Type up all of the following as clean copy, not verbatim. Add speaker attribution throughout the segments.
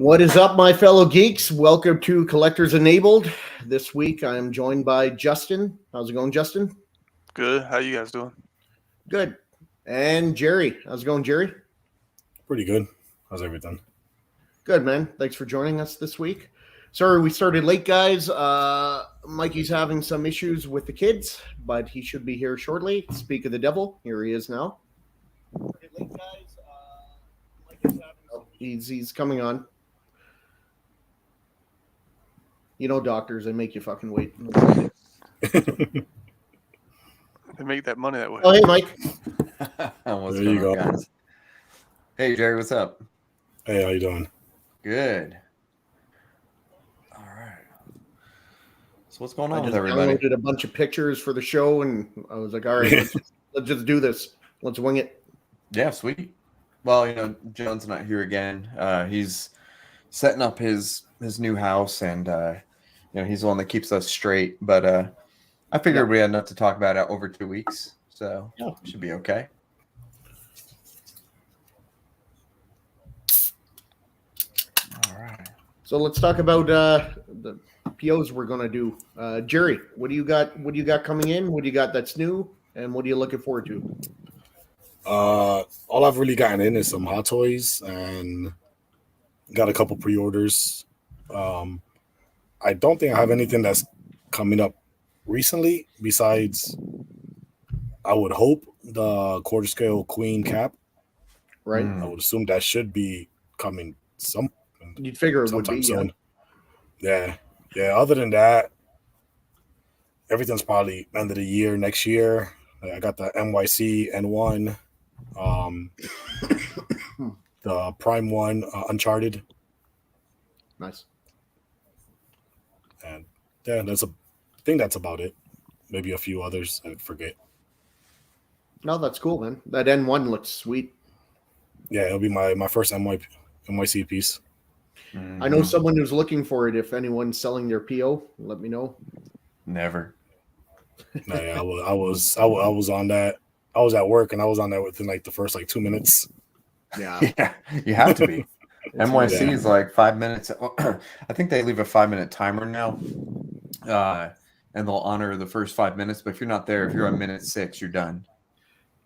Speaker 1: What is up, my fellow geeks? Welcome to Collectors Enabled. This week I am joined by Justin. How's it going, Justin?
Speaker 2: Good. How you guys doing?
Speaker 1: Good. And Jerry. How's it going, Jerry?
Speaker 3: Pretty good. How's everything?
Speaker 1: Good, man. Thanks for joining us this week. Sorry we started late, guys. Mikey's having some issues with the kids, but he should be here shortly. Speak of the devil. Here he is now. Late, guys. Mikey's having he's coming on. You know, doctors, they make you fucking wait.
Speaker 2: They make that money that way.
Speaker 1: Oh, hey, Mike.
Speaker 4: What's
Speaker 3: There
Speaker 4: going
Speaker 3: you go.
Speaker 4: on, guys? Hey, Jerry, what's up?
Speaker 3: Hey, how you doing?
Speaker 4: Good. All right. So what's going on
Speaker 1: I
Speaker 4: with
Speaker 1: just
Speaker 4: everybody?
Speaker 1: downloaded a bunch of pictures for the show, and I was like, all right, let's just do this. Let's wing it.
Speaker 4: Yeah, sweet. Well, you know, John's not here again. He's setting up his new house, and you know, he's the one that keeps us straight. But I figured we had enough to talk about it over 2 weeks, so should be okay. All right.
Speaker 1: So let's talk about the POs we're gonna do. Jerry, what do you got? What do you got coming in? What do you got that's new? And what are you looking forward to?
Speaker 3: All I've really gotten in is some Hot Toys and got a couple pre-orders. I don't think I have anything that's coming up recently besides, I would hope, the quarter scale Queen cap.
Speaker 1: Right?
Speaker 3: I would assume that should be coming
Speaker 1: You'd figure it would
Speaker 3: sometime
Speaker 1: be.
Speaker 3: soon. Yeah. Other than that, everything's probably end of the year next year. I got the NYC N1, the Prime one, Uncharted,
Speaker 1: Nice.
Speaker 3: and yeah, I think that's about it. Maybe a few others I forget.
Speaker 1: No, that's cool, man. That N1 looks sweet.
Speaker 3: Yeah, it'll be my first NYC piece.
Speaker 1: I know someone who's looking for it. If anyone's selling their PO, let me know.
Speaker 4: Never.
Speaker 3: No, yeah, I was on that. I was at work and I was on that within like the first 2 minutes.
Speaker 1: Yeah.
Speaker 4: Yeah, you have to be. NYC
Speaker 3: yeah.
Speaker 4: is like 5 minutes. I think they leave a 5-minute timer now, and they'll honor the first 5 minutes. But if you're not there, if you're on minute 6, you're done.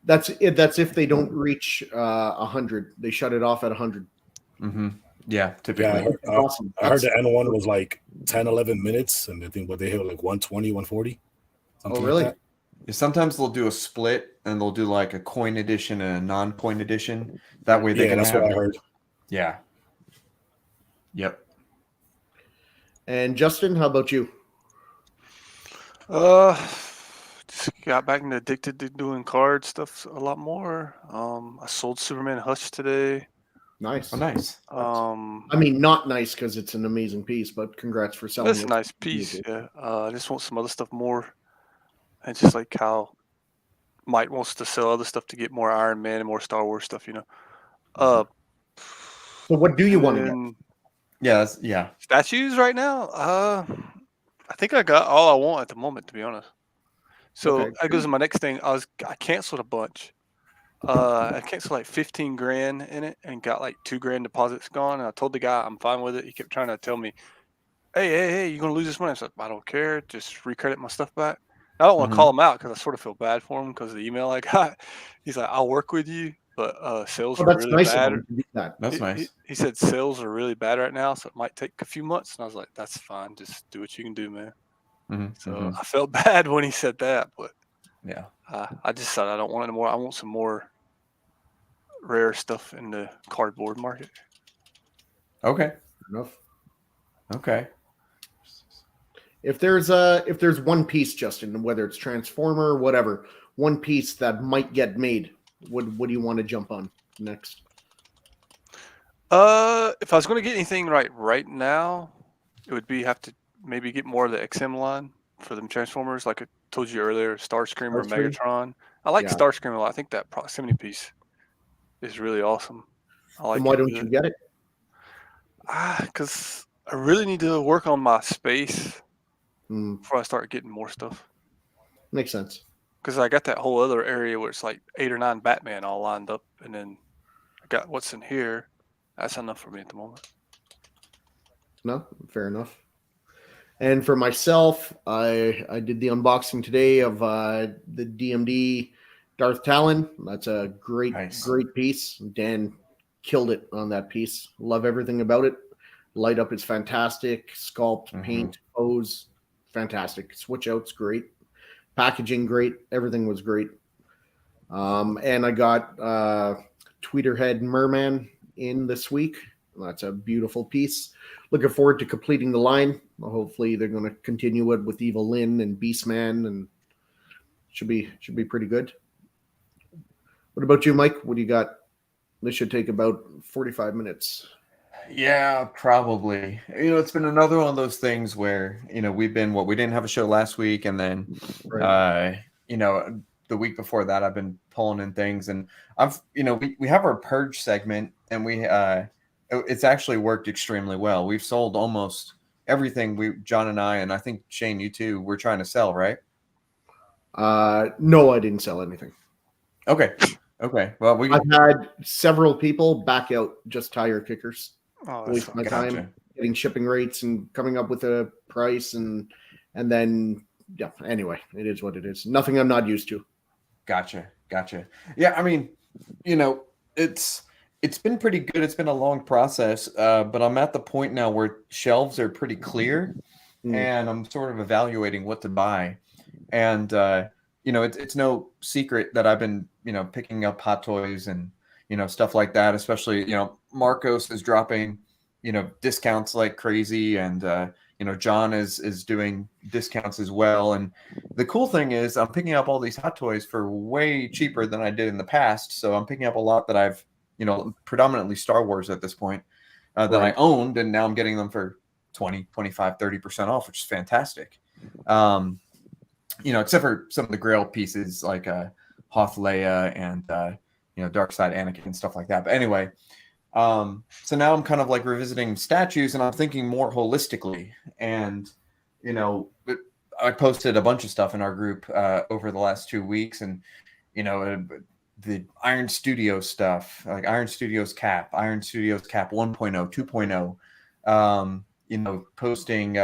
Speaker 1: That's it. That's if they don't reach 100. They shut it off at 100.
Speaker 4: Mm-hmm. Yeah,
Speaker 3: Yeah,
Speaker 4: typically.
Speaker 1: Awesome.
Speaker 3: I heard the N1 was like 10, 11 minutes, and I think what they hit like 120, 140.
Speaker 1: Oh, really?
Speaker 3: Like
Speaker 4: Yeah, sometimes they'll do a split, and they'll do like a coin edition and a non-coin edition. That way they can
Speaker 3: that's
Speaker 4: have.
Speaker 3: what I heard.
Speaker 4: Yeah. Yep.
Speaker 1: And Justin, how about you?
Speaker 2: Just got back into addicted to doing card stuff a lot more. I sold Superman Hush today.
Speaker 1: Nice.
Speaker 4: Oh, nice.
Speaker 1: I mean, not nice because it's an amazing piece, but congrats for selling
Speaker 2: That's
Speaker 1: it.
Speaker 2: a nice piece. Yeah. I just want some other stuff more. And just like how Mike wants to sell other stuff to get more Iron Man and more Star Wars stuff, you know.
Speaker 1: So what do you want to get?
Speaker 2: and
Speaker 4: Yeah.
Speaker 2: Statues right now? I think I got all I want at the moment, to be honest. So
Speaker 1: Okay.
Speaker 2: that goes to my next thing. I canceled a bunch. I canceled like 15 grand in it and got like 2 grand deposits gone. And I told the guy I'm fine with it. He kept trying to tell me, hey, you're gonna lose this money. I said, I don't care. Just recredit my stuff back. I don't want to call him out because I sort of feel bad for him because of the email I got. He's like, I'll work with you, but sales
Speaker 1: Oh,
Speaker 2: are
Speaker 1: that's
Speaker 2: really
Speaker 1: nice of
Speaker 2: bad.
Speaker 1: them to do that.
Speaker 4: That's nice.
Speaker 2: He said sales are really bad right now, so it might take a few months. And I was like, that's fine. Just do what you can do, man. So I felt bad when he said that, but
Speaker 4: yeah.
Speaker 2: I just said I don't want it anymore. I want some more rare stuff in the cardboard market.
Speaker 4: Okay.
Speaker 1: Enough.
Speaker 4: Okay.
Speaker 1: If there's one piece, Justin, whether it's Transformer, whatever, one piece that might get made, what do you want to jump on next?
Speaker 2: If I was going to get anything right now, it would be have to maybe get more of the XM line for them Transformers, like I told you earlier, Starscream or
Speaker 1: Starscream?
Speaker 2: Megatron. I like
Speaker 1: Yeah.
Speaker 2: Starscream a lot. I think that proximity piece is really awesome. I like
Speaker 1: And why
Speaker 2: it
Speaker 1: don't you get it?
Speaker 2: because I really need to work on my space
Speaker 1: Hmm,
Speaker 2: before I start getting more stuff.
Speaker 1: makes sense.
Speaker 2: Because I got that whole other area where it's like 8 or 9 Batman all lined up, and then I got what's in here. That's enough for me at the moment.
Speaker 1: No, fair enough. And for myself, I did the unboxing today of the DMD Darth Talon. That's a great piece. Dan killed it on that piece. Love everything about it. Light up is fantastic. Sculpt, paint, pose, fantastic. Switch out's great. Packaging great. Everything was great. And I got Tweeterhead Merman in this week. That's a beautiful piece. Looking forward to completing the line. Hopefully they're going to continue it with Evil Lynn and Beastman, and should be pretty good. What about you, Mike? What do you got? This should take about 45 minutes.
Speaker 4: Yeah, probably. It's been another one of those things where, we didn't have a show last week, and then,
Speaker 1: Right.
Speaker 4: the week before that, I've been pulling in things, and we have our purge segment, and it's actually worked extremely well. We've sold almost everything John and I think Shane, you too, we're trying to sell, right?
Speaker 1: No, I didn't sell anything.
Speaker 4: Okay. Well,
Speaker 1: I've had several people back out just tire kickers.
Speaker 2: Oh,
Speaker 1: Waste my time getting shipping rates and coming up with a price, and then anyway, it is what it is. Nothing I'm not used to.
Speaker 4: Gotcha. Yeah, I mean, it's been pretty good. It's been a long process, but I'm at the point now where shelves are pretty clear, and I'm sort of evaluating what to buy. And it's no secret that I've been picking up Hot Toys and stuff like that. Especially Marcos is dropping discounts like crazy, and John is doing discounts as well. And the cool thing is I'm picking up all these Hot Toys for way cheaper than I did in the past. So I'm picking up a lot that I've predominantly Star Wars at this point that I owned, and now I'm getting them for 20, 25, 30% off, which is fantastic. Except for some of the Grail pieces like Hoth Leia and Dark Side Anakin and stuff like that. But anyway, so now I'm kind of like revisiting statues, and I'm thinking more holistically. And I posted a bunch of stuff in our group over the last 2 weeks, and the Iron Studio stuff, like Iron Studios Cap 1.0, 2.0, posting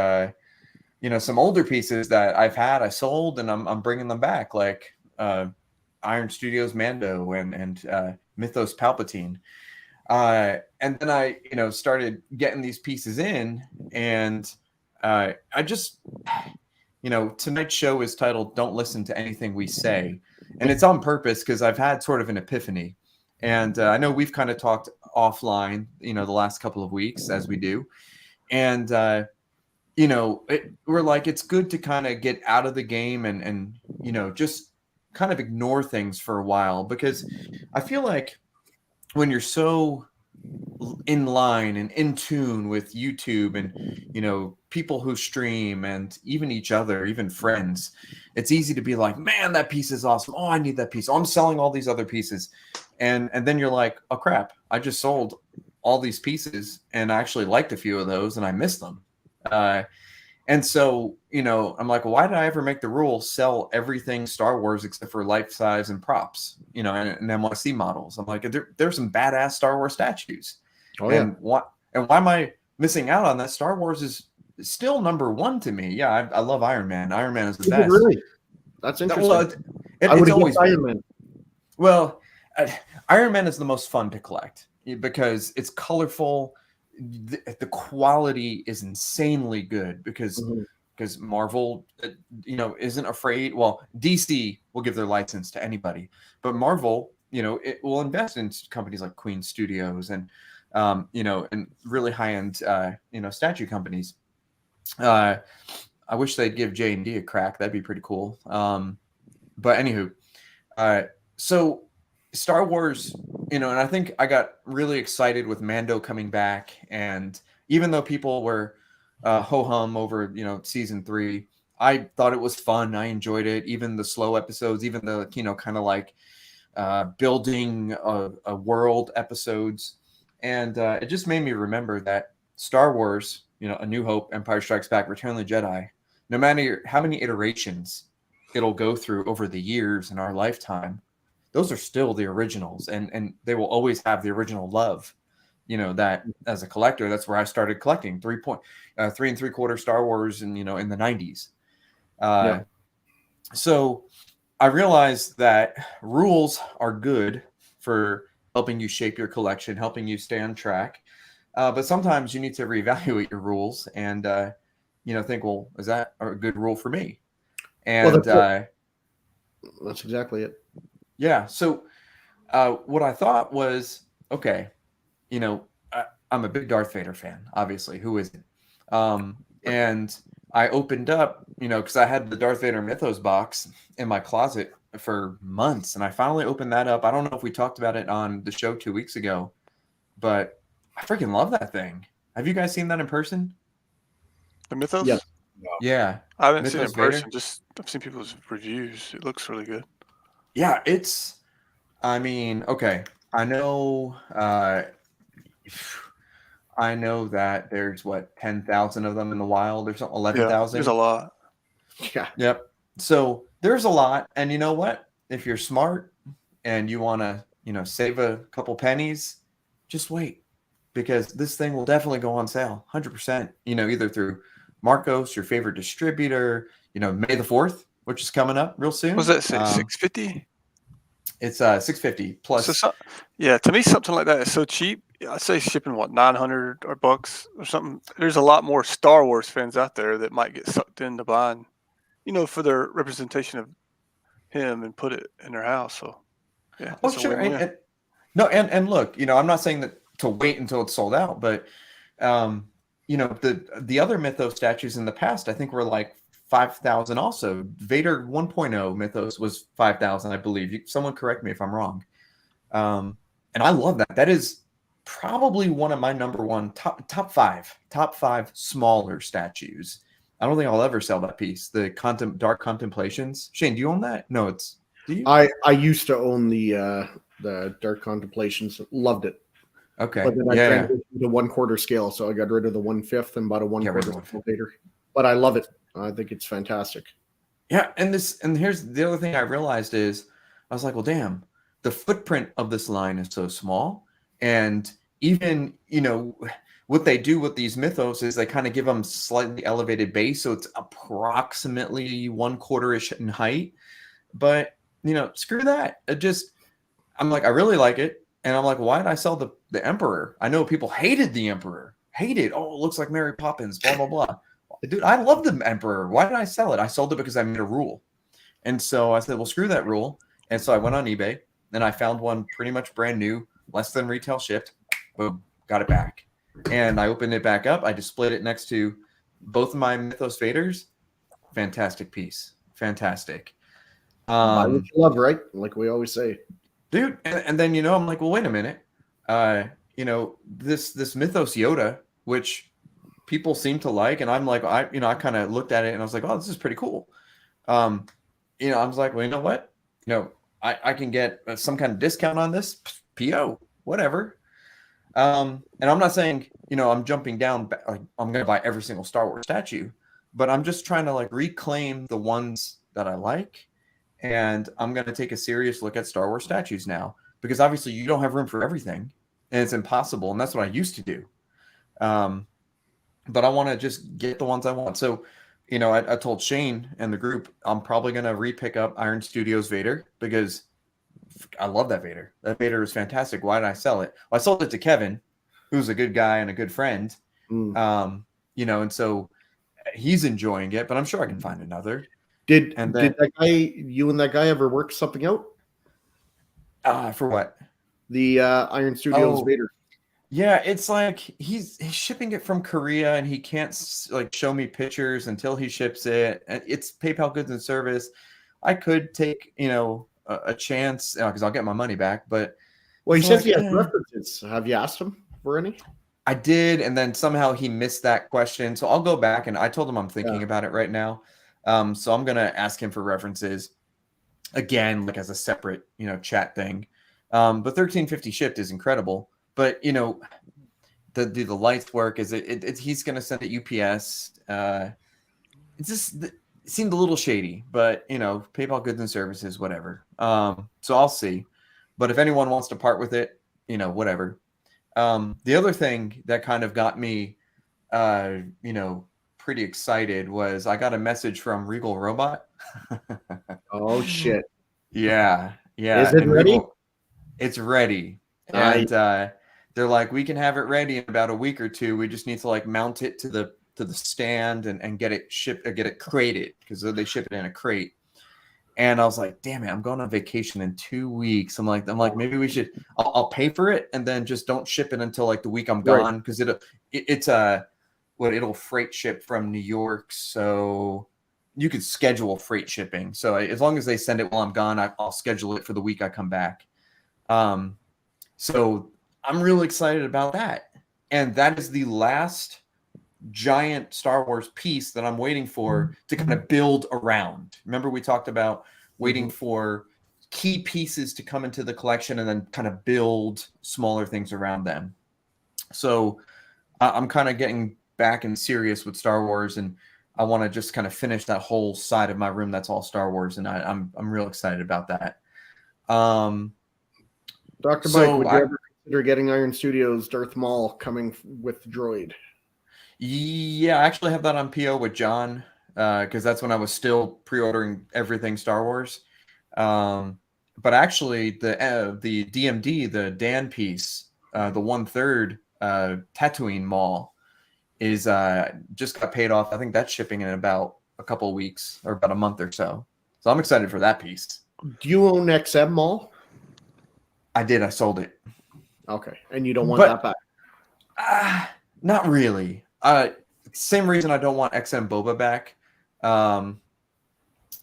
Speaker 4: some older pieces that I sold, and I'm bringing them back, like Iron Studios Mando and Mythos Palpatine. And then I started getting these pieces in, and I just tonight's show is titled "Don't Listen to Anything We Say." And it's on purpose because I've had sort of an epiphany. And I know we've kind of talked offline, the last couple of weeks, as we do. And, we're like, it's good to kind of get out of the game and just kind of ignore things for a while. Because I feel like when you're so in line and in tune with YouTube and, people who stream and even each other, even friends, it's easy to be like, man, that piece is awesome. Oh, I need that piece. Oh, I'm selling all these other pieces. And then you're like, oh crap, I just sold all these pieces and I actually liked a few of those and I missed them. And so, I'm like, well, why did I ever make the rule sell everything Star Wars except for life size and props, and NYC models? I'm like, there's some badass Star Wars statues.
Speaker 1: Oh, yeah.
Speaker 4: And why am I missing out on that? Star Wars is still number one to me. Yeah, I love Iron Man. Iron Man is the best.
Speaker 1: Really? That's interesting.
Speaker 4: Well,
Speaker 1: it's
Speaker 4: always
Speaker 1: Iron Man.
Speaker 4: Well, Iron Man is the most fun to collect because it's colorful. The quality is insanely good because Marvel, isn't afraid. Well, DC will give their license to anybody, but Marvel, it will invest in companies like Queen Studios and, and really high-end, statue companies. I wish they'd give J&D a crack. That'd be pretty cool. But anywho, so Star Wars, and I think I got really excited with Mando coming back. And even though people were ho-hum over, season 3, I thought it was fun. I enjoyed it. Even the slow episodes, even the, kind of like building a world episodes. And it just made me remember that Star Wars, A New Hope, Empire Strikes Back, Return of the Jedi, no matter how many iterations it'll go through over the years in our lifetime, those are still the originals, and they will always have the original love. that as a collector, that's where I started collecting 3 3¾ Star Wars and, in the 90s. So I realized that rules are good for helping you shape your collection, helping you stay on track. But sometimes you need to reevaluate your rules and, think, well, is that a good rule for me? And
Speaker 1: that's exactly it.
Speaker 4: Yeah. So what I thought was, okay, I'm a big Darth Vader fan, obviously. Who isn't? And I opened up, because I had the Darth Vader Mythos box in my closet for months, and I finally opened that up. I don't know if we talked about it on the show 2 weeks ago, but I freaking love that thing. Have you guys seen that in person?
Speaker 2: The Mythos?
Speaker 1: Yeah.
Speaker 4: Yeah.
Speaker 2: I haven't seen it in
Speaker 4: Mythos Vader?
Speaker 2: person. Just I've seen people's reviews. It looks really good.
Speaker 4: Yeah, okay. I know that there's 10,000 of them in the wild or something, 11,000.
Speaker 2: There's a lot.
Speaker 1: Yeah.
Speaker 4: Yep. So there's a lot. And you know what? If you're smart and you want to, save a couple pennies, just wait, because this thing will definitely go on sale 100%, either through Marcos, your favorite distributor, May the 4th, which is coming up real soon.
Speaker 2: Was that $650?
Speaker 4: It's $650 plus.
Speaker 2: So, to me, something like that is so cheap. I say shipping $900 or bucks or something. There's a lot more Star Wars fans out there that might get sucked into buying, for their representation of him and put it in their house. So, yeah.
Speaker 4: Oh, sure. And look, I'm not saying that to wait until it's sold out, but the other Mythos statues in the past, I think, were like 5,000 also. Vader 1.0 Mythos was 5,000, I believe. Someone correct me if I'm wrong. And I love that. That is probably one of my number one top five smaller statues. I don't think I'll ever sell that piece. The Dark Contemplations. Shane, do you own that? No, do you?
Speaker 1: I used to own the Dark Contemplations. Loved it.
Speaker 4: Okay.
Speaker 1: But then I transitioned to 1/4 scale, so I got rid of the 1/5 and bought a 1/4 scale Vader. But I love it. I think it's fantastic.
Speaker 4: Yeah, and here's the other thing I realized is I was like, well, damn, the footprint of this line is so small, and even what they do with these Mythos is they kind of give them slightly elevated base, so it's approximately 1/4-ish in height. But screw that. I'm like, I really like it, and I'm like, why did I sell the Emperor? I know people hated the Emperor, hated. Oh, it looks like Mary Poppins, blah blah blah. Dude, I love the Emperor. Why did I sell it? I sold it because I made a rule. And so I said, well, screw that rule. And so I went on eBay and I found one pretty much brand new, less than retail shipped. Boom, got it back. And I opened it back up. I displayed it next to both of my Mythos Vaders. Fantastic piece. Fantastic.
Speaker 1: Buy what you love, right? Like we always say.
Speaker 4: Dude, and then, I'm like, well, wait a minute. This Mythos Yoda, which people seem to like, and I'm like, I kind of looked at it and I was like, oh, this is pretty cool. I was like, well, you know what? I can get some kind of discount on this. PO, whatever. And I'm not saying, I'm jumping down, like I'm going to buy every single Star Wars statue, but I'm just trying to like reclaim the ones that I like. And I'm going to take a serious look at Star Wars statues now, because obviously you don't have room for everything and it's impossible. And that's what I used to do. But I want to just get the ones I want. So, I told Shane and the group, I'm probably going to re-pick up Iron Studios Vader because I love that Vader. That Vader is fantastic. Why did I sell it? Well, I sold it to Kevin, who's a good guy and a good friend. And so he's enjoying it, but I'm sure I can find another.
Speaker 1: Did you and that guy ever work something out?
Speaker 4: For what?
Speaker 1: The Iron Studios Vader.
Speaker 4: Yeah, it's like he's shipping it from Korea and he can't show me pictures until he ships it. And it's PayPal goods and service. I could take, a chance because I'll get my money back. But
Speaker 1: he says he has references. Have you asked him for any?
Speaker 4: I did, and then somehow he missed that question. So I'll go back, and I told him I'm thinking about it right now. So I'm gonna ask him for references again, like as a separate, chat thing. But $13.50 shipped is incredible. But do the lights work? Is it he's gonna send it UPS? It seemed a little shady, but PayPal goods and services, whatever. So I'll see. But if anyone wants to part with it, whatever. The other thing that kind of got me, pretty excited was I got a message from Regal Robot.
Speaker 1: Oh shit!
Speaker 4: Yeah.
Speaker 1: Is it
Speaker 4: And
Speaker 1: ready?
Speaker 4: Regal, it's ready.
Speaker 1: Nice.
Speaker 4: And they're like, we can have it ready in about a week or two. We just need to like mount it to the stand and get it shipped, get it crated, because they ship it in a crate. And I was like, damn it, I'm going on vacation in 2 weeks. I'm like, maybe we should, I'll pay for it and then just don't ship it until like the week I'm
Speaker 1: Right.
Speaker 4: gone. Cause it'll freight ship from New York. So you could schedule freight shipping. So as long as they send it while I'm gone, I'll schedule it for the week I come back. So I'm really excited about that. And that is the last giant Star Wars piece that I'm waiting for to kind of build around. Remember, we talked about waiting for key pieces to come into the collection and then kind of build smaller things around them. So I'm kind of getting back and serious with Star Wars, and I want to just kind of finish that whole side of my room that's all Star Wars, and I'm real excited about that.
Speaker 1: Dr. Mike, would you ever consider getting Iron Studios Darth Maul coming with Droid?
Speaker 4: Yeah, I actually have that on PO with John, because that's when I was still pre-ordering everything Star Wars. But actually, the DMD, the Dan piece, the 1/3 Tatooine Maul is just got paid off. I think that's shipping in about a couple of weeks or about a month or so. So I'm excited for that piece.
Speaker 1: Do you own XM Maul?
Speaker 4: I did. I sold it.
Speaker 1: Okay, and you don't want that back?
Speaker 4: Not really. Same reason I don't want XM Boba back.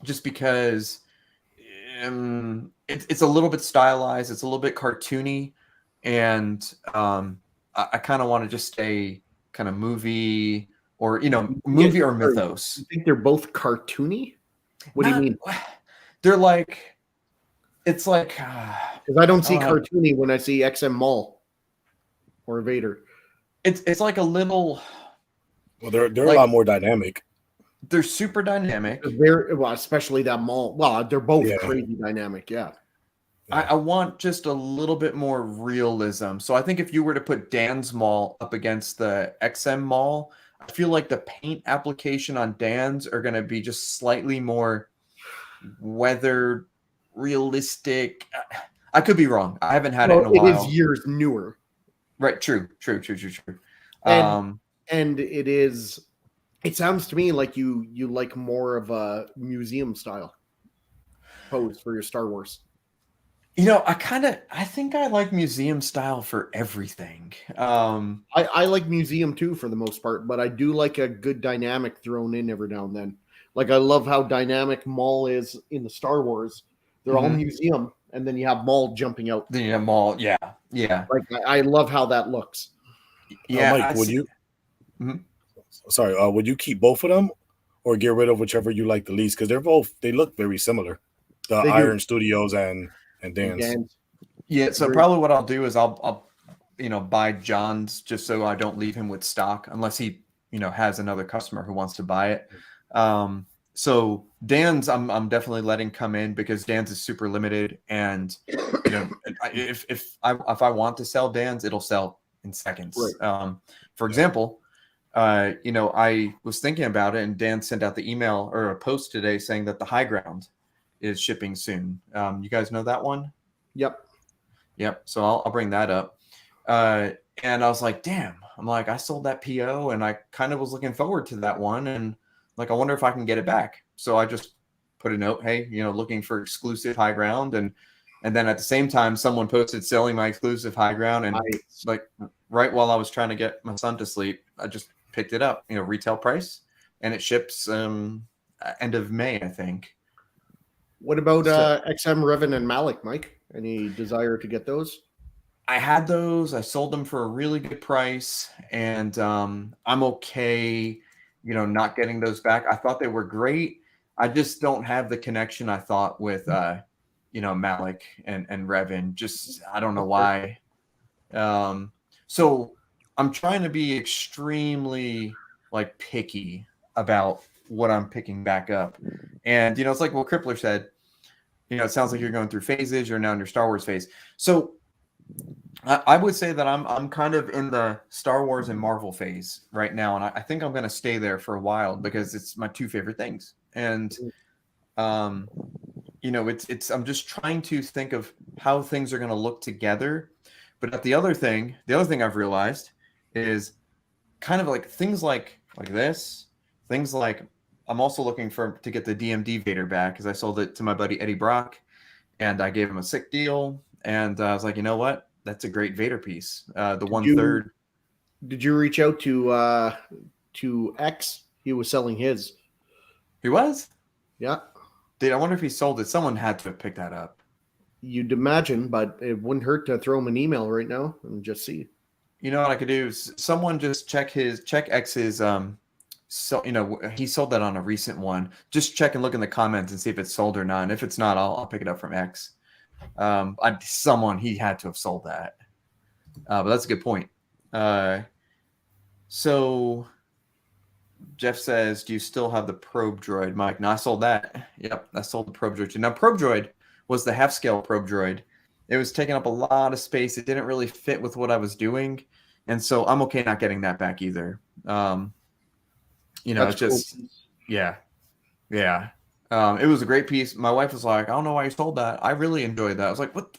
Speaker 4: Just because it's a little bit stylized, it's a little bit cartoony, and I kind of want to just stay kind of movie or movie or mythos.
Speaker 1: You think they're both cartoony? What do you mean?
Speaker 4: They're like, it's like,
Speaker 1: because I don't see cartoony when I see XM Maul or Vader.
Speaker 4: It's like a little.
Speaker 3: Well, they're like, a lot more dynamic.
Speaker 4: They're super dynamic.
Speaker 1: Especially that Maul. Well, they're both crazy dynamic. Yeah.
Speaker 4: I want just a little bit more realism. So I think if you were to put Dan's Maul up against the XM Maul, I feel like the paint application on Dan's are going to be just slightly more weathered, realistic. I could be wrong. I haven't had it in a while.
Speaker 1: It is years newer.
Speaker 4: Right. True.
Speaker 1: And it is. It sounds to me like you like more of a museum style pose for your Star Wars.
Speaker 4: I think I like museum style for everything.
Speaker 1: I like museum too for the most part, but I do like a good dynamic thrown in every now and then. Like I love how dynamic Maul is in the Star Wars. They're all museum, and then you have Maul jumping out.
Speaker 4: Then you have Maul, yeah.
Speaker 1: Like I love how that looks.
Speaker 3: Yeah, Mike, would you? Sorry, would you keep both of them, or get rid of whichever you like the least? Because they look very similar. The Iron Studios and Dan's.
Speaker 4: Yeah, so probably what I'll do is I'll buy John's just so I don't leave him with stock unless he has another customer who wants to buy it. So Dan's I'm definitely letting come in because Dan's is super limited, and if I want to sell Dan's, it'll sell in seconds. Right. For example, I was thinking about it, and Dan sent out the email or a post today saying that the High Ground is shipping soon. You guys know that one?
Speaker 1: Yep.
Speaker 4: So I'll bring that up. And I was like, damn, I sold that PO and I kind of was looking forward to that one. And I wonder if I can get it back. So I just put a note, hey, looking for exclusive High Ground. And then at the same time, someone posted selling my exclusive High Ground. And right while I was trying to get my son to sleep, I just picked it up, retail price, and it ships end of May, I think.
Speaker 1: What about XM Revan and Malik, Mike? Any desire to get those?
Speaker 4: I had those. I sold them for a really good price, and I'm okay, not getting those back. I thought they were great. I just don't have the connection I thought with, Malik and Revan. Just I don't know why. So I'm trying to be extremely picky about what I'm picking back up. And, it's like what Crippler said, it sounds like you're going through phases. You're now in your Star Wars phase. So I would say that I'm kind of in the Star Wars and Marvel phase right now, and I think I'm going to stay there for a while because it's my two favorite things. And it's I'm just trying to think of how things are going to look together. But the other thing I've realized is kind of like things like this, things like I'm also looking to get the DMD Vader back because I sold it to my buddy Eddie Brock, and I gave him a sick deal, and I was like, you know what? That's a great Vader piece. The 1/3.
Speaker 1: Did you reach out to X? He was selling his.
Speaker 4: He was?
Speaker 1: Yeah.
Speaker 4: I wonder if he sold it. Someone had to have picked that up.
Speaker 1: You'd imagine, but it wouldn't hurt to throw him an email right now and just see.
Speaker 4: You know what I could do is someone just check X's he sold that on a recent one. Just check and look in the comments and see if it's sold or not. And if it's not, I'll pick it up from X. He had to have sold that. But that's a good point. So Jeff says, do you still have the probe droid, Mike? No, I sold that. Yep, I sold the probe droid. Now, probe droid was the half-scale probe droid. It was taking up a lot of space. It didn't really fit with what I was doing. And so I'm okay not getting that back either. It's just, cool. Yeah. It was a great piece. My wife was like, I don't know why you sold that. I really enjoyed that. I was like, what?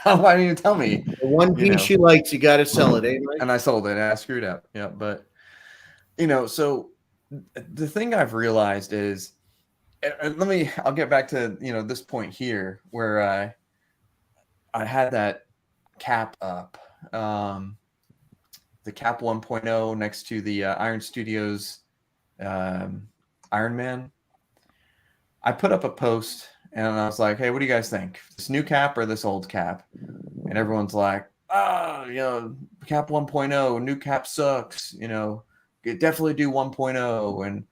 Speaker 4: Why didn't you tell me?
Speaker 1: The one piece she likes, you got to sell it, eh? Mike?
Speaker 4: And I sold it. And I screwed up. Yeah. But, so the thing I've realized is, I'll get back to, this point here where I had that cap up. The cap 1.0 next to the Iron Studios Iron Man. I put up a post and I was like, hey, what do you guys think? This new cap or this old cap? And everyone's like, cap 1.0, new cap sucks. Definitely do 1.0 and,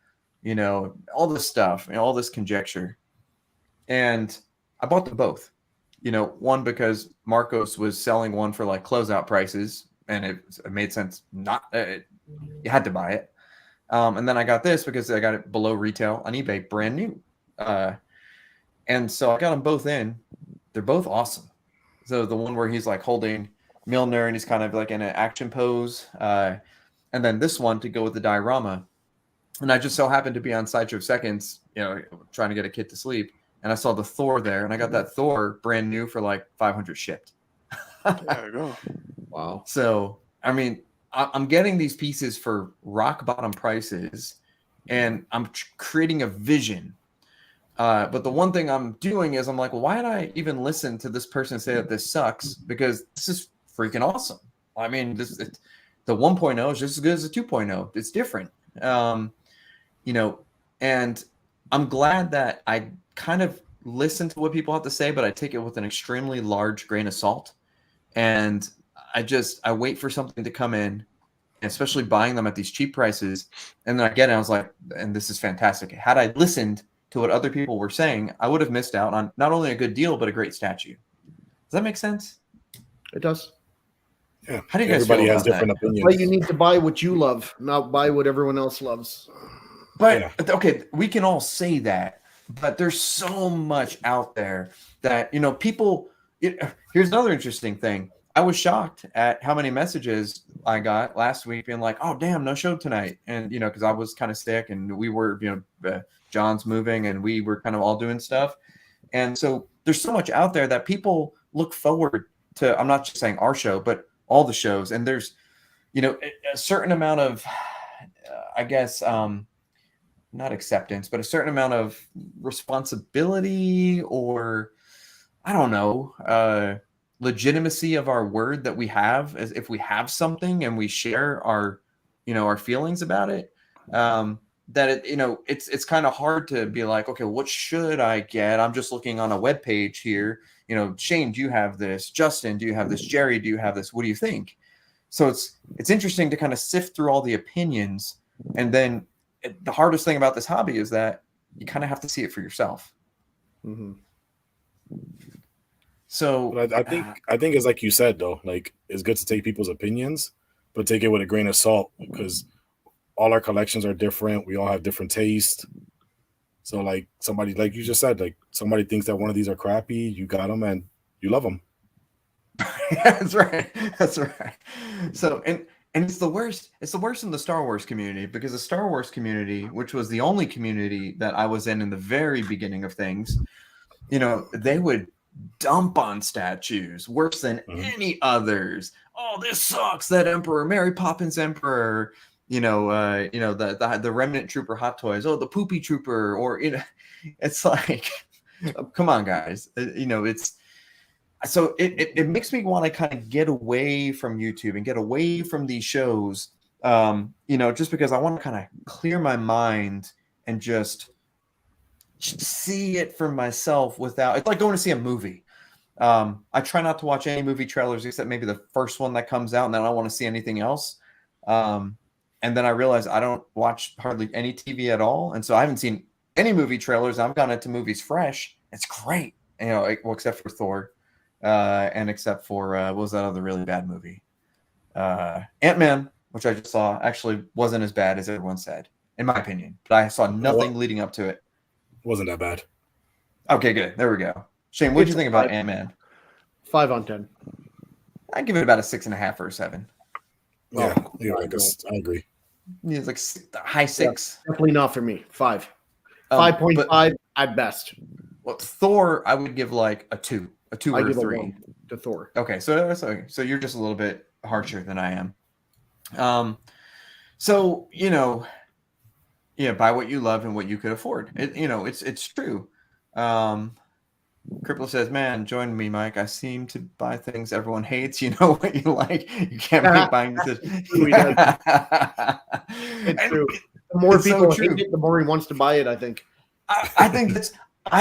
Speaker 4: all this stuff, all this conjecture. And I bought them both. One because Marcos was selling one for like closeout prices. And it made sense. You had to buy it. And then I got this because I got it below retail on eBay, brand new. And so I got them both in. They're both awesome. So the one where he's like holding Milner and he's kind of like in an action pose. And then this one to go with the diorama. And I just so happened to be on Sideshow Seconds, trying to get a kid to sleep. And I saw the Thor there. And I got that Thor brand new for like 500 shipped.
Speaker 2: There you go.
Speaker 1: Wow.
Speaker 4: So, I mean, I'm getting these pieces for rock bottom prices and I'm creating a vision. But the one thing I'm doing is I'm like, well, why did I even listen to this person say that this sucks? Because this is freaking awesome. I mean, the 1.0 is just as good as the 2.0. It's different. And I'm glad that I kind of listen to what people have to say, but I take it with an extremely large grain of salt. And I wait for something to come in, especially buying them at these cheap prices. And then I get it. And I was like, and this is fantastic. Had I listened to what other people were saying, I would have missed out on not only a good deal, but a great statue. Does that make sense?
Speaker 1: It does.
Speaker 3: Yeah.
Speaker 4: How do you guys
Speaker 3: Everybody
Speaker 4: feel
Speaker 3: has
Speaker 4: about
Speaker 3: different
Speaker 4: that?
Speaker 3: opinions.
Speaker 1: But you need to buy what you love, not buy what everyone else loves.
Speaker 4: But okay, we can all say that, but there's so much out there that, people, here's another interesting thing. I was shocked at how many messages I got last week being like, oh, damn, no show tonight. And, because I was kind of sick and we were, John's moving and we were kind of all doing stuff. And so there's so much out there that people look forward to. I'm not just saying our show, but all the shows. And there's, a certain amount of, not acceptance, but a certain amount of responsibility or I don't know, legitimacy of our word that we have as if we have something and we share our, our feelings about it. That it's kind of hard to be like, okay, what should I get? I'm just looking on a web page here. Shane, do you have this? Justin, do you have this? Jerry, do you have this? What do you think? So it's interesting to kind of sift through all the opinions, and then the hardest thing about this hobby is that you kind of have to see it for yourself.
Speaker 1: Mm-hmm.
Speaker 4: So
Speaker 3: but I think it's like you said though, like it's good to take people's opinions, but take it with a grain of salt because all our collections are different. We all have different taste. So like somebody, like you just said, like somebody thinks that one of these are crappy, you got them and you love them.
Speaker 4: That's right. That's right. So and it's the worst. It's the worst in the Star Wars community, because the Star Wars community, which was the only community that I was in the very beginning of things, they would dump on statues worse than any others. Oh, this sucks. That Emperor, Mary Poppins Emperor, the Remnant Trooper Hot Toys. Oh, the Poopy Trooper, or it's like, come on, guys. It's so it makes me want to kind of get away from YouTube and get away from these shows. Just because I want to kind of clear my mind and just see it for myself without. It's like going to see a movie. I try not to watch any movie trailers except maybe the first one that comes out, and then I don't want to see anything else. And then I realize I don't watch hardly any TV at all, and so I haven't seen any movie trailers. I've gone into movies fresh. It's great, except for Thor, and except for what was that other really bad movie? Ant-Man, which I just saw, actually wasn't as bad as everyone said, in my opinion. But I saw nothing leading up to it.
Speaker 3: Wasn't that bad.
Speaker 4: Okay, good. There we go. Shane, what do you think about Ant-Man?
Speaker 1: 5 on 10.
Speaker 4: I'd give it about a 6.5 or a 7.
Speaker 3: Yeah, I agree.
Speaker 4: It's like high 6.
Speaker 1: Yeah, definitely not for me. 5. 5.5 at best.
Speaker 4: Well, Thor, I would give like a 2. A 2 or a 3.
Speaker 1: 1 to Thor.
Speaker 4: Okay, so you're just a little bit harsher than I am. So buy what you love and what you could afford. It's true. Cripple says, "Man, join me, Mike. I seem to buy things everyone hates. You know what you like. You can't be buying this."
Speaker 1: It's true. The more people hate it, the more he wants to buy it, I think.
Speaker 4: I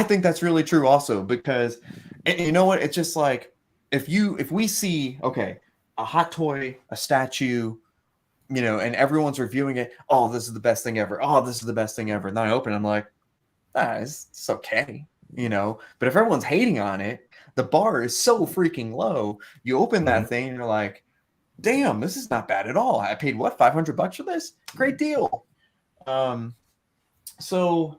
Speaker 4: think that's really true also, because you know what? It's just like if we see a hot toy, a statue, and everyone's reviewing it. Oh, this is the best thing ever. Oh, this is the best thing ever. And then I open it, I'm like, it's okay. But if everyone's hating on it, the bar is so freaking low. You open that thing and you're like, damn, this is not bad at all. I paid what, $500 for this? Great deal. So,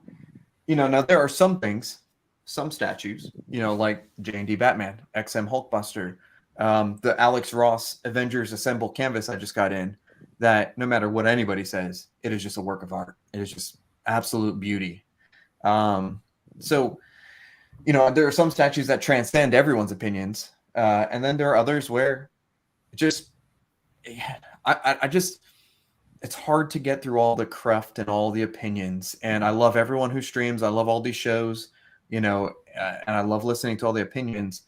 Speaker 4: now there are some things, some statues, like J&D Batman, XM Hulkbuster, the Alex Ross Avengers Assemble canvas I just got in, that no matter what anybody says, it is just a work of art. It is just absolute beauty. So, there are some statues that transcend everyone's opinions. And then there are others where it's hard to get through all the cruft and all the opinions. And I love everyone who streams. I love all these shows, and I love listening to all the opinions.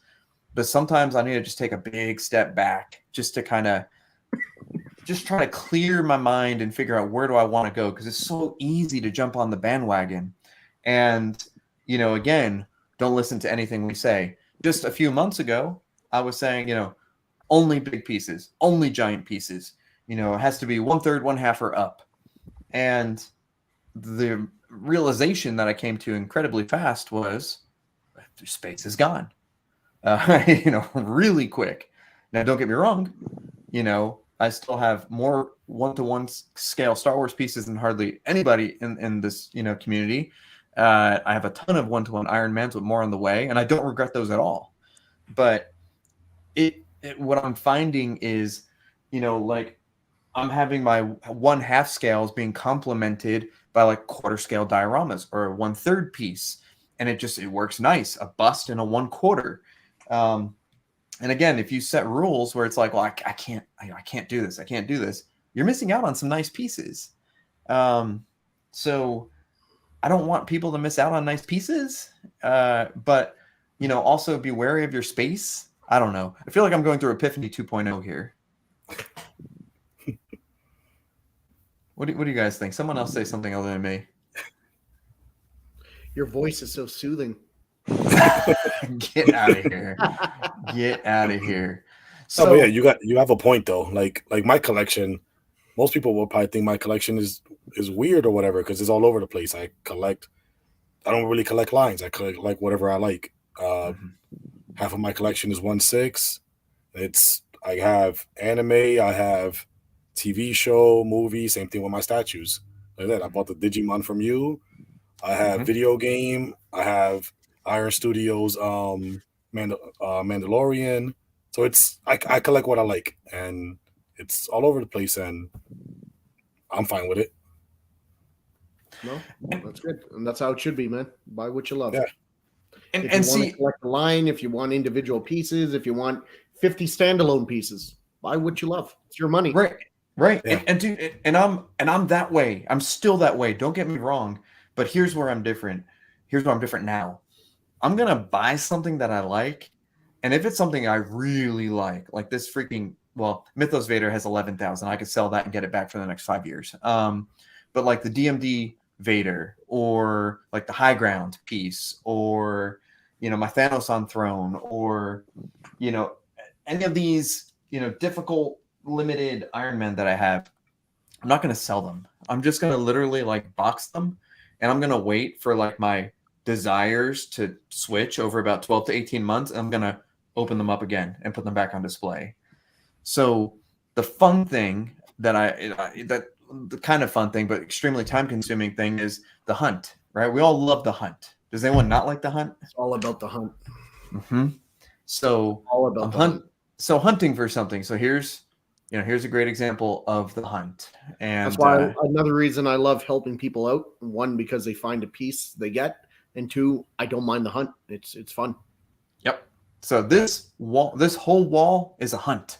Speaker 4: But sometimes I need to just take a big step back just to kind of just try to clear my mind and figure out where do I want to go, because it's so easy to jump on the bandwagon. And, again, don't listen to anything we say. Just a few months ago, I was saying, only big pieces, only giant pieces. It has to be 1/3, 1/2 or up. And the realization that I came to incredibly fast was space is gone, really quick. Now, don't get me wrong. I still have more 1-to-1 scale Star Wars pieces than hardly anybody in this, community. I have a ton of 1-to-1 Iron Mans with more on the way, and I don't regret those at all. But what I'm finding is, like I'm having my 1/2 scales being complemented by like 1/4 scale dioramas or a 1/3 piece, and it works nice. A bust and a 1/4. And again, if you set rules where it's like, well, I can't do this, I can't do this, you're missing out on some nice pieces. So I don't want people to miss out on nice pieces, but also be wary of your space. I don't know. I feel like I'm going through Epiphany 2.0 here. What do you guys think? Someone else say something other than me.
Speaker 1: Your voice is so soothing.
Speaker 4: Get out of here. Get out of here.
Speaker 3: So, but yeah, you have a point though. Like my collection, most people will probably think my collection is weird or whatever because it's all over the place. I don't really collect lines. I collect like whatever I like. Half of my collection is 1/6. I have anime, I have TV show, movie, same thing with my statues. Like that. I bought the Digimon from you. I have video game. I have Iron Studios Mandalorian. So I collect what I like, and it's all over the place, and I'm fine with it.
Speaker 1: No, that's good, and that's how it should be, man. Buy what you love.
Speaker 3: Yeah.
Speaker 1: If
Speaker 4: And
Speaker 1: you want
Speaker 4: see,
Speaker 1: to collect a line, if you want individual pieces, if you want 50 standalone pieces, buy what you love. It's your money.
Speaker 4: right.
Speaker 3: Yeah.
Speaker 4: And dude, and I'm that way. I'm still that way. Don't get me wrong. But here's where I'm different. Here's where I'm different now. I'm gonna buy something that I like, and if it's something I really like this freaking Mythos Vader has 11,000. I could sell that and get it back for the next 5 years. But like the DMD Vader, or like the High Ground piece, or my Thanos on Throne, or any of these difficult limited Iron Men that I have, I'm not gonna sell them. I'm just gonna literally like box them, and I'm gonna wait for like my desires to switch over about 12 to 18 months, and I'm going to open them up again and put them back on display. So the fun thing the kind of fun thing, but extremely time consuming thing is the hunt, right? We all love the hunt. Does anyone not like the hunt?
Speaker 1: It's all about the hunt.
Speaker 4: Mm-hmm. So
Speaker 1: All about the hunt.
Speaker 4: So hunting for something. So here's a great example of the hunt. And
Speaker 1: that's why another reason I love helping people out. One, because they find a piece they get. And two, I don't mind the hunt. It's fun.
Speaker 4: Yep. So this whole wall is a hunt,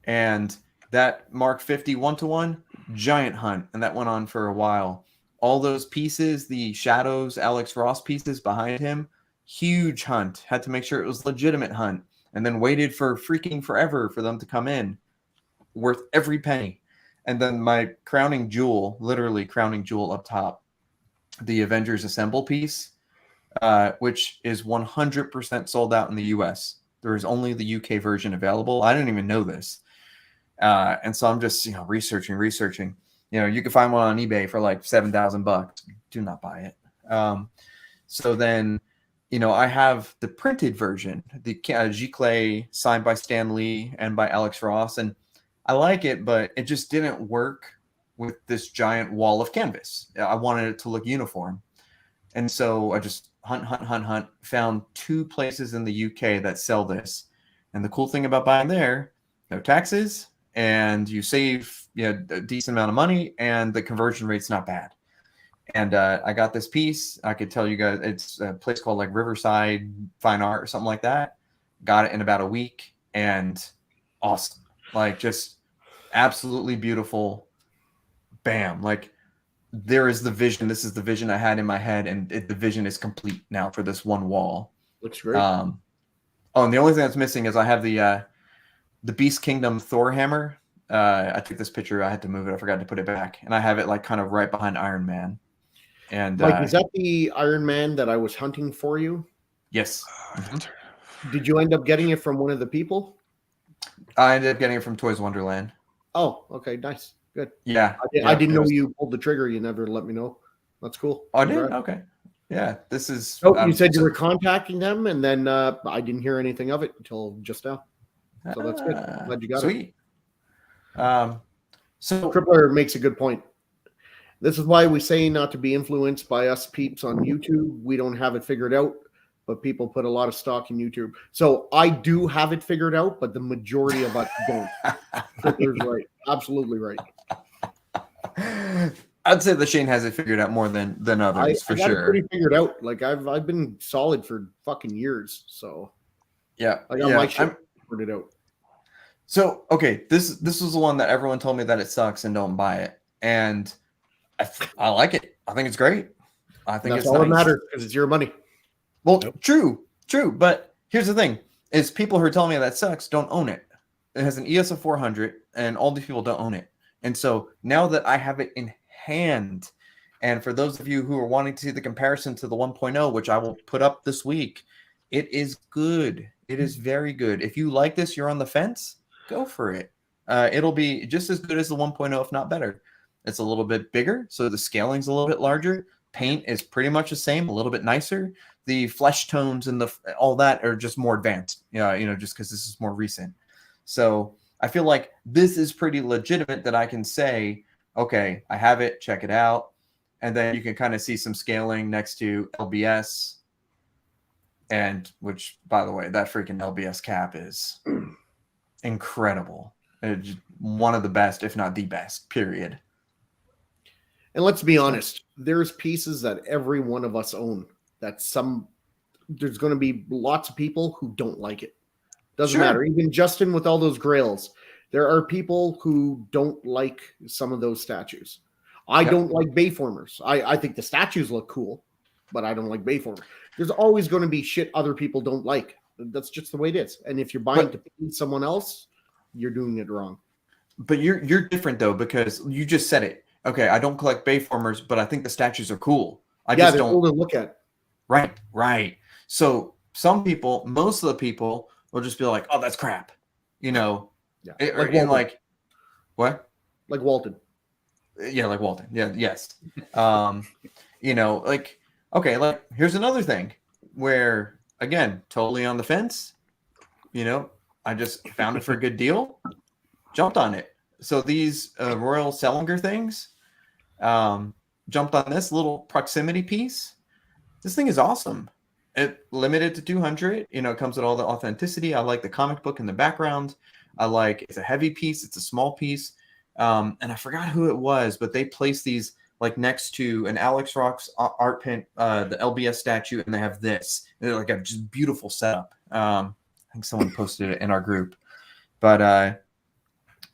Speaker 4: and that Mark 50 1-to-1 giant hunt, and that went on for a while. All those pieces, the Shadows Alex Ross pieces behind him, huge hunt. Had to make sure it was legitimate hunt, and then waited for freaking forever for them to come in, worth every penny. And then my crowning jewel, literally crowning jewel up top, the Avengers Assemble piece. Which is 100% sold out in the US. There is only the UK version available. I didn't even know this. And so I'm just, researching. You can find one on eBay for like $7,000. Do not buy it. So then, I have the printed version, the Giclée signed by Stan Lee and by Alex Ross. And I like it, but it just didn't work with this giant wall of canvas. I wanted it to look uniform. And so I just hunt, found 2 places in the UK that sell this. And the cool thing about buying there, no taxes, and you save a decent amount of money, and the conversion rate's not bad. And I got this piece. I could tell you guys, it's a place called like Riverside Fine Art or something like that. Got it in about a week, and awesome. Like, just absolutely beautiful. Bam. Like, there is the vision. This is the vision I had in my head, and the vision is complete now for this one wall.
Speaker 1: Looks great.
Speaker 4: And the only thing that's missing is I have the Beast Kingdom Thor hammer. I took this picture. I had to move it. I forgot to put it back, and I have it like kind of right behind Iron Man. And
Speaker 1: Mike, is that the Iron Man that I was hunting for you?
Speaker 4: Yes.
Speaker 1: Did you end up getting it from one of the people?
Speaker 4: I ended up getting it from Toys Wonderland.
Speaker 1: Oh, okay, nice. Good.
Speaker 4: Yeah.
Speaker 1: I didn't know you pulled the trigger. You never let me know. That's cool.
Speaker 4: Oh, I did? Okay. Yeah, this is...
Speaker 1: Oh, you said you were contacting them, and then I didn't hear anything of it until just now. So that's good. Glad you got
Speaker 4: sweet.
Speaker 1: it.
Speaker 4: So
Speaker 1: Crippler makes a good point. This is why we say not to be influenced by us peeps on YouTube. We don't have it figured out, but people put a lot of stock in YouTube. So I do have it figured out, but the majority of us don't. Crippler's right. Absolutely right.
Speaker 4: I'd say that Shane has it figured out more than others, for
Speaker 1: I got
Speaker 4: sure.
Speaker 1: it pretty figured out. Like I've been solid for fucking years. So
Speaker 4: yeah,
Speaker 1: I got my shit figured out.
Speaker 4: So okay, this was the one that everyone told me that it sucks and don't buy it, and I like it. I think it's great. I think
Speaker 1: that's
Speaker 4: it's
Speaker 1: all
Speaker 4: nice.
Speaker 1: that matters because it's your money.
Speaker 4: Well, true. But here's the thing: is people who are telling me that sucks don't own it. It has an ES of 400, and all these people don't own it. And so now that I have it in hand, and for those of you who are wanting to see the comparison to the 1.0, which I will put up this week, it is good. It is very good. If you like this, you're on the fence, go for it. It'll be just as good as the 1.0, if not better. It's a little bit bigger, so the scaling's a little bit larger. Paint is pretty much the same, a little bit nicer. The flesh tones and all that are just more advanced, just because this is more recent. So I feel like this is pretty legitimate that I can say, okay, I have it, check it out. And then you can kind of see some scaling next to LBS. And which, by the way, that freaking LBS cap is incredible. Just one of the best, if not the best, period.
Speaker 1: And let's be honest, there's pieces that every one of us own that there's going to be lots of people who don't like it. Doesn't matter. Even Justin with all those grails, there are people who don't like some of those statues. I don't like Bayformers. I think the statues look cool, but I don't like Bayformers. There's always going to be shit other people don't like. That's just the way it is. And if you're buying to please someone else, you're doing it wrong.
Speaker 4: But you're different though, because you just said it. Okay, I don't collect Bayformers, but I think the statues are cool. I just don't
Speaker 1: cool to look at.
Speaker 4: Right. So some people, most of the people, will just be like, "Oh, that's crap," you know.
Speaker 1: Yeah.
Speaker 4: Like what?
Speaker 1: Like Walton.
Speaker 4: Yeah, like Walton. Yeah, yes. You know, like, okay, like here's another thing where, again, totally on the fence. You know, I just found it for a good deal, jumped on it. So these Royal Selinger things, jumped on this little proximity piece. This thing is awesome. It limited to 200. You know, it comes with all the authenticity. I like the comic book in the background. It's a heavy piece. It's a small piece. And I forgot who it was, but they placed these like next to an Alex Rock's art print, the LBS statue, and they have this. They're like a just beautiful setup. I think someone posted it in our group. But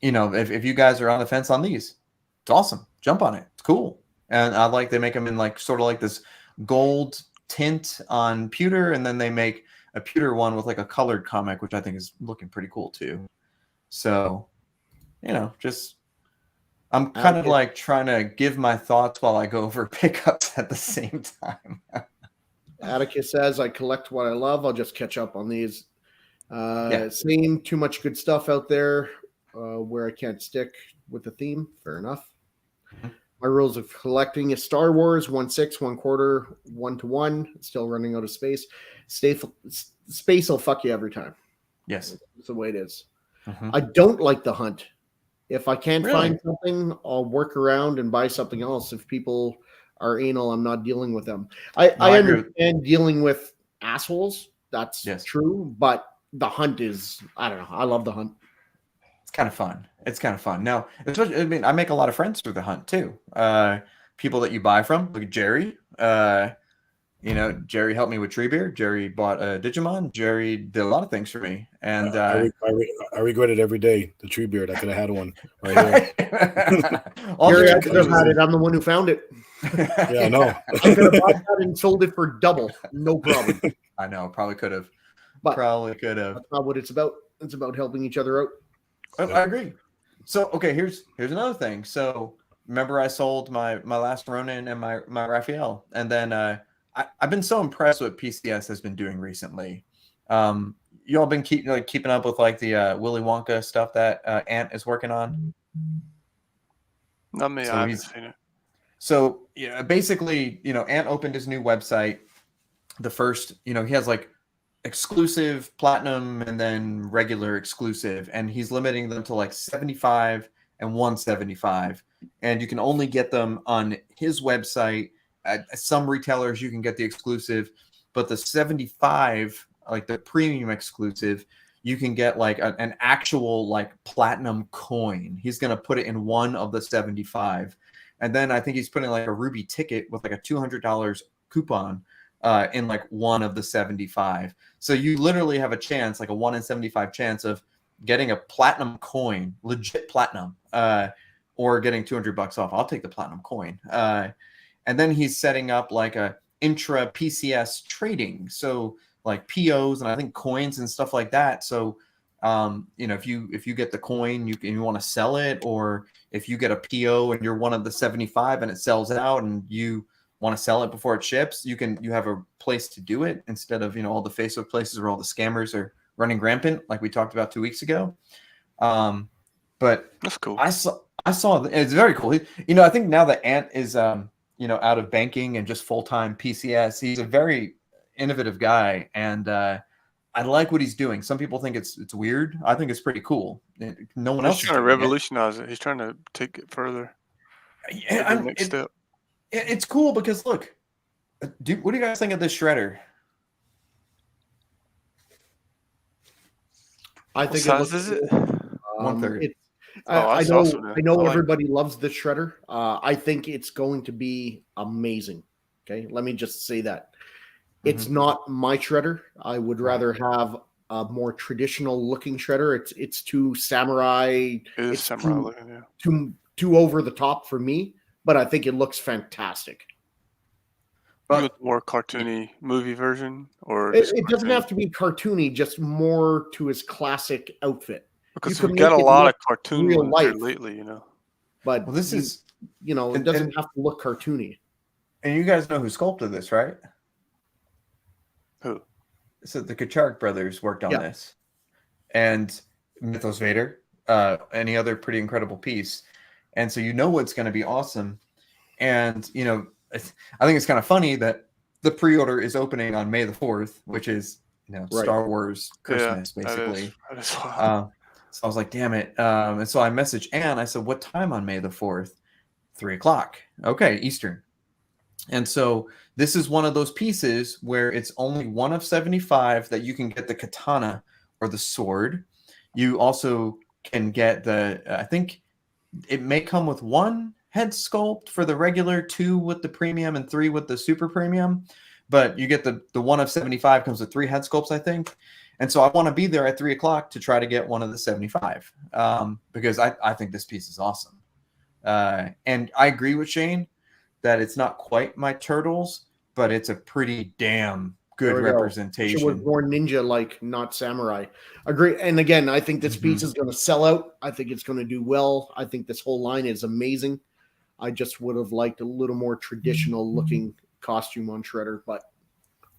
Speaker 4: you know, if you guys are on the fence on these, it's awesome. Jump on it. It's cool. And I like they make them in like sort of like this gold tint on pewter, and then they make a pewter one with like a colored comic, which I think is looking pretty cool too. So, you know, just I'm kind of like trying to give my thoughts while I go over pickups at the same time.
Speaker 1: Atticus says, I collect what I love. I'll just catch up on these. Seeing too much good stuff out there where I can't stick with the theme. Fair enough. My rules of collecting is Star Wars, 1/6, 1/4, 1-to-1. Still running out of space. Space will fuck you every time.
Speaker 4: Yes.
Speaker 1: That's the way it is. I don't like the hunt. If I can't
Speaker 4: Really?
Speaker 1: find something, I'll work around and buy something else. If people are anal, I'm not dealing with them. I understand dealing with assholes. That's true. But the hunt is, I don't know. I love the hunt.
Speaker 4: It's kind of fun. Now, especially, I mean, I make a lot of friends through the hunt too. People that you buy from, like Jerry. You know, Jerry helped me with Treebeard. Jerry bought a Digimon. Jerry did a lot of things for me. And
Speaker 3: I regret it every day. The Treebeard. I could have had one right here.
Speaker 1: Jerry, I could have had it. I'm the one who found it.
Speaker 3: Yeah, I know.
Speaker 1: I could have bought that and sold it for double. No problem.
Speaker 4: I know. Probably could have.
Speaker 1: But that's not what it's about. It's about helping each other out.
Speaker 4: I agree. So, okay, here's another thing. So, remember I sold my last Ronin and my Raphael. And then I've been so impressed with what PCS has been doing recently. You all been keeping up with like the Willy Wonka stuff that Ant is working on?
Speaker 2: Not me. I haven't seen it.
Speaker 4: So, yeah, basically, you know, Ant opened his new website. The first, you know, he has like exclusive, platinum, and then regular exclusive, and he's limiting them to like 75 and 175, and you can only get them on his website. At some retailers you can get the exclusive, but the 75, like the premium exclusive, you can get like an actual like platinum coin. He's going to put it in one of the 75, and then I think he's putting like a ruby ticket with like a $200 coupon in like one of the 75. So you literally have a chance, like a 1 in 75 chance of getting a platinum coin, legit platinum, or getting $200 off. I'll take the platinum coin. And then he's setting up like a intra PCS trading. So like POs and I think coins and stuff like that. So, you know, if you get the coin, you want to sell it, or if you get a PO and you're one of the 75 and it sells out and you want to sell it before it ships, you have a place to do it instead of, you know, all the Facebook places where all the scammers are running rampant, like we talked about 2 weeks ago. But
Speaker 2: that's cool.
Speaker 4: I saw it's very cool. You know, I think now that Ant is, you know, out of banking and just full-time PCS, he's a very innovative guy, and I like what he's doing. Some people think it's weird. I think it's pretty cool. No one else is
Speaker 2: trying to revolutionize it. He's trying to take it further.
Speaker 4: Yeah,
Speaker 2: next step.
Speaker 4: It's cool because look, what do you guys think of this shredder?
Speaker 1: I
Speaker 2: What
Speaker 1: think it
Speaker 2: size
Speaker 1: looks
Speaker 2: is it?
Speaker 1: cool.
Speaker 4: 1/3.
Speaker 1: It's
Speaker 2: Oh,
Speaker 1: I
Speaker 2: that's
Speaker 1: know
Speaker 2: awesome, man.
Speaker 1: I know
Speaker 2: I like it.
Speaker 1: everybody loves this shredder. I think it's going to be amazing. Okay, let me just say that it's not my shredder. I would
Speaker 4: Right.
Speaker 1: rather have a more traditional looking shredder. It's too samurai.
Speaker 2: It is
Speaker 1: It's
Speaker 2: samurai
Speaker 1: too
Speaker 2: looking, yeah.
Speaker 1: too over the top for me. But I think it looks fantastic.
Speaker 2: You
Speaker 4: But
Speaker 2: want the more cartoony movie version, or
Speaker 1: It,
Speaker 2: just
Speaker 1: it doesn't
Speaker 2: cartoony?
Speaker 1: have to be cartoony, just more to his classic outfit. You
Speaker 2: Because
Speaker 1: can
Speaker 2: we got
Speaker 1: make
Speaker 2: a
Speaker 1: it
Speaker 2: lot
Speaker 1: look
Speaker 2: of cartoon
Speaker 1: real
Speaker 2: ones here
Speaker 1: life,
Speaker 2: lately, you know.
Speaker 1: but
Speaker 4: well, this is
Speaker 1: it
Speaker 4: and,
Speaker 1: doesn't
Speaker 4: and
Speaker 1: have to look cartoony.
Speaker 4: and you guys know who sculpted this, right?
Speaker 2: Who?
Speaker 4: So the Kuchark brothers worked on
Speaker 1: Yeah.
Speaker 4: this, and Mythos Vader, any other pretty incredible piece, and so you know what's going to be awesome, and I think it's kind of funny that the pre-order is opening on May the 4th, which is
Speaker 1: Right.
Speaker 4: Star Wars Christmas,
Speaker 2: Yeah,
Speaker 4: basically.
Speaker 2: That is wild.
Speaker 4: So I was like, damn it. And so I messaged Ann. I said, what time on May the 4th? 3:00. Okay, Eastern. And so this is one of those pieces where it's only one of 75 that you can get the katana or the sword. You also can get I think it may come with one head sculpt for the regular, 2 with the premium, and 3 with the super premium. But you get the one of 75 comes with 3 head sculpts, I think. And so I want to be there at 3:00 to try to get one of the 75 because I think this piece is awesome. And I agree with Shane that it's not quite my turtles, but it's a pretty damn good
Speaker 1: There we go. It was
Speaker 4: representation.
Speaker 1: more ninja like, not samurai. Agree. And again, I think this piece is going to sell out. I think it's going to do well. I think this whole line is amazing. I just would have liked a little more traditional looking costume on Shredder, but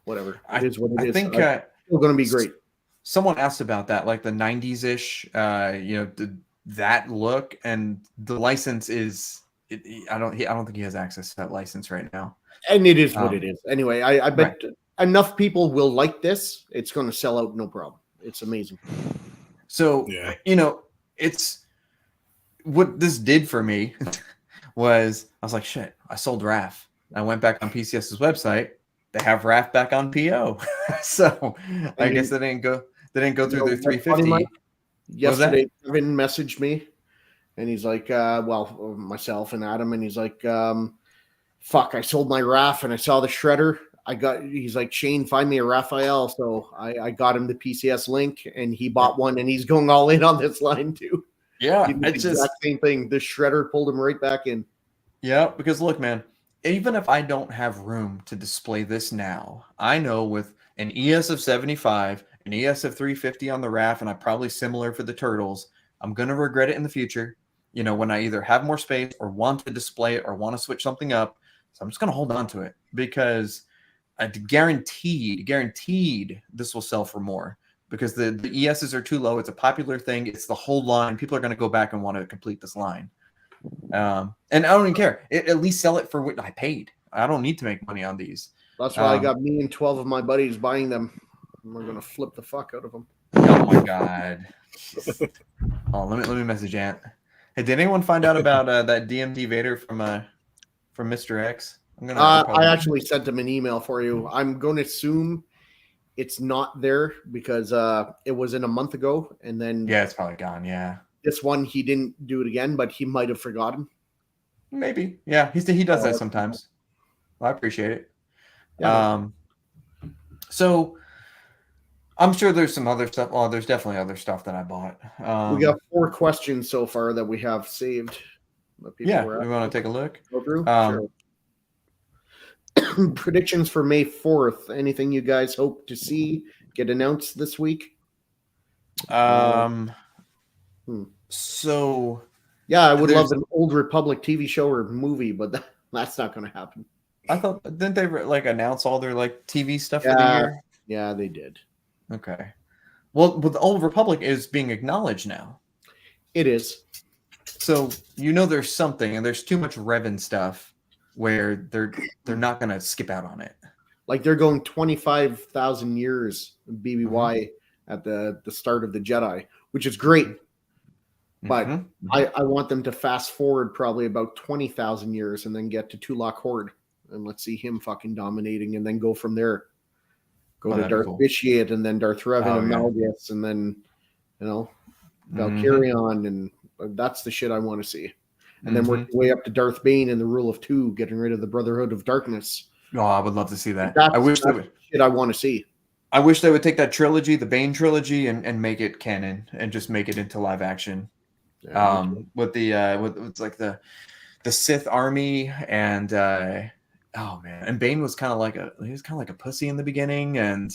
Speaker 1: whatever. It is what it is.
Speaker 4: I think
Speaker 1: It's still going to be great.
Speaker 4: Someone asked about that, like the 90s ish, that look, and the license is. I don't think he has access to that license right now.
Speaker 1: And it is what it is. Anyway, I bet
Speaker 4: Right.
Speaker 1: enough people will like this. It's going to sell out, no problem. It's amazing.
Speaker 4: So,
Speaker 3: Yeah.
Speaker 4: it's what this did for me was I was like, shit, I sold RAF. I went back on PCS's website. They have RAF back on PO. So I guess they didn't go through their 350.
Speaker 1: Yesterday, Kevin messaged me and he's like, myself and Adam, and he's like, fuck, I sold my RAF and I saw the shredder. He's like, Shane, find me a Raphael. So I got him the PCS link and he bought one and he's going all in on this line too.
Speaker 4: Yeah,
Speaker 1: He did the exact same thing. The shredder pulled him right back in.
Speaker 4: Yeah, because look, man, even if I don't have room to display this now, I know with an ES of 75, an ES of 350 on the RAF, and I probably similar for the turtles, I'm going to regret it in the future. When I either have more space or want to display it or want to switch something up. So I'm just going to hold on to it because I guaranteed this will sell for more because the ESs are too low. It's a popular thing. It's the whole line. People are going to go back and want to complete this line. And I don't even care. At least sell it for what I paid. I don't need to make money on these.
Speaker 1: That's why I got me and 12 of my buddies buying them. And we're gonna flip the fuck out of them.
Speaker 4: Oh my god! Oh, let me message Ant. Hey, did anyone find out about that DMD Vader from Mr. X?
Speaker 1: I actually sent him an email for you. I'm going to assume it's not there because it was in a month ago, and then
Speaker 4: it's probably gone. Yeah.
Speaker 1: This one, he didn't do it again, but he might have forgotten.
Speaker 4: Maybe. Yeah, he does that sometimes. Well, I appreciate it.
Speaker 1: Yeah.
Speaker 4: So I'm sure there's some other stuff. Oh, there's definitely other stuff that I bought.
Speaker 1: We got 4 questions so far that we have saved.
Speaker 4: Yeah, we want to take a look.
Speaker 1: Go through? Sure. Predictions for May 4th. Anything you guys hope to see get announced this week?
Speaker 4: So
Speaker 1: yeah, I would love an Old Republic TV show or movie, but that's not going to happen.
Speaker 4: I thought, didn't they announce all their TV stuff for the year?
Speaker 1: Yeah, they did.
Speaker 4: Okay. Well, the Old Republic is being acknowledged now.
Speaker 1: It is.
Speaker 4: So there's something, and there's too much Revan stuff where they're not going to skip out on it.
Speaker 1: Like they're going 25,000 years BBY at the start of the Jedi, which is great. But I want them to fast forward probably about 20,000 years and then get to Tulak Horde. And let's see him fucking dominating and then go from there. Go to Darth Vitiate and then Darth Revan and Malgus and then You know,
Speaker 4: Mhm.
Speaker 1: Valkyrion, and that's the shit I want to see. And then
Speaker 4: Mhm.
Speaker 1: working way up to Darth Bane and the Rule of Two, getting rid of the Brotherhood of Darkness.
Speaker 4: Oh, I would love to see that.
Speaker 1: That's,
Speaker 4: I wish they
Speaker 1: that's
Speaker 4: would.
Speaker 1: shit I want to see.
Speaker 4: I wish they would take that trilogy, the Bane trilogy, and make it canon and just make it into live action.
Speaker 1: Yeah, me too.
Speaker 4: With the with it's like the Sith army and oh man, and Bane was kind of like a pussy in the beginning, and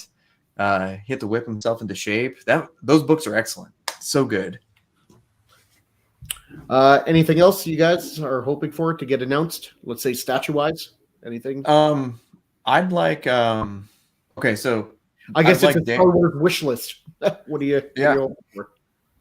Speaker 4: he had to whip himself into shape. Those books are excellent, so good.
Speaker 1: Anything else you guys are hoping for to get announced? Let's say statue-wise. Anything?
Speaker 4: I'd like okay, so
Speaker 1: I guess
Speaker 4: I'd
Speaker 1: it's
Speaker 4: like
Speaker 1: a Star Wars wish list. What do you
Speaker 4: Yeah.
Speaker 1: hoping for?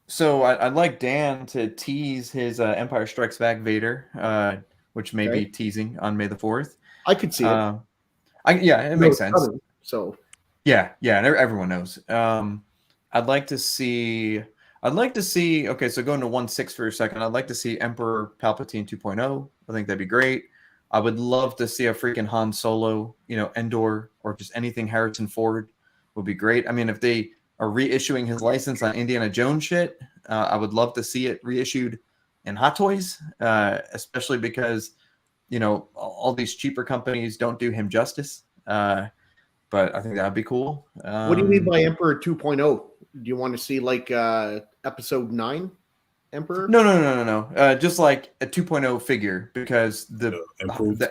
Speaker 4: So I'd like Dan to tease his Empire Strikes Back Vader, which may
Speaker 1: Okay.
Speaker 4: be teasing on May the 4th.
Speaker 1: I could see it.
Speaker 4: Yeah, it makes sense.
Speaker 1: Coming, so
Speaker 4: Yeah, and everyone knows. I'd like to see. Okay, so going to 1/6 for a second. I'd like to see Emperor Palpatine 2.0. I think that'd be great. I would love to see a freaking Han Solo, Endor, or just anything Harrison Ford would be great. I mean, if they are reissuing his license on Indiana Jones shit, I would love to see it reissued in Hot Toys, especially because all these cheaper companies don't do him justice. But I think that'd be cool.
Speaker 1: what do you mean by Emperor 2.0? Do you want to see like episode 9 Emperor?
Speaker 4: No. Just like a 2.0 figure, because
Speaker 3: improved.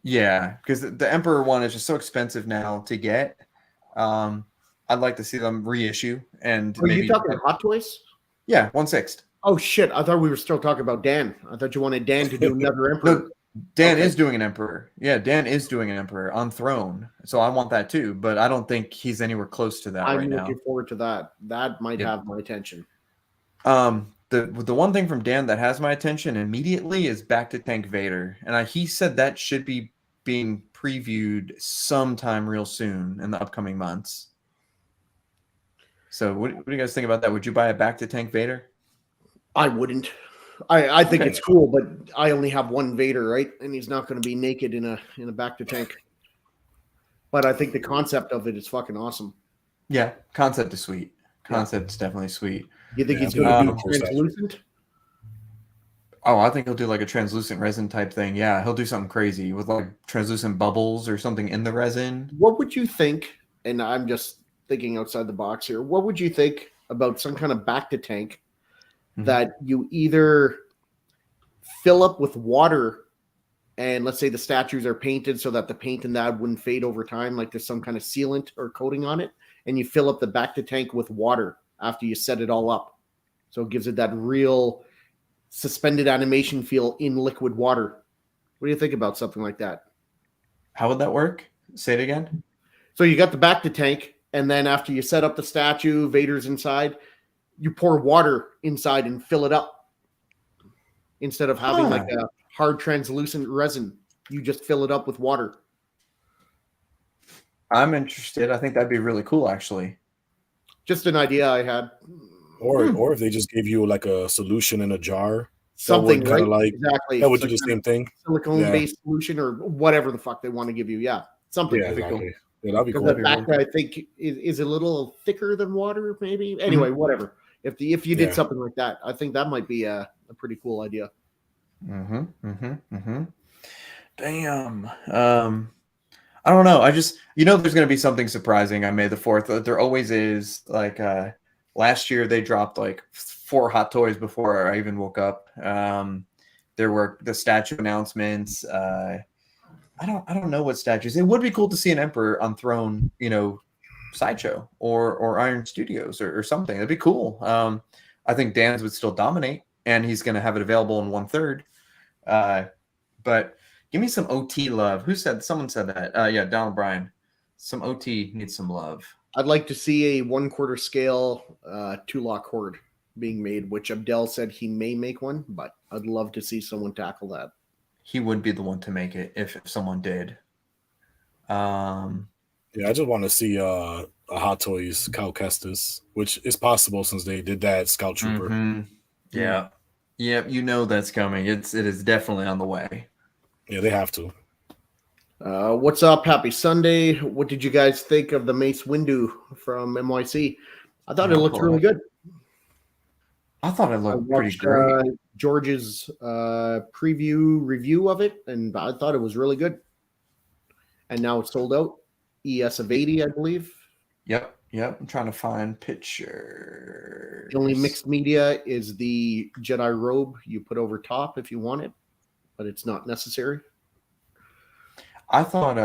Speaker 4: because the Emperor one is just so expensive now to get. I'd like to see them reissue and
Speaker 1: Are you talking Hot Toys?
Speaker 4: Yeah, 1/6.
Speaker 1: Oh shit! I thought we were still talking about Dan. I thought you wanted Dan to do another Emperor.
Speaker 4: No, Dan
Speaker 1: Okay.
Speaker 4: is doing an Emperor. Yeah, Dan is doing an Emperor on throne. So I want that too, but I don't think he's anywhere close to that
Speaker 1: I'm
Speaker 4: right now.
Speaker 1: looking forward to that. That might
Speaker 4: Yeah.
Speaker 1: have my attention.
Speaker 4: The one thing from Dan that has my attention immediately is Back to Tank Vader, and he said that should be being previewed sometime real soon in the upcoming months. So what do you guys think about that? Would you buy a Back to Tank Vader?
Speaker 1: I wouldn't. I think
Speaker 4: Okay.
Speaker 1: it's cool, but I only have one Vader, right? And he's not going to be naked in a back to tank. But I think the concept of it is fucking awesome.
Speaker 4: Yeah, concept is sweet. Concept's definitely sweet.
Speaker 1: You think
Speaker 3: Yeah,
Speaker 1: he's
Speaker 3: I'm
Speaker 1: going to
Speaker 3: gonna
Speaker 1: be
Speaker 3: post that.
Speaker 1: translucent?
Speaker 4: Oh, I think he'll do like a translucent resin type thing. Yeah, he'll do something crazy with like translucent bubbles or something in the resin.
Speaker 1: What would you think? And I'm just thinking outside the box here. What would you think about some kind of back to tank
Speaker 4: Mhm.
Speaker 1: that you either fill up with water, and let's say the statues are painted so that the paint in that wouldn't fade over time, like there's some kind of sealant or coating on it, and you fill up the back to tank with water after you set it all up, so it gives it that real suspended animation feel in liquid water. What do you think about something like that?
Speaker 4: How would that work? Say it again.
Speaker 1: So you got the back to tank, and then after you set up the statue, Vader's inside, you pour water inside and fill it up. Instead of having like a hard translucent resin, you just fill it up with water.
Speaker 4: I'm interested. I think that'd be really cool, actually.
Speaker 1: Just an idea I had.
Speaker 3: Or if they just gave you like a solution in a jar,
Speaker 1: Something,
Speaker 3: kinda
Speaker 1: right?
Speaker 3: like-
Speaker 1: Exactly.
Speaker 3: that would
Speaker 1: It's
Speaker 3: do the
Speaker 1: like
Speaker 3: same thing.
Speaker 1: silicone-based solution or whatever the fuck they want to give you. Yeah, something.
Speaker 3: Yeah,
Speaker 1: That'd be cool.
Speaker 3: exactly. Yeah, that'd be
Speaker 1: Because
Speaker 3: cool.
Speaker 1: the back, I think, is a little thicker than water, maybe. Anyway, whatever. If you did
Speaker 3: Yeah.
Speaker 1: something like that, I think that might be a pretty cool idea.
Speaker 4: Damn. I don't know. I just, there's going to be something surprising on May the 4th. There always is. Like last year, they dropped like 4 hot toys before I even woke up. There were the statue announcements. I don't know what statues. It would be cool to see an Emperor on throne, sideshow or Iron Studios or something. That'd be cool. I think Dan's would still dominate, and he's going to have it available in 1/3. But give me some OT love. Someone said that? Yeah, Donald Bryan. Some OT needs some love.
Speaker 1: I'd like to see a 1/4 scale 2-lock horde being made, which Abdel said he may make one, but I'd love to see someone tackle that.
Speaker 4: He would be the one to make it if someone did.
Speaker 3: Yeah, I just want to see a Hot Toys Cal Kestis, which is possible since they did that Scout Trooper.
Speaker 4: Yeah. Yeah, that's coming. It is definitely on the way.
Speaker 3: Yeah, they have to.
Speaker 1: What's up? Happy Sunday. What did you guys think of the Mace Windu from MYC? I thought it looked really good.
Speaker 4: I thought it
Speaker 1: I
Speaker 4: looked pretty
Speaker 1: watched
Speaker 4: great.
Speaker 1: George's preview review of it, and I thought it was really good. And now it's sold out. ES of 80, I believe.
Speaker 4: Yep. I'm trying to find pictures.
Speaker 1: The only mixed media is the Jedi robe you put over top if you want it, but it's not necessary.
Speaker 4: I thought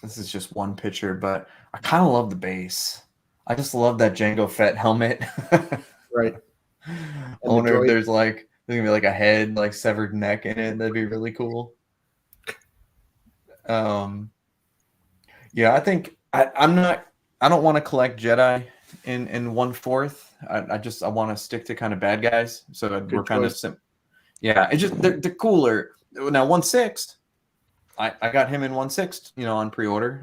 Speaker 4: this is just one picture, but I kind of love the base. I just love that Jango Fett helmet.
Speaker 1: Right.
Speaker 4: I wonder if there's gonna be like a head, like severed neck in it. That'd be really cool. Yeah, I think I don't want to collect Jedi in 1/4. I want to stick to kind of bad guys. So we're kind of yeah. It's just they're cooler. Now 1/6, I got him in 1/6, on pre-order.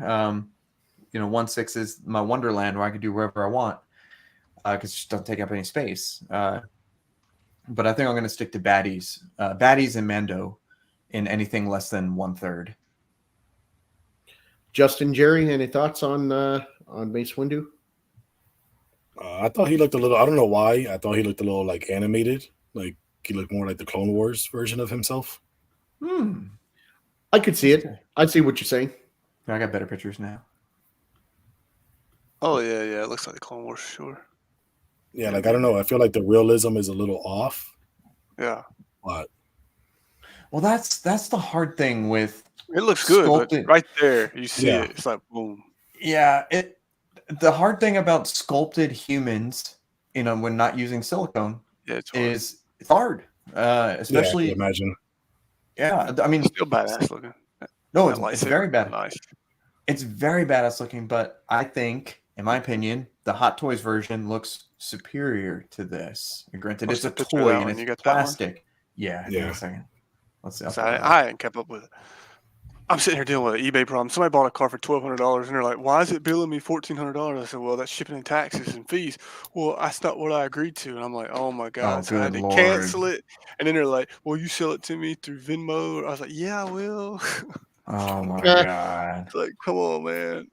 Speaker 4: 1/6 is my Wonderland where I can do wherever I want because it just doesn't take up any space. But I think I'm going to stick to baddies and Mando in anything less than 1/3.
Speaker 1: Justin, Jerry, any thoughts on Mace Windu?
Speaker 3: I thought he looked a little. I don't know why. I thought he looked a little like animated. Like he looked more like the Clone Wars version of himself.
Speaker 1: I could see it. I see what you're saying.
Speaker 4: I got better pictures now.
Speaker 2: Oh yeah. It looks like the Clone Wars for sure.
Speaker 3: Yeah, like I don't know. I feel like the realism is a little off.
Speaker 2: Yeah.
Speaker 3: But
Speaker 4: well, that's the hard thing with.
Speaker 2: It looks good, but right there you see it. It's like boom.
Speaker 4: Yeah, the hard thing about sculpted humans, when not using silicone, it's hard. Especially
Speaker 3: I imagine.
Speaker 4: Yeah, I mean,
Speaker 2: still badass looking.
Speaker 4: No, it's very bad.
Speaker 2: Nice.
Speaker 4: It's very badass looking, but I think, in my opinion, the Hot Toys version looks superior to this. And granted, it's a toy and it's plastic. Yeah. Give me a second. Let's see.
Speaker 2: I ain't kept up with it. I'm sitting here dealing with an eBay problem. Somebody bought a car for $1,200, and they're like, "Why is it billing me $1,400?" I said, "Well, that's shipping and taxes and fees." Well, that's not what I agreed to, and I'm like, "Oh my god!" So I had to cancel it. And then they're like, "Well, you sell it to me through Venmo." I was like, "Yeah, I will."
Speaker 4: Oh my god!
Speaker 2: It's like, come on, man.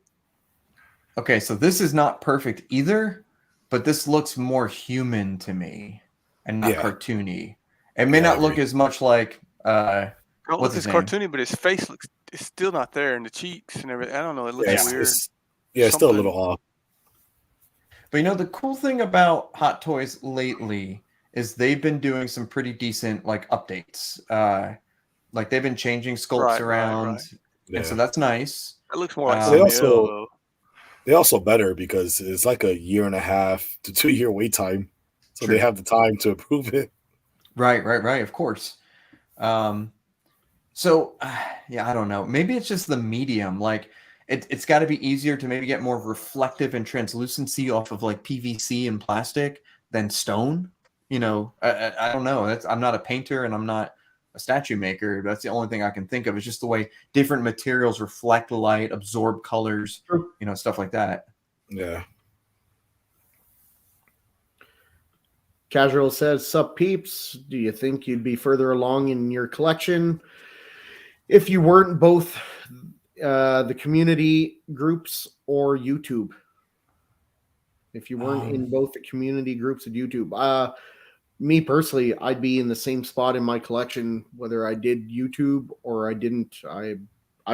Speaker 4: Okay, so this is not perfect either, but this looks more human to me and not cartoony. It may not look as much like.
Speaker 2: Don't look as cartoony, but his face looks. It's still not there, and the cheeks and everything. I don't know. It looks weird.
Speaker 3: It's still a little off.
Speaker 4: But the cool thing about Hot Toys lately is they've been doing some pretty decent updates. Like they've been changing sculpts around, and so that's nice.
Speaker 2: It looks more like
Speaker 3: they also better because it's like a 1.5 to 2 year wait time, so they have the time to approve it.
Speaker 4: Right. Of course. So, I don't know. Maybe it's just the medium. Like, it's got to be easier to maybe get more reflective and translucency off of PVC and plastic than stone. I don't know. I'm not a painter and I'm not a statue maker. That's the only thing I can think of. It's just the way different materials reflect light, absorb colors, stuff like that.
Speaker 3: Yeah.
Speaker 1: Casual says, "Sup peeps, do you think you'd be further along in your collection if you weren't both the community groups or YouTube? If you weren't in both the community groups of YouTube." Me personally, I'd be in the same spot in my collection, whether I did YouTube or I didn't. I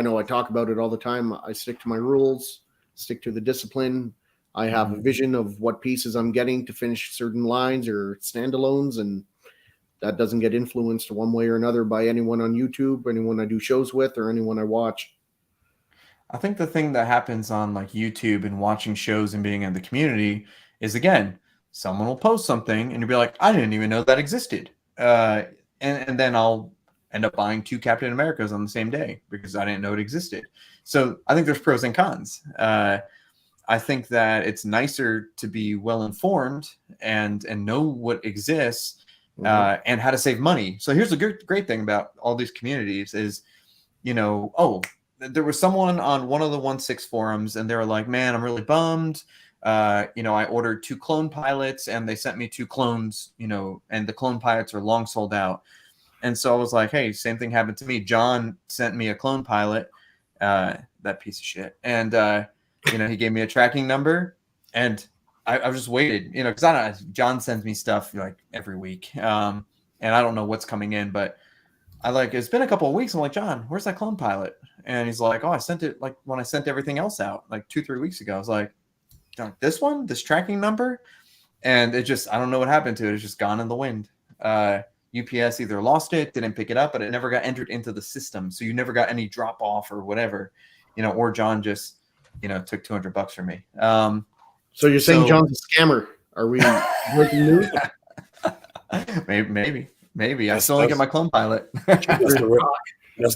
Speaker 1: know I talk about it all the time. I stick to my rules, stick to the discipline. I have a vision of what pieces I'm getting to finish certain lines or standalones, and that doesn't get influenced one way or another by anyone on YouTube, anyone I do shows with, or anyone I watch.
Speaker 4: I think the thing that happens on YouTube and watching shows and being in the community is, again, someone will post something and you'll be like, I didn't even know that existed. And then I'll end up buying 2 Captain Americas on the same day because I didn't know it existed. So I think there's pros and cons. I think that it's nicer to be well-informed and know what exists and how to save money. So here's the great thing about all these communities is, there was someone on one of the 1/6 forums and they were like, man, I'm really bummed. I ordered 2 clone pilots and they sent me 2 clones, and the clone pilots are long sold out. And so I was like, hey, same thing happened to me. John sent me a clone pilot, that piece of shit. And, he gave me a tracking number and I just waited, because I don't. John sends me stuff like every week, and I don't know what's coming in, but it's been a couple of weeks. I'm like, John, where's that clone pilot? And he's like, oh, I sent it like when I sent everything else out like 2-3 weeks ago. I was like, this tracking number, and it just, I don't know what happened to it. It's just gone in the wind. UPS either lost it, didn't pick it up, but it never got entered into the system. So you never got any drop off or whatever, or John just, took $200 from me.
Speaker 1: So you're saying John's a scammer? Are we breaking news?
Speaker 4: Maybe. I still only get my clone pilot.
Speaker 3: That's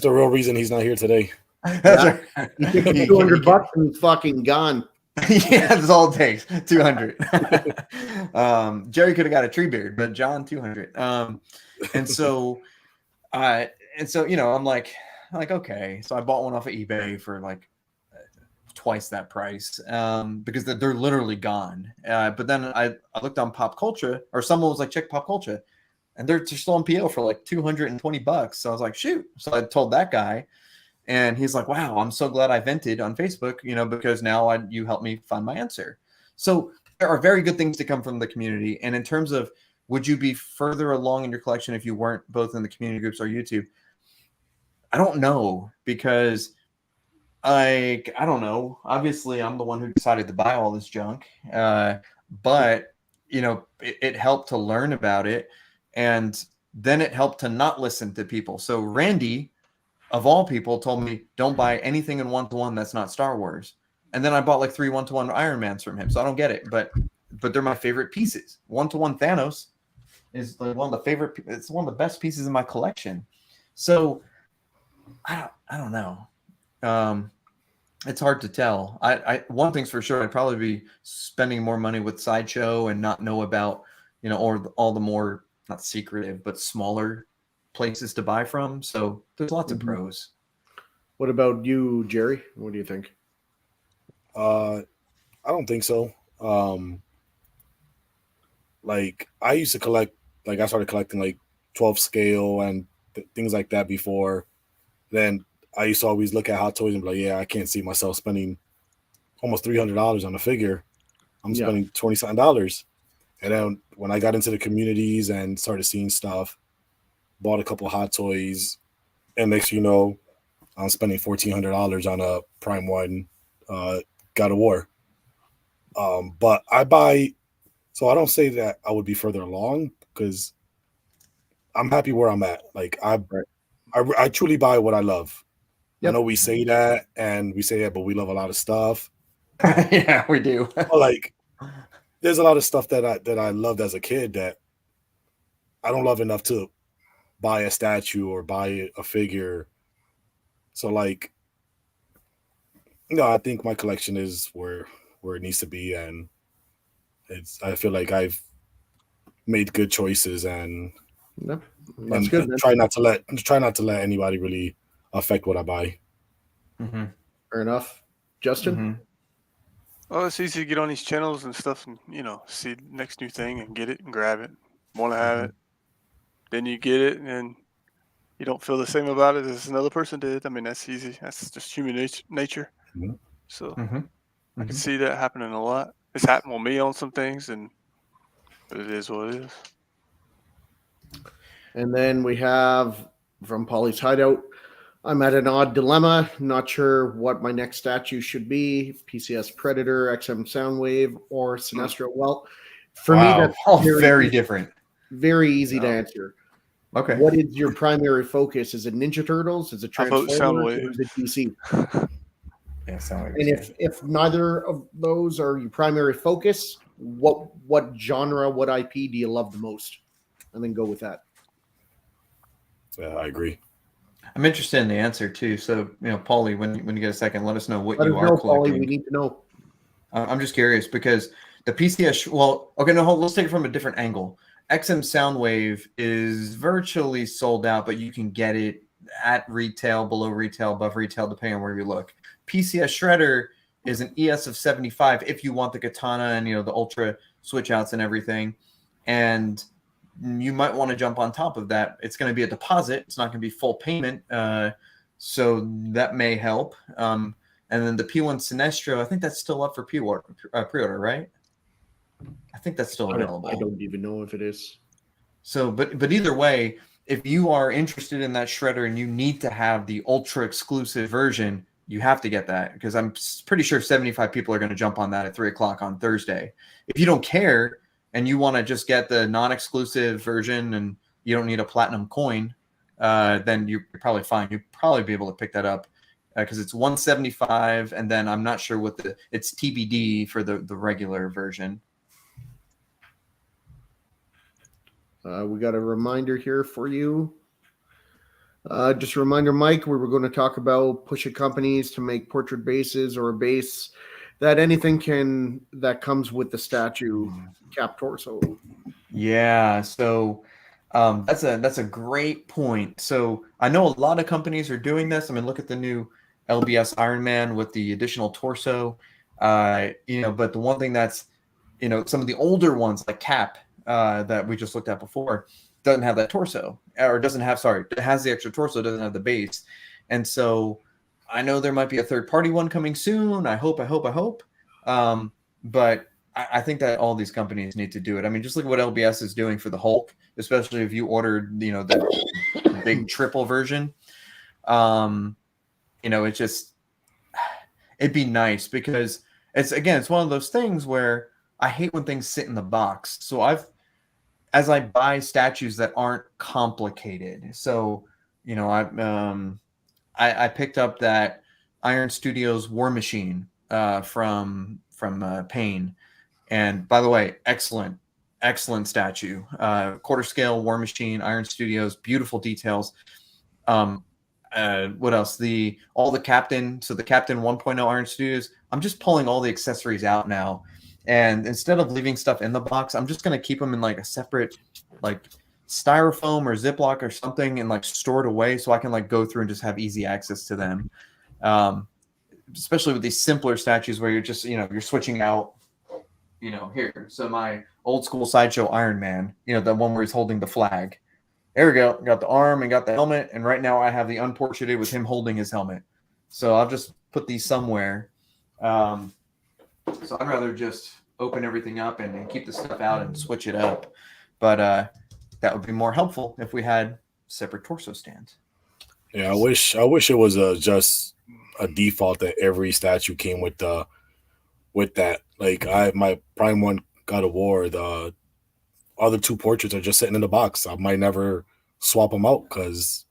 Speaker 3: the real reason he's not here today.
Speaker 4: That's right.
Speaker 1: He took $200 and he's fucking gone.
Speaker 4: Yeah, that's all it takes. 200. Jerry could have got a tree beard, but John 200. And so I'm like, okay. So I bought one off of eBay for like twice that price because they're literally gone. But then I looked on Pop Culture, or someone was like, check Pop Culture, and they're still on PO for like $220. So I was like, shoot. So I told that guy, and he's like, wow, I'm so glad I vented on Facebook, because now you helped me find my answer. So there are very good things to come from the community. And in terms of, would you be further along in your collection if you weren't both in the community groups or YouTube? I don't know, because I don't know. Obviously, I'm the one who decided to buy all this junk. But, it helped to learn about it. And then it helped to not listen to people. So Randy, of all people, told me, don't buy anything in 1-to-1 that's not Star Wars. And then I bought like 3 1-to-1 Iron Mans from him. So I don't get it. But they're my favorite pieces. 1-to-1 Thanos is like it's one of the best pieces in my collection. So I don't know. It's hard to tell. One thing's for sure, I'd probably be spending more money with Sideshow and not know about, or all the more, not secretive, but smaller places to buy from. So there's lots of pros.
Speaker 1: What about you, Jerry? What do you think?
Speaker 3: I don't think so. Like I used to collect, like I started collecting like 12 scale and things like that before. Then I used to always look at Hot Toys and be like, yeah, I can't see myself spending almost $300 on a figure. I'm spending $20-something. And then when I got into the communities and started seeing stuff, bought a couple Hot Toys, and next you know, I'm spending $1,400 on a Prime 1 God of War. But I buy, so I don't say that I would be further along because I'm happy where I'm at. Like I truly buy what I love. Yep. I know we say that, but we love a lot of stuff.
Speaker 4: Yeah, we do.
Speaker 3: But like, there's a lot of stuff that I loved as a kid that I don't love enough to buy a statue or buy a figure. So like, I think my collection is where it needs to be, and I feel like I've made good choices, and
Speaker 1: that's good.
Speaker 3: Try not to let anybody really affect what I buy.
Speaker 4: Mm-hmm.
Speaker 1: Fair enough. Justin?
Speaker 4: Mm-hmm.
Speaker 2: Well, it's easy to get on these channels and stuff and, see the next new thing and get it and grab it, want to have it. Then you get it and you don't feel the same about it as another person did. I mean, that's easy. That's just human nature.
Speaker 3: Mm-hmm.
Speaker 2: So I can see that happening a lot. It's happened with me on some things, but it is what it is.
Speaker 1: And then we have from Polly's Hideout, I'm at an odd dilemma. Not sure what my next statue should be. PCS Predator, XM Soundwave, or Sinestro. Well, for me, that's
Speaker 4: all very different.
Speaker 1: Very easy to answer.
Speaker 4: Okay.
Speaker 1: What is your primary focus? Is it Ninja Turtles? Is it Transformers? Or is it DC?
Speaker 4: Yeah, Soundwave.
Speaker 1: And if neither of those are your primary focus, what genre, what IP do you love the most? And then go with that.
Speaker 3: Yeah, I agree.
Speaker 4: I'm interested in the answer too. So, Paulie, when you get a second, let us know what you are
Speaker 1: Paulie,
Speaker 4: collecting.
Speaker 1: we need to know.
Speaker 4: I'm just curious because the PCS. Well, okay, no, let's take it from a different angle. XM Soundwave is virtually sold out, but you can get it at retail, below retail, above retail, depending on where you look. PCS Shredder is an ES of 75 if you want the katana and the ultra switch outs and everything. And you might want to jump on top of that. It's going to be a deposit. It's not going to be full payment. So that may help. And then the P1 Sinestro, I think that's still up for pre-order, right? I think that's still
Speaker 1: I
Speaker 4: available.
Speaker 1: don't even know if it is.
Speaker 4: So, but either way, if you are interested in that shredder and you need to have the ultra exclusive version, you have to get that, because I'm pretty sure 75 people are going to jump on that at 3:00 on Thursday. If you don't care and you want to just get the non-exclusive version and you don't need a platinum coin, then you're probably fine. You'll probably be able to pick that up because it's 175, and then I'm not sure what it's TBD for the regular version.
Speaker 1: We got a reminder here for you. Just a reminder, Mike, we were going to talk about pushing companies to make portrait bases or a base that that comes with the statue cap torso.
Speaker 4: Yeah, so that's a great point. So I know a lot of companies are doing this. I mean, look at the new LBS Iron Man with the additional torso. But the one thing that's, some of the older ones like Cap that we just looked at before doesn't have that torso, or it has the extra torso, doesn't have the base. And so I know there might be a third-party one coming soon. I hope. But I think that all these companies need to do it. I mean, just look at what LBS is doing for the Hulk, especially if you ordered, the big triple version. It just, it'd be nice, because it's one of those things where I hate when things sit in the box. So as I buy statues that aren't complicated. So, I picked up that Iron Studios War Machine from Pain. And by the way, excellent statue. Quarter scale War Machine, Iron Studios, beautiful details. What else? The Captain 1.0 Iron Studios. I'm just pulling all the accessories out now. And instead of leaving stuff in the box, I'm just going to keep them in like a separate, like styrofoam or Ziploc or something, and like store it away so I can like go through and just have easy access to them. Especially with these simpler statues where you're just, you're switching out, here. So my old school Sideshow Iron Man, the one where he's holding the flag. There we go. Got the arm and got the helmet. And right now I have the unportraited with him holding his helmet. So I'll just put these somewhere. So I'd rather just open everything up and keep the stuff out and switch it up. But that would be more helpful if we had separate torso stands.
Speaker 3: Yeah, I wish it was just a default that every statue came with that. Like my Prime 1 God of War, the other two portraits are just sitting in the box. I might never swap them out because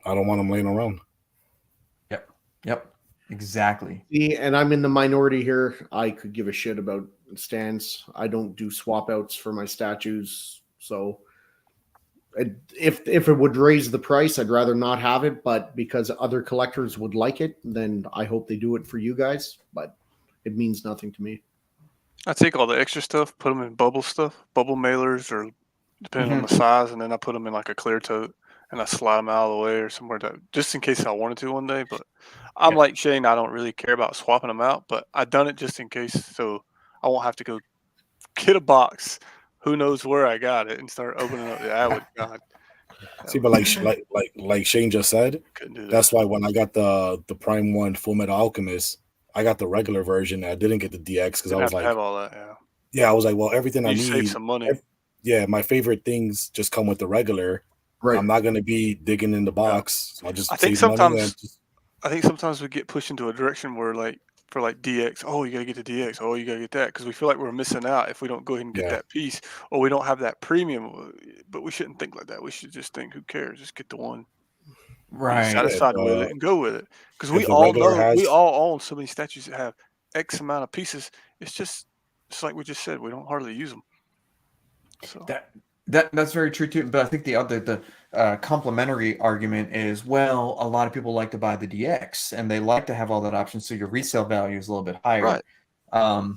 Speaker 3: I don't want them laying around.
Speaker 4: Yep. Exactly.
Speaker 1: See, and I'm in the minority here. I could give a shit about stands. I don't do swap outs for my statues. So if it would raise the price, I'd rather not have it. But because other collectors would like it, then I hope they do it for you guys. But it means nothing to me.
Speaker 2: I take all the extra stuff, put them in bubble mailers, or depending on the size, and then I put them in like a clear tote, and I slide them out of the way or somewhere just in case I wanted to one day. But I'm like Shane, I don't really care about swapping them out, but I done it just in case, so I won't have to go get a box. Who knows where I got it and start opening up. Yeah, I would God.
Speaker 3: See, but like Shane just said, that's why when I got the Prime 1 Full Metal Alchemist, I got the regular version. I didn't get the DX because I was like,
Speaker 2: have all that,
Speaker 3: I was like, well, everything I need,
Speaker 2: save some money.
Speaker 3: My favorite things just come with the regular. Right. I'm not going to be digging in the box. So I think
Speaker 2: sometimes we get pushed into a direction where for DX, oh, you got to get the DX, oh, you got to get that, because we feel like we're missing out if we don't go ahead and get that piece, or we don't have that premium. But we shouldn't think like that. We should just think, who cares? Just get the one.
Speaker 4: Right.
Speaker 2: Be satisfied with it and go with it. Because we all own so many statues that have X amount of pieces. It's like we just said, we don't hardly use them. So
Speaker 4: that's very true too. But I think the complementary argument is, well, a lot of people like to buy the DX and they like to have all that option, so your resale value is a little bit higher. Right.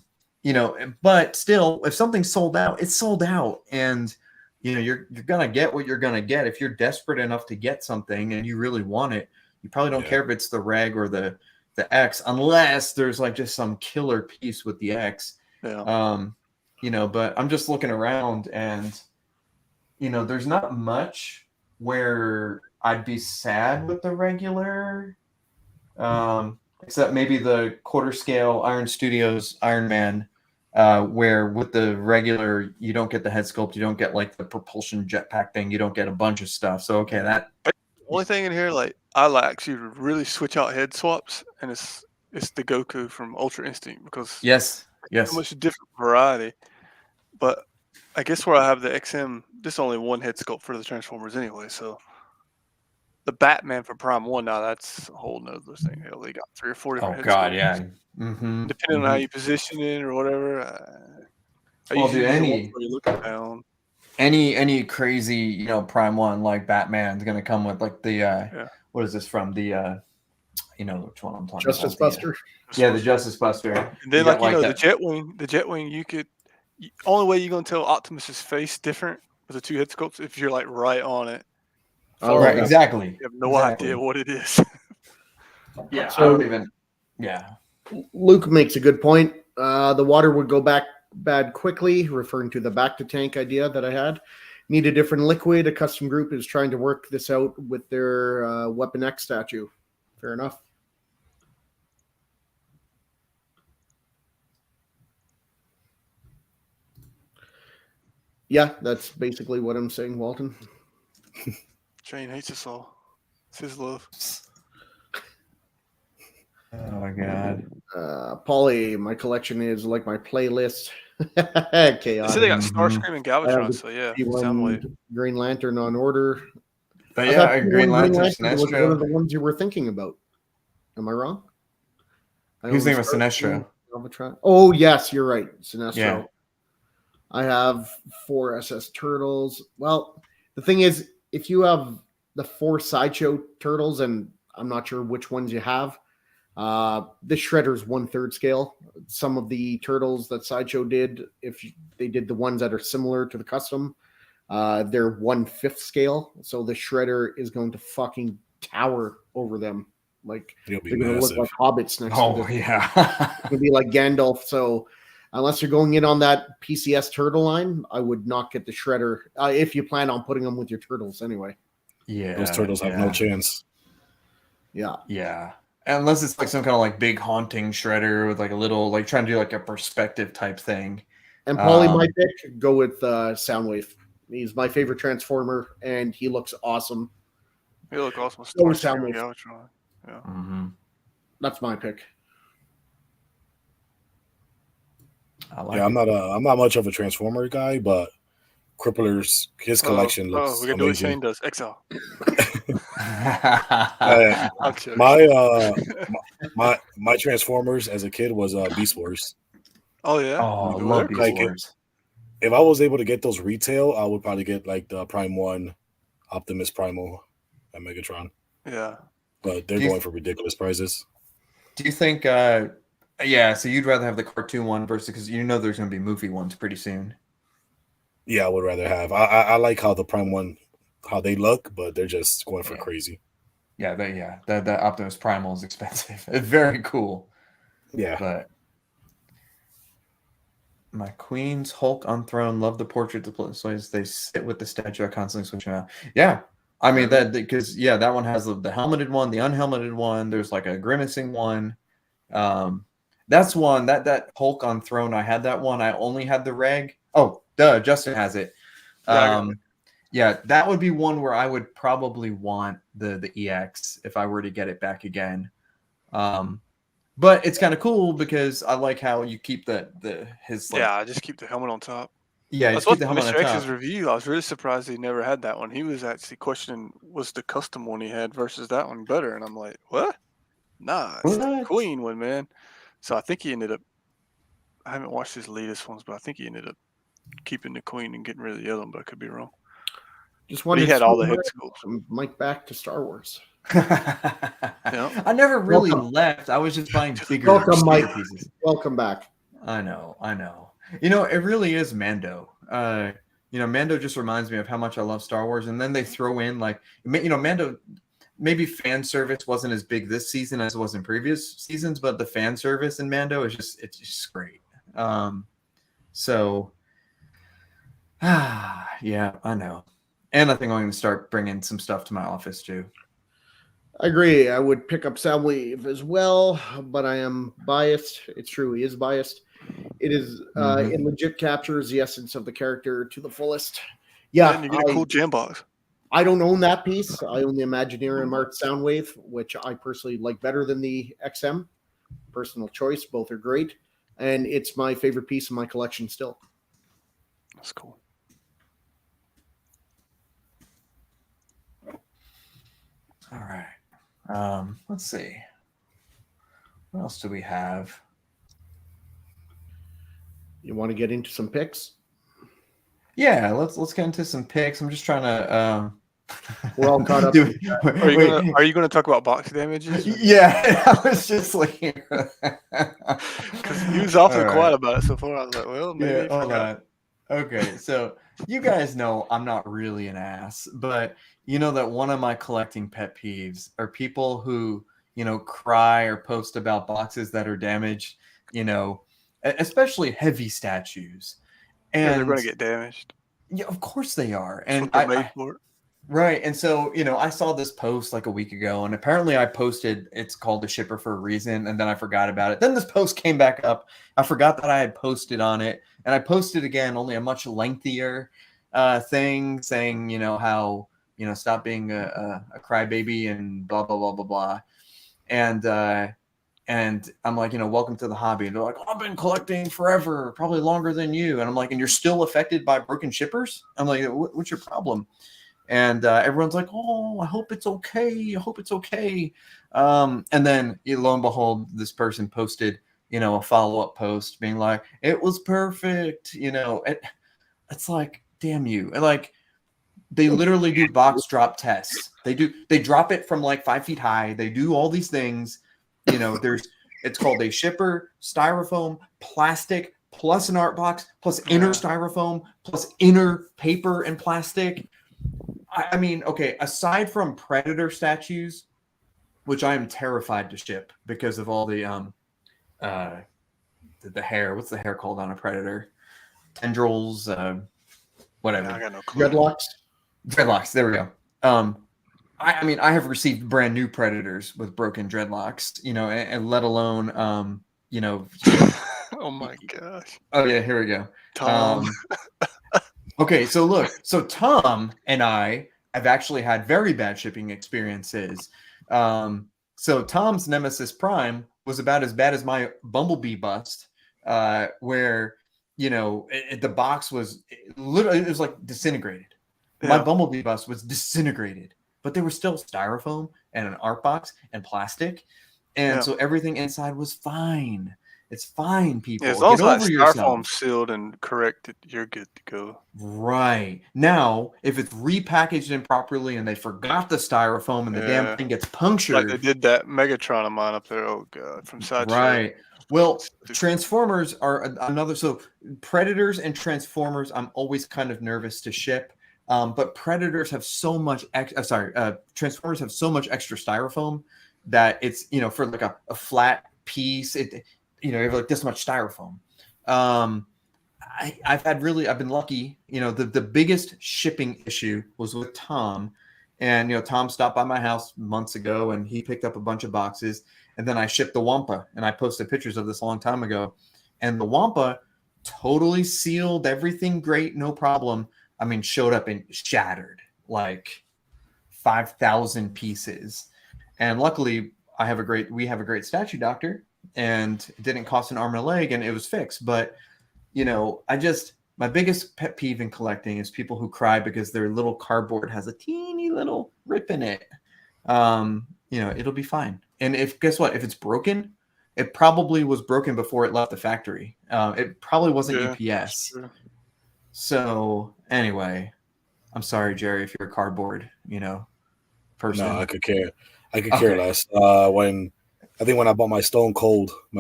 Speaker 4: But still, if something's sold out, it's sold out, and you're gonna get what you're gonna get. If you're desperate enough to get something and you really want it, you probably don't care if it's the reg or the X, unless there's like just some killer piece with the X. Yeah. But I'm just looking around, and there's not much where I'd be sad with the regular, except maybe the quarter scale Iron Studios Iron Man Where with the regular, you don't get the head sculpt, you don't get like the propulsion jetpack thing, you don't get a bunch of stuff. So okay, that
Speaker 2: The only thing in here, like I like actually really switch out head swaps, and it's the Goku from Ultra Instinct because
Speaker 4: yes,
Speaker 2: so much different variety. But I guess where I have the XM, there's only one head sculpt for the Transformers anyway. So the Batman for Prime 1, now that's a whole nother thing. Hell, they got 3 or 4 different
Speaker 4: oh
Speaker 2: head
Speaker 4: god,
Speaker 2: sculpts.
Speaker 4: yeah.
Speaker 2: Depending on how you position it or whatever. I
Speaker 4: Well,
Speaker 2: usually
Speaker 4: dude,
Speaker 2: use the
Speaker 4: any-
Speaker 2: ones where you look down.
Speaker 4: Any crazy, Prime 1 like Batman's gonna come with like the what is this from? The you know which one I'm talking
Speaker 1: Justice
Speaker 4: about.
Speaker 1: Buster.
Speaker 4: The Justice Buster.
Speaker 2: And then,
Speaker 4: You got,
Speaker 2: the
Speaker 4: that-
Speaker 2: Jetwing, you could. Only way you're gonna tell Optimus's face different with the 2 head sculpts if you're like right on it.
Speaker 1: Oh,
Speaker 4: right,
Speaker 1: okay.
Speaker 4: exactly.
Speaker 2: You have no idea what it is.
Speaker 4: Yeah,
Speaker 1: So-
Speaker 4: I don't even. Yeah.
Speaker 1: Luke makes a good point. The water would go bad quickly, referring to the back to tank idea that I had. Need a different liquid. A custom group is trying to work this out with their Weapon X statue. Fair enough. Yeah, that's basically what I'm saying, Walton.
Speaker 2: Shane hates us all. It's his love.
Speaker 4: Oh my god.
Speaker 1: Polly, my collection is like my playlist.
Speaker 2: They
Speaker 1: Chaotic.
Speaker 2: say they got Starscream and
Speaker 1: I have
Speaker 2: Galvatron,
Speaker 1: the
Speaker 2: so yeah,
Speaker 1: P1
Speaker 2: Soundwave.
Speaker 1: Green Lantern on order.
Speaker 4: But
Speaker 1: I
Speaker 4: yeah,
Speaker 1: thought
Speaker 4: Green
Speaker 1: P1
Speaker 4: Lantern,
Speaker 1: was one of
Speaker 4: Sinestro.
Speaker 1: the ones you were thinking about. Am I wrong?
Speaker 4: Whose name was
Speaker 1: Starscream,
Speaker 4: Sinestro?
Speaker 1: Galvatron. Oh, yes, you're right. Sinestro.
Speaker 4: Yeah.
Speaker 1: I have 4 SS Turtles. Well, the thing is, if you have the 4 Sideshow Turtles, and I'm not sure which ones you have, this Shredder's 1/3 scale. Some of the Turtles that Sideshow did, if they did the ones that are similar to the custom, they're 1/5 scale. So the Shredder is going to fucking tower over them. Like,
Speaker 3: It'll be
Speaker 1: they're going to look
Speaker 3: massive.
Speaker 1: like hobbits next to
Speaker 4: Oh
Speaker 1: this.
Speaker 4: yeah.
Speaker 1: It's gonna be like Gandalf. So unless you're going in on that PCS turtle line, I would not get the Shredder if you plan on putting them with your turtles anyway.
Speaker 4: Yeah.
Speaker 3: Those turtles have no chance.
Speaker 1: Yeah.
Speaker 4: Yeah. Unless it's like some kind of like big haunting Shredder with like a little like trying to do like a perspective type thing.
Speaker 1: And Paulie, my pick, go with Soundwave. He's my favorite Transformer, and he looks awesome.
Speaker 2: He look awesome.
Speaker 1: So
Speaker 2: Starscream and
Speaker 1: Soundwave.
Speaker 2: Galvatron. Yeah.
Speaker 4: Mm-hmm.
Speaker 1: That's my pick.
Speaker 4: I like
Speaker 3: Yeah, I'm not much of a Transformer guy, but Crippler's his collection looks
Speaker 2: we can do what
Speaker 3: amazing.
Speaker 2: Shane does. XL. I'm joking.
Speaker 3: My Transformers as a kid was Beast Wars.
Speaker 2: Oh yeah.
Speaker 4: Oh, I
Speaker 2: They're
Speaker 4: love
Speaker 2: cool.
Speaker 4: Beast Wars.
Speaker 3: If I was able to get those retail, I would probably get like the Prime 1, Optimus Primal, and Megatron.
Speaker 2: Yeah.
Speaker 3: But they're going for ridiculous prices.
Speaker 4: Do you think so you'd rather have the cartoon one versus because there's going to be movie ones pretty soon.
Speaker 3: Yeah, I would rather have. I like how the Prime 1, how they look, but they're just going for crazy.
Speaker 4: Yeah, that Optimus Primal is expensive. It's very cool.
Speaker 3: Yeah.
Speaker 4: But my Queen's Hulk on throne, love the portrait displays. They sit with the statue, constantly switching out. Yeah. I mean that because that one has the helmeted one, the unhelmeted one. There's like a grimacing one. That's one that Hulk on throne. I had that one. I only had the reg. Oh, duh, Justin has it. That would be one where I would probably want the EX if I were to get it back again. But it's kind of cool because I like how you keep his. Like,
Speaker 2: I just keep the helmet on top.
Speaker 4: Yeah,
Speaker 2: That's
Speaker 4: keep
Speaker 2: what
Speaker 4: the helmet
Speaker 2: Mr.
Speaker 4: on
Speaker 2: X's
Speaker 4: top.
Speaker 2: review. I was really surprised he never had that one. He was actually questioning was the custom one he had versus that one better, and I'm like, what? Nah, it's the
Speaker 4: What?
Speaker 2: Queen one, man. So I think he ended up. I haven't watched his latest ones, but I think he ended up keeping the Queen and getting rid of the other one. But I could be wrong.
Speaker 1: Just
Speaker 2: But he
Speaker 1: wanted
Speaker 2: had all the head sculpts.
Speaker 1: Mike back to Star Wars.
Speaker 4: I never really left. I was just buying bigger
Speaker 1: Welcome, Mike.
Speaker 4: pieces.
Speaker 1: Welcome back.
Speaker 4: I know. It really is Mando. Mando just reminds me of how much I love Star Wars. And then they throw in Mando, maybe fan service wasn't as big this season as it was in previous seasons, but the fan service in Mando it's just great. Yeah, I know. And I think I'm going to start bringing some stuff to my office too.
Speaker 1: I agree. I would pick up Soundwave as well, but I am biased. It's true, he is biased. It is.
Speaker 4: Mhm.
Speaker 1: It legit captures the essence of the character to the fullest. Yeah,
Speaker 2: And you get a cool jam box.
Speaker 1: I don't own that piece. I own the Imaginarium Art Soundwave, which I personally like better than the XM. Personal choice. Both are great. And it's my favorite piece in my collection still.
Speaker 2: That's cool.
Speaker 4: All right. Let's see. What else do we have?
Speaker 1: You want to get into some picks?
Speaker 4: Yeah, let's get into some picks. I'm just trying to.
Speaker 1: We're all caught up.
Speaker 2: Are you gonna talk about box damages?
Speaker 4: Yeah, I was just like,
Speaker 2: Because he was awfully quiet about it so far. I was like, well, maybe.
Speaker 4: Yeah,
Speaker 2: he
Speaker 4: hold
Speaker 2: forgot.
Speaker 4: on. Okay, so you guys know I'm not really an ass, but you know that one of my collecting pet peeves are people who, cry or post about boxes that are damaged, especially heavy statues.
Speaker 2: Yeah,
Speaker 4: And
Speaker 2: they're gonna get damaged.
Speaker 4: yeah, of course they are.
Speaker 2: That's
Speaker 4: And
Speaker 2: what they're made for.
Speaker 4: right. And so, I saw this post like a week ago, and apparently I posted it's called a shipper for a reason, and then I forgot about it. Then this post came back up. I forgot that I had posted on it, and I posted again, only a much lengthier thing saying, how, stop being a crybaby and blah, blah, blah, blah, blah. And I'm like, welcome to the hobby. And they're like, I've been collecting forever, probably longer than you. And I'm like, and you're still affected by broken shippers? I'm like, what's your problem? And everyone's like, oh, I hope it's okay. I hope it's okay. And then lo and behold, this person posted, a follow-up post being like, it was perfect. It's like, damn you. Like, they literally do box drop tests. They drop it from like 5 feet high. They do all these things. It's called a shipper, styrofoam, plastic, plus an art box, plus inner styrofoam, plus inner paper and plastic. I mean, okay, aside from predator statues, which I am terrified to ship because of all the hair. What's the hair called on a predator? Tendrils, whatever.
Speaker 2: I got no clue.
Speaker 4: Dreadlocks. There we go. I mean, I have received brand new predators with broken dreadlocks, and let alone,
Speaker 2: Oh my gosh.
Speaker 4: Oh yeah, here we go.
Speaker 2: Tom.
Speaker 4: Okay, so look, Tom and I have actually had very bad shipping experiences. So Tom's Nemesis Prime was about as bad as my Bumblebee bust, where the box was literally, it was like disintegrated.
Speaker 2: Yeah.
Speaker 4: My Bumblebee bust was disintegrated, but there was still styrofoam and an art box and plastic, and so everything inside was fine. It's fine, people.
Speaker 2: Yeah, as long as that
Speaker 4: yourself.
Speaker 2: styrofoam's sealed and corrected, you're good to go.
Speaker 4: Right. Now, if it's repackaged improperly and they forgot the styrofoam and the damn thing gets punctured.
Speaker 2: Like they did that Megatron of mine up there. Oh, God. From Sideshow.
Speaker 4: Right. Well, Transformers are another. So Predators and Transformers, I'm always kind of nervous to ship. But Predators have so much Transformers have so much extra styrofoam that it's, for like a flat piece, you have like this much styrofoam. I've been lucky. The biggest shipping issue was with Tom, and Tom stopped by my house months ago and he picked up a bunch of boxes, and then I shipped the Wampa, and I posted pictures of this a long time ago, and the Wampa totally sealed, everything great, no problem. I mean, showed up and shattered like 5,000 pieces, and luckily we have a great statue doctor, and it didn't cost an arm and a leg, and it was fixed. But my biggest pet peeve in collecting is people who cry because their little cardboard has a teeny little rip in it. It'll be fine. And guess what? If it's broken, it probably was broken before it left the factory. It probably wasn't UPS. So anyway, I'm sorry, Jerry, if you're a cardboard, person.
Speaker 3: No, I could care less. When I bought my my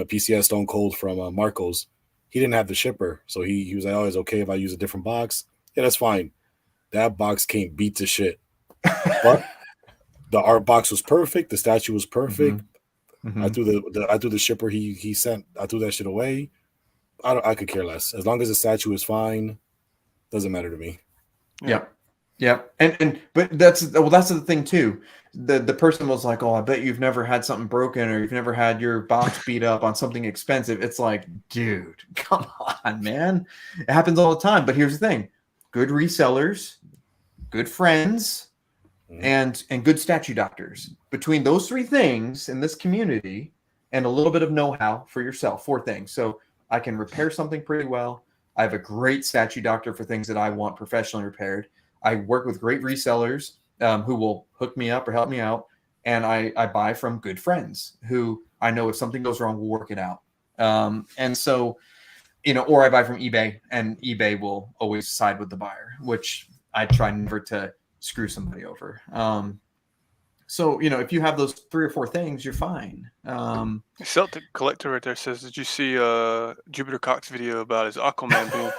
Speaker 3: PCS Stone Cold from Marcos, he didn't have the shipper, so he was like, "Oh, it's okay if I use a different box." Yeah, that's fine. That box came beat to shit, but the art box was perfect. The statue was perfect.
Speaker 4: Mm-hmm.
Speaker 3: I threw the shipper he sent. I threw that shit away. I could care less as long as the statue is fine. Doesn't matter to me.
Speaker 4: Yeah. Yep. And but that's the thing too. The person was like, "Oh, I bet you've never had something broken or you've never had your box beat up on something expensive." It's like, dude, come on, man. It happens all the time. But here's the thing: good resellers, good friends, and good statue doctors. Between those three things in this community and a little bit of know-how for yourself, 4 things. So I can repair something pretty well. I have a great statue doctor for things that I want professionally repaired. I work with great resellers who will hook me up or help me out. And I buy from good friends who I know if something goes wrong, we'll work it out. And so, or I buy from eBay, and eBay will always side with the buyer, which I try never to screw somebody over. So, if you have those 3 or 4 things, you're fine.
Speaker 2: Celtic Collector right there says, did you see Jupiter Cox video about his Aquaman being...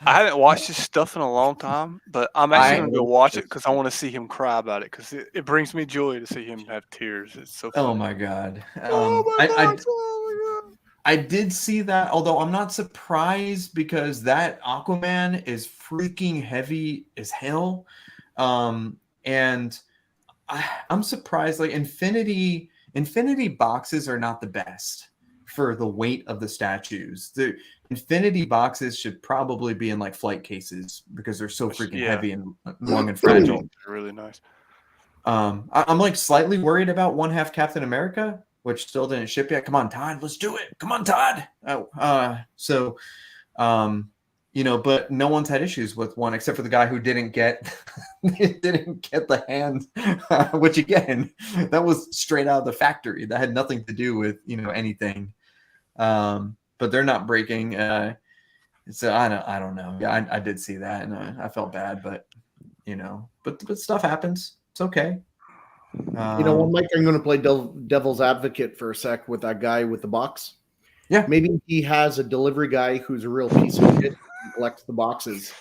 Speaker 2: I haven't watched his stuff in a long time, but I'm actually going to go watch it because I want to see him cry about it because it brings me joy to see him have tears. It's so funny.
Speaker 4: Oh, my God.
Speaker 2: Oh my God.
Speaker 4: I did see that, although I'm not surprised because that Aquaman is freaking heavy as hell. And I'm surprised, like Infinity boxes are not the best for the weight of the statues. The Infinity boxes should probably be in like flight cases because they're so freaking heavy and long and fragile.
Speaker 2: They're really nice.
Speaker 4: I'm like slightly worried about one half Captain America, which still didn't ship yet. Come on, Todd, let's do it. Come on, Todd. But no one's had issues with one except for the guy who didn't get the hand, which again, that was straight out of the factory. That had nothing to do with anything. But they're not breaking. So I don't know. Yeah, I did see that, and I felt bad, but but stuff happens. It's okay.
Speaker 1: Mike, I'm going to play devil's advocate for a sec with that guy with the box.
Speaker 4: Yeah,
Speaker 1: maybe he has a delivery guy who's a real piece of shit and collects the boxes,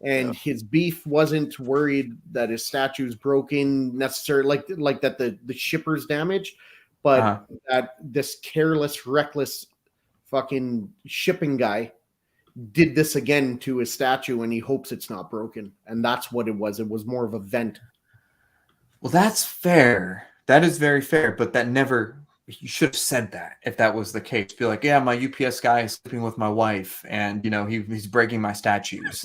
Speaker 1: and his beef wasn't worried that his statue's broken necessarily, like that the shipper's damaged, but that this careless, reckless, fucking shipping guy did this again to his statue, and he hopes it's not broken, and that's what it was. It was more of a vent.
Speaker 4: Well, that's fair. That is very fair, but that never. You should have said that if that was the case. Be like, yeah, my UPS guy is sleeping with my wife, and he's breaking my statues.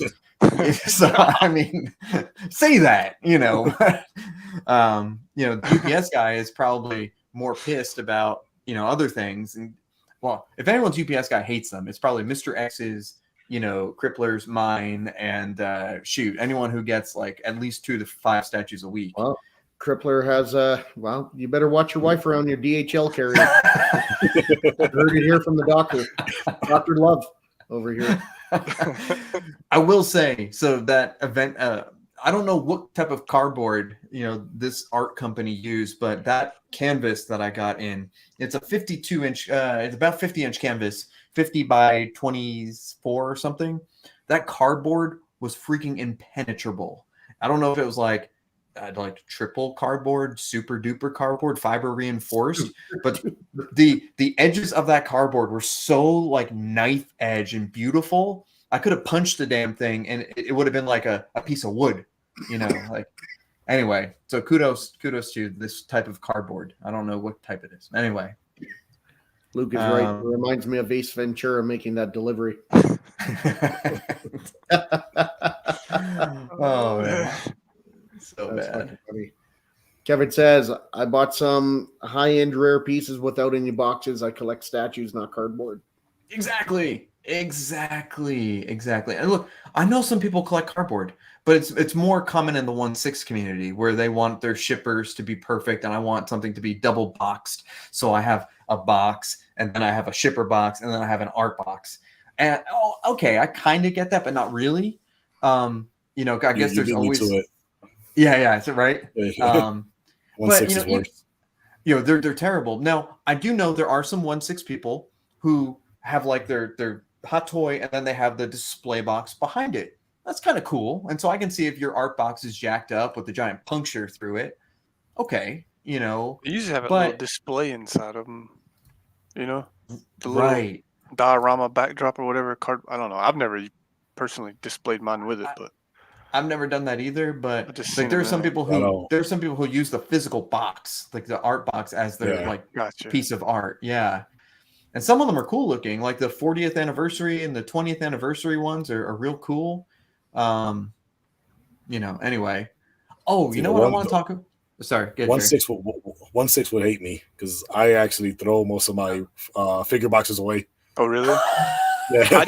Speaker 4: So I mean, say that. The UPS guy is probably more pissed about other things. And well, if anyone's UPS guy hates them, it's probably Mr. X's, Crippler's, mine, and anyone who gets like at least 2 to 5 statues a week.
Speaker 1: Well, Crippler has you better watch your wife around your DHL carrier. I heard it here from the doctor. Dr. Love over here.
Speaker 4: I will say, so that event, I don't know what type of cardboard, this art company used, but that canvas that I got in, it's a 52-inch, it's about 50-inch canvas, 50 by 24 or something. That cardboard was freaking impenetrable. I don't know if it was like triple cardboard, super duper cardboard, fiber reinforced, but the edges of that cardboard were so like knife edge and beautiful. I could have punched the damn thing and it would have been like a piece of wood, anyway. So kudos to this type of cardboard. I don't know what type it is. Anyway,
Speaker 1: Luke is right. It reminds me of Ace Ventura making that delivery.
Speaker 4: Oh man. So
Speaker 1: That's
Speaker 4: bad.
Speaker 1: Funny. Kevin says, I bought some high-end rare pieces without any boxes. I collect statues, not cardboard.
Speaker 4: Exactly. And look, I know some people collect cardboard, but it's more common in the 1/6 community where they want their shippers to be perfect, and I want something to be double boxed. So I have a box, and then I have a shipper box, and then I have an art box. And okay, I kind of get that, but not really. I guess there's always. Yeah, is it right?
Speaker 3: Yeah. 1/6 is worse.
Speaker 4: They're terrible. Now, I do know there are some 1/6 people who have like their hot toy and then they have the display box behind it. That's kind of cool. And so I can see if your art box is jacked up with a giant puncture through it. Okay,
Speaker 2: You usually have a little display inside of them, the little diorama backdrop or whatever card. I don't know. I've never personally displayed mine with it, but
Speaker 4: I've never done that either, but
Speaker 2: I've just
Speaker 4: like
Speaker 2: seen
Speaker 4: there are
Speaker 2: them
Speaker 4: some
Speaker 2: in it.
Speaker 4: people who use the physical box, like the art box, as their like
Speaker 2: Gotcha.
Speaker 4: piece of art. Yeah. And some of them are cool looking, like the 40th anniversary and the 20th anniversary ones are real cool. Anyway. Oh, you know what I want to talk about? Sorry, get Jerry.
Speaker 3: 1/6 would hate me because I actually throw most of my figure boxes away.
Speaker 2: Oh, really?
Speaker 3: Yeah.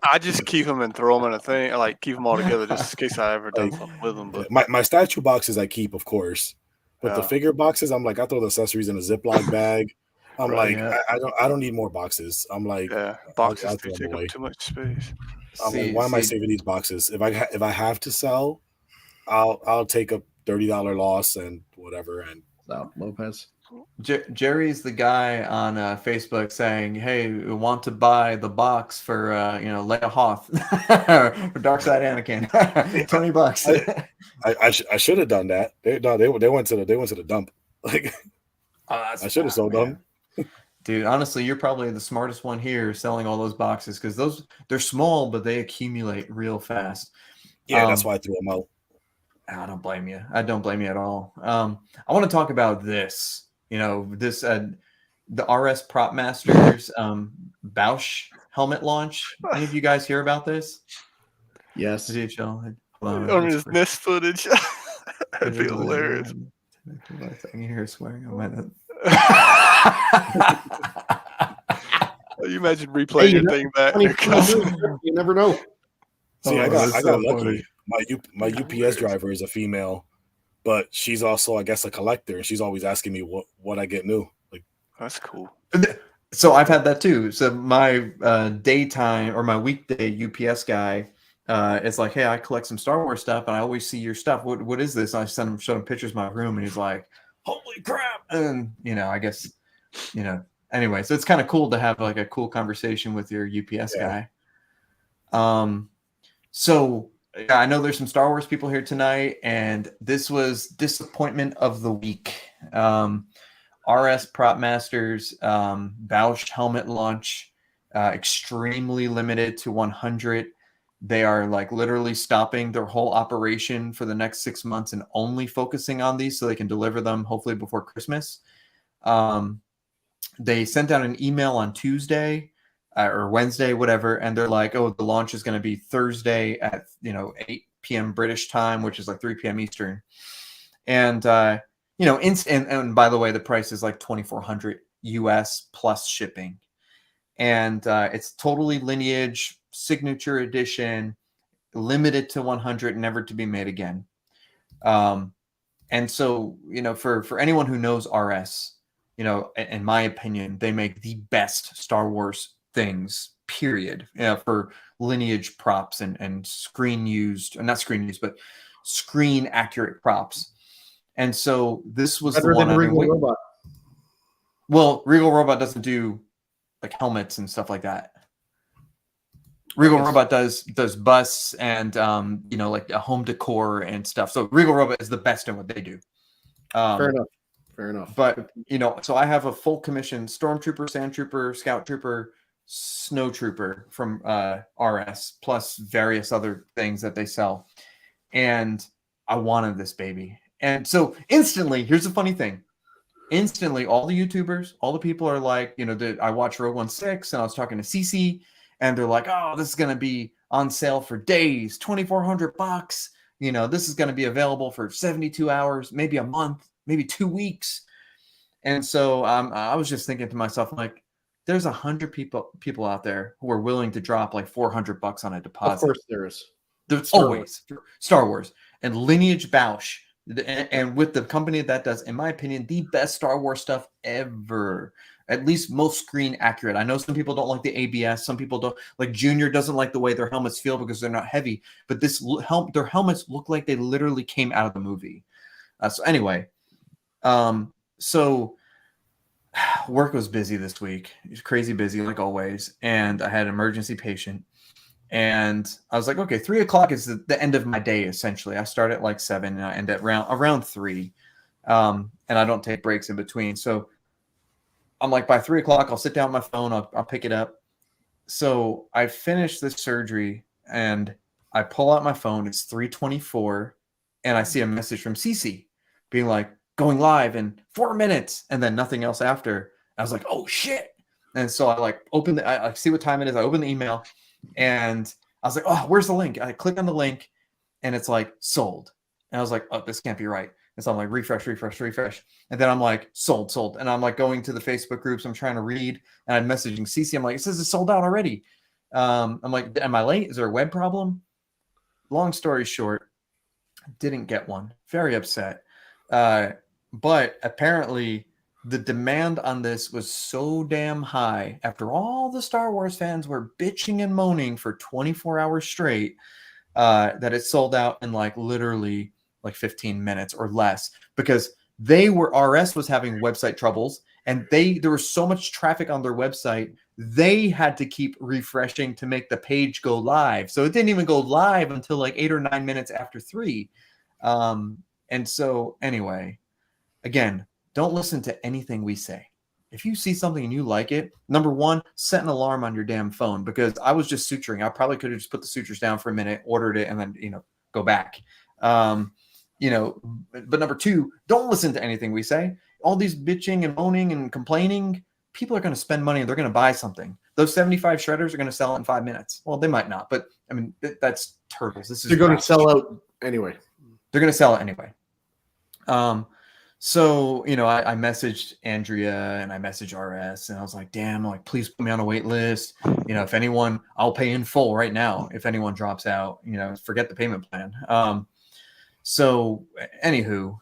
Speaker 2: I just keep them and throw them in a thing. I like keep them all together just in case I ever done something with them. But
Speaker 3: my statue boxes I keep, of course, but the figure boxes, I'm like, I throw the accessories in a Ziploc bag. I'm
Speaker 2: Right,
Speaker 3: like, I don't need more boxes. I'm like,
Speaker 2: boxes
Speaker 3: I
Speaker 2: do
Speaker 3: throw them
Speaker 2: take up
Speaker 3: away.
Speaker 2: too much space.
Speaker 3: I'm like, why am I saving these boxes? If I have to sell, I'll take a $30 loss and whatever. And
Speaker 1: Lopez.
Speaker 4: Jerry's the guy on Facebook saying, "Hey, we want to buy the box for Leia Hoth for Dark Side Anakin, $20."
Speaker 3: I should have done that. They went to the dump. Like I should have sold them.
Speaker 4: Dude, honestly, you're probably the smartest one here selling all those boxes because they're small, but they accumulate real fast.
Speaker 3: Yeah, that's why I threw them out.
Speaker 4: I don't blame you. I don't blame you at all. I want to talk about this. The RS Prop Masters Bausch helmet launch. Any of you guys hear about this?
Speaker 1: Yes.
Speaker 4: Did you show?
Speaker 2: On his nest footage. That'd be hilarious.
Speaker 4: You hear her swearing.
Speaker 2: You imagine replaying the thing back.
Speaker 1: You never know.
Speaker 3: See, I got
Speaker 4: so
Speaker 3: lucky. My UPS driver is a female, but she's also, I guess, a collector, and she's always asking me what I get new. Like,
Speaker 2: that's cool.
Speaker 4: So I've had that too. So my daytime or my weekday UPS guy is like, "Hey, I collect some Star Wars stuff, and I always see your stuff. What is this?" And I showed him pictures of my room, and he's like, "Holy crap!" And I guess, anyway. So it's kind of cool to have like a cool conversation with your UPS guy. So I know there's some Star Wars people here tonight, and this was disappointment of the week. RS Prop Masters Bausch helmet launch, extremely limited to 100. They are like literally stopping their whole operation for the next 6 months and only focusing on these so they can deliver them hopefully before Christmas. They sent out an email on Tuesday or Wednesday, whatever, and they're like, "Oh, the launch is going to be Thursday at 8 p.m. British time, which is like 3 p.m. Eastern." And and by the way, the price is like $2,400 US plus shipping, and it's totally Lineage signature edition, limited to 100, never to be made again. And so for anyone who knows RS, in my opinion, they make the best Star Wars things, period, for Lineage props and screen accurate props. And so this was
Speaker 1: better than Regal Robot.
Speaker 4: Well, Regal Robot doesn't do like helmets and stuff like that. Regal Robot does busts and like a home decor and stuff. So Regal Robot is the best in what they do.
Speaker 1: Fair enough.
Speaker 4: But so I have a full commission Stormtrooper, Sand Trooper, Scout Trooper, Snow Trooper from RS, plus various other things that they sell. And I wanted this baby. And so instantly, here's the funny thing. Instantly, all the YouTubers, all the people are like, I watched Rogue One 6 and I was talking to Cece, and they're like, "Oh, this is going to be on sale for days, $2,400. This is going to be available for 72 hours, maybe a month, maybe 2 weeks." And so I was just thinking to myself, like, there's 100 people out there who are willing to drop like $400 on a deposit.
Speaker 1: Of course there is.
Speaker 4: There's always Star Wars and Lineage Bausch. And with the company that does, in my opinion, the best Star Wars stuff ever, at least most screen accurate. I know some people don't like the ABS. Some people don't like. Junior doesn't like the way their helmets feel because they're not heavy. But their helmets look like they literally came out of the movie. So anyway, so work was busy this week. It was crazy busy like always. And I had an emergency patient. And I was like, okay, 3 o'clock is the end of my day, essentially. I start at like 7 and I end at around 3. And I don't take breaks in between. So I'm like, by 3 o'clock, I'll sit down on my phone. I'll pick it up. So I finished this surgery and I pull out my phone. It's 3:24, and I see a message from Cece being like, going live in 4 minutes, and then nothing else after. I was like, oh shit. And so I like open I see what time it is. I open the email, and I was like, oh, where's the link? I click on the link, and it's like sold. And I was like, oh, this can't be right. And so I'm like, refresh. And then I'm like, sold. And I'm like going to the Facebook groups. I'm trying to read, and I'm messaging Cece. I'm like, it says it's sold out already. I'm like, am I late? Is there a web problem? Long story short, didn't get one. Very upset. But apparently the demand on this was so damn high after all the Star Wars fans were bitching and moaning for 24 hours straight, that it sold out in like literally like 15 minutes or less, because RS was having website troubles, and there was so much traffic on their website, they had to keep refreshing to make the page go live. So it didn't even go live until like 8 or 9 minutes after 3. And so anyway, again, don't listen to anything we say. If you see something and you like it, number one, set an alarm on your damn phone, because I was just suturing. I probably could have just put the sutures down for a minute, ordered it, and then, go back. But number two, don't listen to anything we say. All these bitching and moaning and complaining, people are going to spend money and they're going to buy something. Those 75 shredders are going to sell in 5 minutes. Well, they might not, but I mean, that's turtles. They're
Speaker 1: going to sell out anyway.
Speaker 4: They're going to sell it anyway. So, I messaged Andrea and I messaged RS, and I was like, damn, like, please put me on a wait list. If anyone, I'll pay in full right now. If anyone drops out, forget the payment plan. So anywho,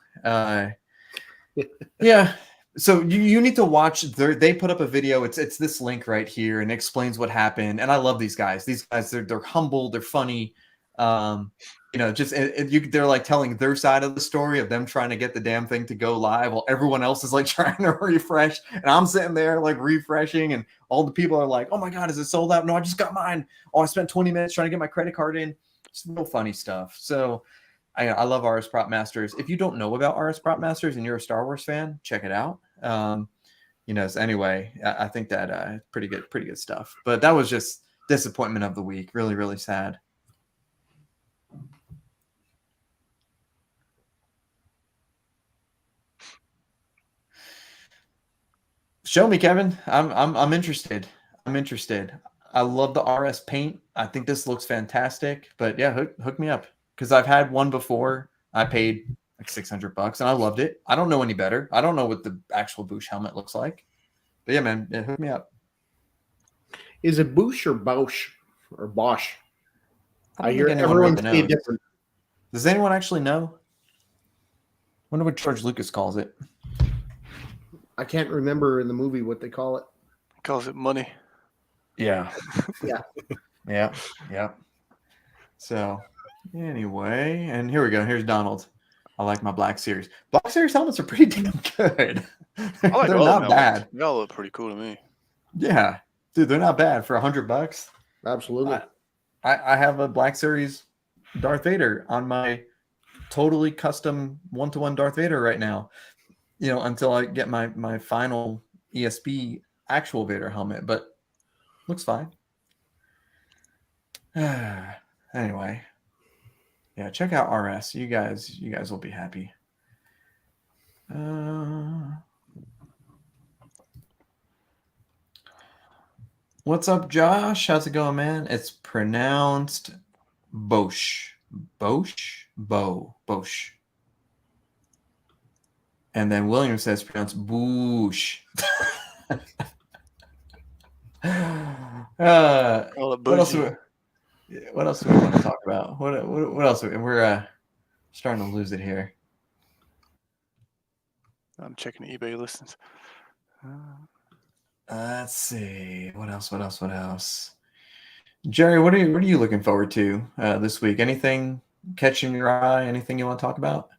Speaker 4: yeah. So you need to watch they put up a video. It's this link right here, and it explains what happened. And I love these guys. These guys, they're humble, they're funny. They're like telling their side of the story of them trying to get the damn thing to go live while everyone else is like trying to refresh. And I'm sitting there like refreshing, and all the people are like, oh my God, is it sold out? No, I just got mine. Oh, I spent 20 minutes trying to get my credit card in. It's real funny stuff. So I love RS Prop Masters. If you don't know about RS Prop Masters and you're a Star Wars fan, check it out. So anyway, I think that pretty good stuff. But that was just disappointment of the week. Really, really sad. Show me, Kevin. I'm interested. I love the RS paint. I think this looks fantastic. But yeah, hook me up, because I've had one before. I paid like $600 and I loved it. I don't know any better. I don't know what the actual Bausch helmet looks like. But yeah, man, hook me up.
Speaker 1: Is it Bausch or Bausch or Bosch? I hear
Speaker 4: anyone
Speaker 1: everyone
Speaker 4: really
Speaker 1: say different.
Speaker 4: Does anyone actually know? Wonder what George Lucas calls it.
Speaker 1: I can't remember in the movie what they call it.
Speaker 2: He calls it money.
Speaker 4: Yeah.
Speaker 1: Yeah.
Speaker 4: Yeah. So anyway, and here we go. Here's Donald. I like my Black Series. Black Series helmets are pretty damn good.
Speaker 2: I like
Speaker 4: They're
Speaker 2: all
Speaker 4: not
Speaker 2: them
Speaker 4: bad.
Speaker 2: helmets. They all look pretty cool to me.
Speaker 4: Yeah, dude, they're not bad for $100.
Speaker 1: Absolutely.
Speaker 4: I have a Black Series Darth Vader on my totally custom 1-to-1 Darth Vader right now. Until I get my final ESP actual Vader helmet, but looks fine. Anyway, yeah, check out RS. You guys will be happy. What's up, Josh? How's it going, man? It's pronounced Bausch. Bausch. And then William says pronounced Bausch. What else do we want to talk about? What else? We're starting to lose it here.
Speaker 2: I'm checking eBay listings.
Speaker 4: Let's see. What else? Jerry, what are you looking forward to this week? Anything catching your eye? Anything you want to talk about?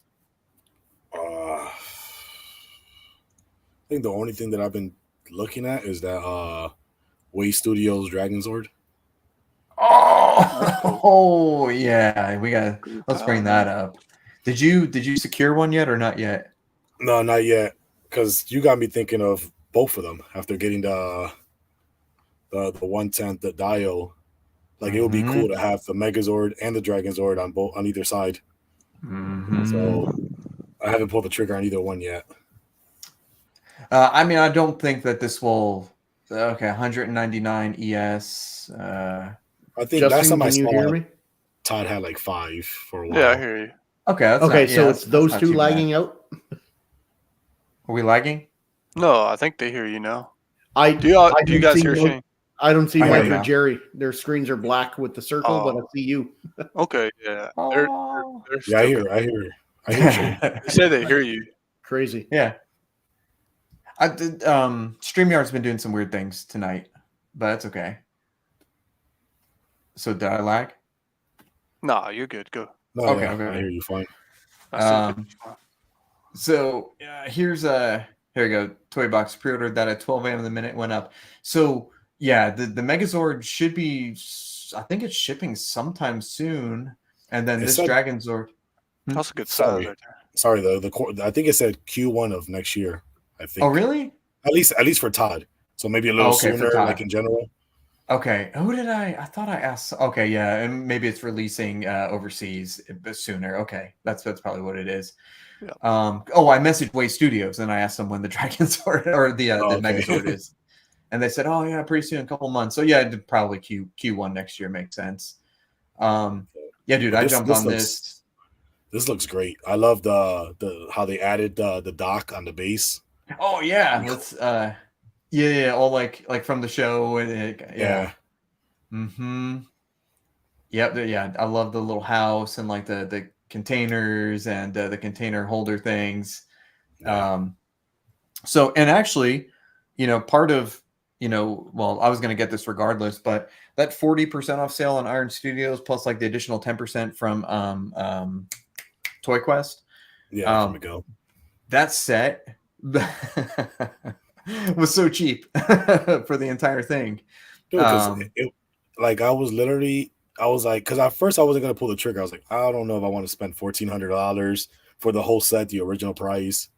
Speaker 3: I think the only thing that I've been looking at is that Way Studios Dragon Sword.
Speaker 4: Oh yeah, let's bring that up. Did you secure one yet or not yet?
Speaker 3: No, not yet, because you got me thinking of both of them after getting the 110th, the Dio Like it would be cool to have the Megazord and the Dragon Zord on either side. So I haven't pulled the trigger on either one yet.
Speaker 4: I mean, I don't think that this will. Okay, 199 ES.
Speaker 3: I think
Speaker 1: Justin,
Speaker 3: last time I
Speaker 1: can you
Speaker 3: saw
Speaker 1: hear me?
Speaker 3: Todd had like 5 for a while.
Speaker 2: Yeah, I hear you.
Speaker 4: Okay, that's
Speaker 1: Okay,
Speaker 4: not,
Speaker 1: so
Speaker 4: yeah,
Speaker 1: it's
Speaker 4: that's
Speaker 1: those
Speaker 4: not
Speaker 1: two
Speaker 4: too bad.
Speaker 1: lagging out.
Speaker 4: Are we lagging?
Speaker 2: No, I think they hear you now.
Speaker 1: I
Speaker 2: Do you
Speaker 1: don't
Speaker 2: guys
Speaker 1: see
Speaker 2: hear
Speaker 1: no-
Speaker 2: Shane?
Speaker 1: I don't see
Speaker 4: I hear
Speaker 1: Mike
Speaker 4: you
Speaker 1: or
Speaker 4: now.
Speaker 1: Jerry. Their screens are black with the circle, but I see you.
Speaker 2: Okay, yeah.
Speaker 4: Oh.
Speaker 2: They're
Speaker 3: Yeah, I
Speaker 2: still
Speaker 3: hear Shane.
Speaker 2: They say they hear you.
Speaker 1: Crazy.
Speaker 4: Yeah. I did. StreamYard's been doing some weird things tonight, but that's okay. So did I lag?
Speaker 2: Nah, you're good. Go.
Speaker 3: No,
Speaker 4: Okay,
Speaker 3: yeah,
Speaker 4: okay.
Speaker 3: I hear you fine.
Speaker 2: I still hear you fine.
Speaker 4: So here's here we go. Toy box pre-ordered that at 12 a.m. The minute went up. So yeah, the Megazord should be. I think it's shipping sometime soon, and then
Speaker 3: It
Speaker 4: this
Speaker 3: said-
Speaker 4: Dragon Zord.
Speaker 2: That's a good
Speaker 3: Sorry.
Speaker 2: size right there.
Speaker 3: Sorry, I think it said Q1 of next year. I think.
Speaker 4: Oh really?
Speaker 3: At least for Todd. So maybe a little
Speaker 4: Okay, for
Speaker 3: sooner,
Speaker 4: Todd.
Speaker 3: like in general.
Speaker 4: Okay. Who did I thought I asked. Okay, yeah, and maybe it's releasing overseas sooner. Okay, that's probably what it is.
Speaker 2: Yeah.
Speaker 4: I messaged Way Studios and I asked them when the Dragon Sword or the
Speaker 3: okay.
Speaker 4: Megazord is, and they said, "Oh yeah, pretty soon, a couple months." So yeah, it'd probably Q1 next year makes sense. Yeah, dude, I jumped on this.
Speaker 3: This looks great. I love the how they added the dock on the base.
Speaker 4: Oh yeah, let's yeah, all like from the show and
Speaker 3: Yeah.
Speaker 4: Mm-hmm. Yep. Yeah, I love the little house and like the containers and the container holder things.
Speaker 3: Yeah.
Speaker 4: So, and actually, part of, well, I was going to get this regardless, but that 40% off sale on Iron Studios plus like the additional 10% from Toy Quest.
Speaker 3: Yeah, from Miguel.
Speaker 4: That set was so cheap for the entire thing.
Speaker 3: Dude, I was like, because at first I wasn't gonna pull the trigger. I was like, I don't know if I want to spend $1,400 for the whole set, the original price.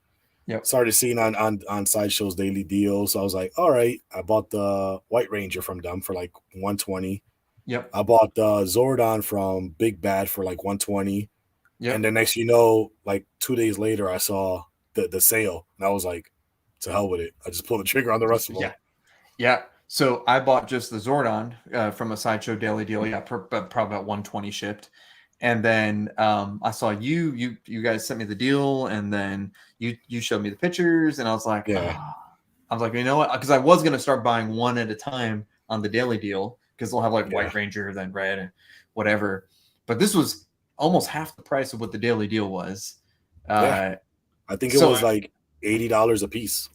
Speaker 4: Yep.
Speaker 3: Started seeing on Sideshow's daily deals. So I was like, all right. I bought the White Ranger from them for like $120.
Speaker 4: Yep.
Speaker 3: I bought the Zordon from Big Bad for like $120.
Speaker 4: Yep.
Speaker 3: And then next, like 2 days later, I saw the sale, and I was like, to hell with it. I just pulled the trigger on the rest of them.
Speaker 4: Yeah. So I bought just the Zordon from a Sideshow daily deal. Yeah, probably about 120 shipped. And then I saw you guys sent me the deal, and then you showed me the pictures, and I was like, you know what? Because I was gonna start buying one at a time on the daily deal because they'll have like White Ranger, then Red, and whatever. But this was almost half the price of what the daily deal was.
Speaker 3: I think it was like $80 a piece.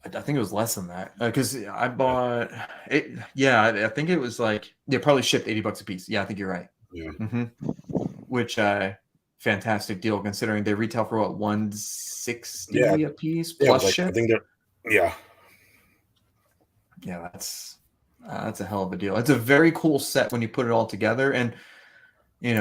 Speaker 4: I think it was less than that because I bought it. Yeah, I think it was like they probably shipped $80 a piece. Yeah, I think you're right.
Speaker 3: Yeah.
Speaker 4: Mm-hmm. Which fantastic deal considering they retail for what, $160 a piece plus ship.
Speaker 3: I think they're
Speaker 4: yeah, that's a hell of a deal. It's a very cool set when you put it all together, and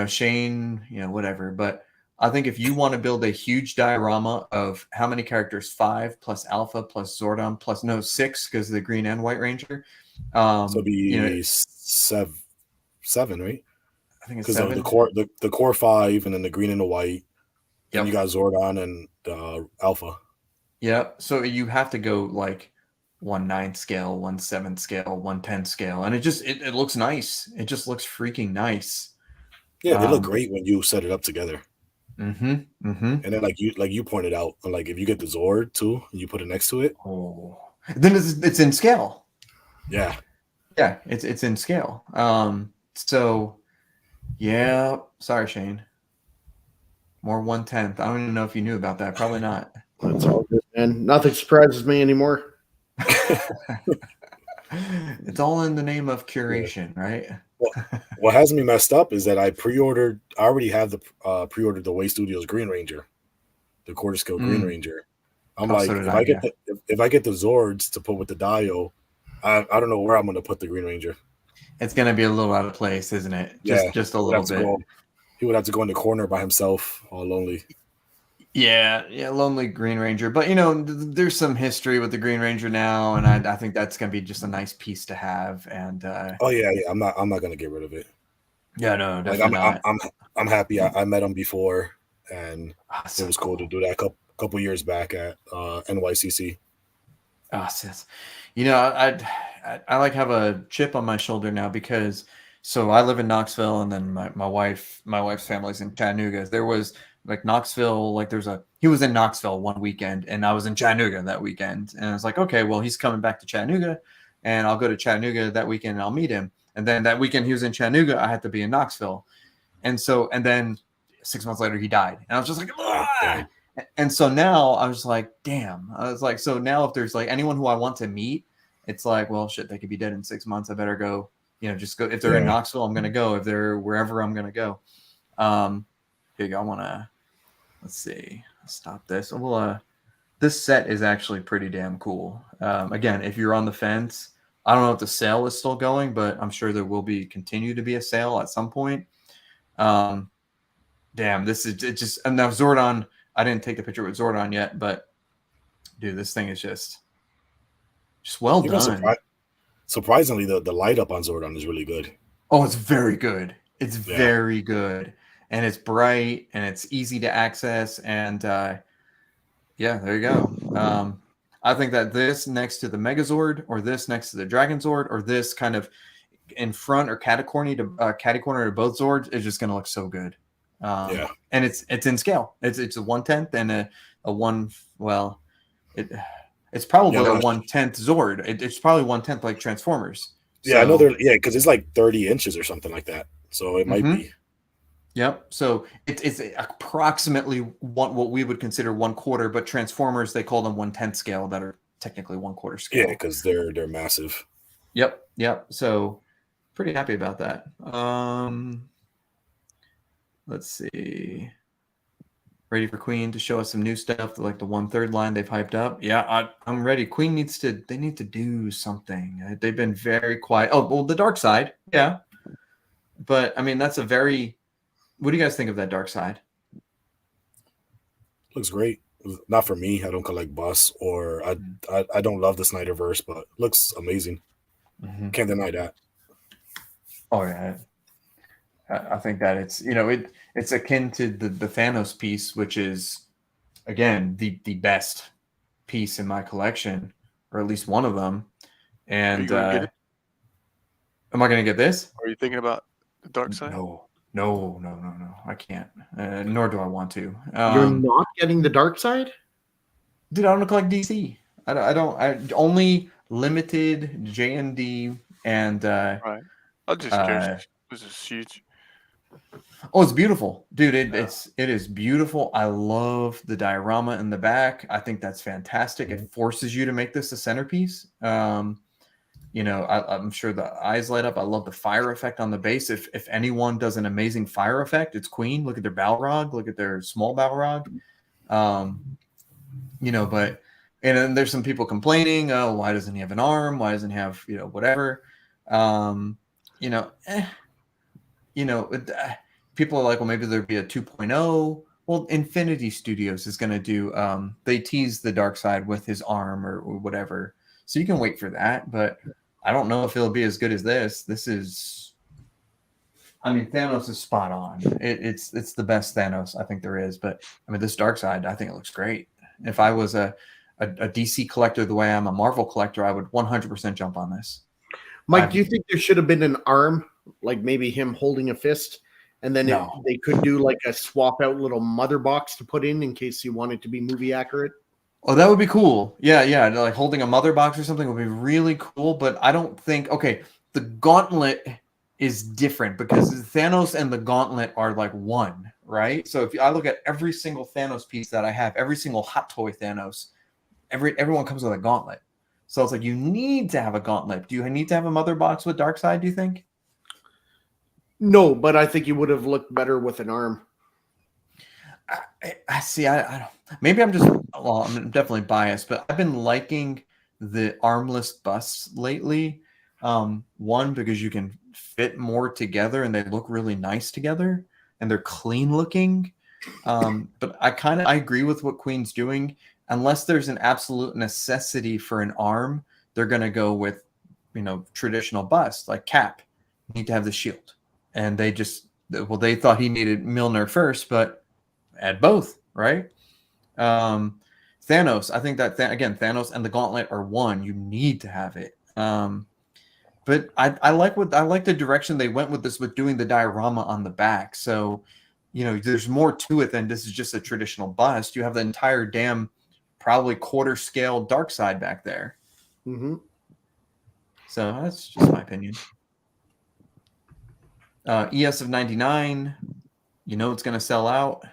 Speaker 4: Shane, whatever, but I think if you want to build a huge diorama of how many characters, 5 plus Alpha plus Zordon plus 6 because of the Green and White Ranger.
Speaker 3: So it'd be 7, right?
Speaker 4: I think it's
Speaker 3: because
Speaker 4: 7.
Speaker 3: the core 5 and then the green and the white.
Speaker 4: Yep.
Speaker 3: And you got Zordon and Alpha.
Speaker 4: Yeah. So you have to go like 1/9 scale, 1/7 scale, 1/10 scale, and it looks nice. It just looks freaking nice.
Speaker 3: Yeah, they look great when you set it up together.
Speaker 4: Mm-hmm. Mm-hmm.
Speaker 3: And then like you pointed out, like if you get the Zord too, and you put it next to it.
Speaker 4: Oh, then it's in scale.
Speaker 3: Yeah.
Speaker 4: Yeah, it's in scale. So yeah, sorry, Shane. More 1/10. I don't even know if you knew about that. Probably not.
Speaker 1: That's all good, man. Nothing surprises me anymore.
Speaker 4: It's all in the name of curation, right?
Speaker 3: What has me messed up is that I already have the pre-ordered the Way Studios Green Ranger, the quarter scale Green Ranger. I'm like, if I get the Zords to put with the Dio, I don't know where I'm going to put the Green Ranger.
Speaker 4: It's going to be a little out of place, isn't it? Just a little bit.
Speaker 3: He would have to go in the corner by himself, all lonely.
Speaker 4: Yeah, Lonely Green Ranger. But you know, there's some history with the Green Ranger now, and I think that's gonna be just a nice piece to have. And
Speaker 3: Oh yeah. I'm not gonna get rid of it.
Speaker 4: yeah, no,
Speaker 3: Like
Speaker 4: definitely not.
Speaker 3: I'm happy. I met him before, and
Speaker 4: Oh,
Speaker 3: it
Speaker 4: so
Speaker 3: was cool to
Speaker 4: cool.
Speaker 3: do that a couple years back at NYCC.
Speaker 4: Oh, you know, I like have a chip on my shoulder now because so I live in Knoxville and then my wife's family's in Chattanooga. There was like Knoxville, like he was in Knoxville one weekend and I was in Chattanooga that weekend. And I was like, okay, well, he's coming back to Chattanooga and I'll go to Chattanooga that weekend and I'll meet him. And then that weekend he was in Chattanooga, I had to be in Knoxville. And then 6 months later he died. And I was just like,
Speaker 3: Oh,
Speaker 4: ah! And so now I was like, damn. I was like, so now if there's like anyone who I want to meet, it's like, well, shit, they could be dead in 6 months. I better go, just go. If they're in
Speaker 3: yeah.
Speaker 4: Knoxville, I'm going to go. If they're wherever, I'm going to go. Here you go. I want to, let's see, stop this. Well, this set is actually pretty damn cool. Again, if you're on the fence, I don't know if the sale is still going, but I'm sure there will continue to be a sale at some point. Damn, this is it just, and now Zordon, I didn't take the picture with Zordon yet, but dude, this thing is just well
Speaker 3: Even
Speaker 4: done.
Speaker 3: surprisingly, the light up on Zordon is really good.
Speaker 4: Oh, it's very good. It's
Speaker 3: Yeah.
Speaker 4: very good. And it's bright and it's easy to access. And yeah, there you go. I think that this next to the Megazord or this next to the Dragonzord or this kind of in front or catty corner to both Zords is just going to look so good.
Speaker 3: Yeah.
Speaker 4: And it's in scale. It's a 1/10 and a one. Well, it's probably a 1/10 Zord. It's probably 1/10 like Transformers.
Speaker 3: Yeah, I know because it's like 30 inches or something like that. So it might be.
Speaker 4: Yep. So it's approximately what we would consider 1/4, but Transformers they call them 1/10 scale that are technically 1/4 scale.
Speaker 3: Yeah, because they're massive.
Speaker 4: Yep. So pretty happy about that. Let's see. Ready for Queen to show us some new stuff, like the 1/3 line they've hyped up. Yeah, I'm ready. Queen need to do something. They've been very quiet. Oh, well, the Dark Side. Yeah. But I mean, what do you guys think of that Dark Side?
Speaker 3: Looks great. Not for me. I don't collect Bus or I don't love the Snyderverse, but looks amazing.
Speaker 4: Mm-hmm.
Speaker 3: Can't deny that.
Speaker 4: Oh yeah. I think that it's akin to the Thanos piece, which is again the best piece in my collection, or at least one of them. And
Speaker 2: get it?
Speaker 4: am I going to get this?
Speaker 2: Are you thinking about the Dark Side?
Speaker 4: No. I can't. Nor do I want to.
Speaker 1: You're not getting the Dark Side?
Speaker 4: Dude, I don't collect DC. I only limited JND and
Speaker 2: right. I'm just curious. This is huge.
Speaker 4: Oh, it's beautiful, dude. It is beautiful. I love the diorama in the back. I think that's fantastic. It forces you to make this a centerpiece. I'm sure the eyes light up. I love the fire effect on the base. If anyone does an amazing fire effect, it's Queen. Look at their Balrog. Look at their small Balrog. But and then there's some people complaining. Oh, why doesn't he have an arm? Why doesn't he have whatever? People are like, well, maybe there'd be a 2.0. Well, Infinity Studios is going to do, they tease the Dark Side with his arm or whatever. So you can wait for that, but I don't know if it'll be as good as this. Thanos is spot on. It's the best Thanos I think there is, but this Dark Side, I think it looks great. If I was a DC collector the way I'm a Marvel collector, I would 100% jump on this.
Speaker 1: Mike, do you think there should have been an arm, like maybe him holding a fist, and then they could do like a swap out little mother box to put in case you wanted to be movie accurate?
Speaker 4: Oh, that would be cool. Yeah. Like holding a mother box or something would be really cool, but I don't think, the gauntlet is different because Thanos and the gauntlet are like one, right? So if I look at every single Thanos piece that I have, every single hot toy Thanos, everyone comes with a gauntlet. So it's like you need to have a gauntlet. Do you need to have a mother box with Dark Side, do you think?
Speaker 1: No, but I think you would have looked better with an arm.
Speaker 4: I see. I don't. Maybe I'm definitely biased, but I've been liking the armless busts lately. One, because you can fit more together and they look really nice together and they're clean looking. But I agree with what Queen's doing. Unless there's an absolute necessity for an arm, they're going to go with, traditional bust like Cap. Need to have the shield, and they thought he needed Milner first, but add both, right? Thanos, I think that again, Thanos and the Gauntlet are one. You need to have it. But I like the direction they went with this, with doing the diorama on the back. So, there's more to it than this is just a traditional bust. You have the entire damn, probably quarter scale dark side back there.
Speaker 1: Mm-hmm.
Speaker 4: So that's just my opinion. ES of 99, it's going to sell out.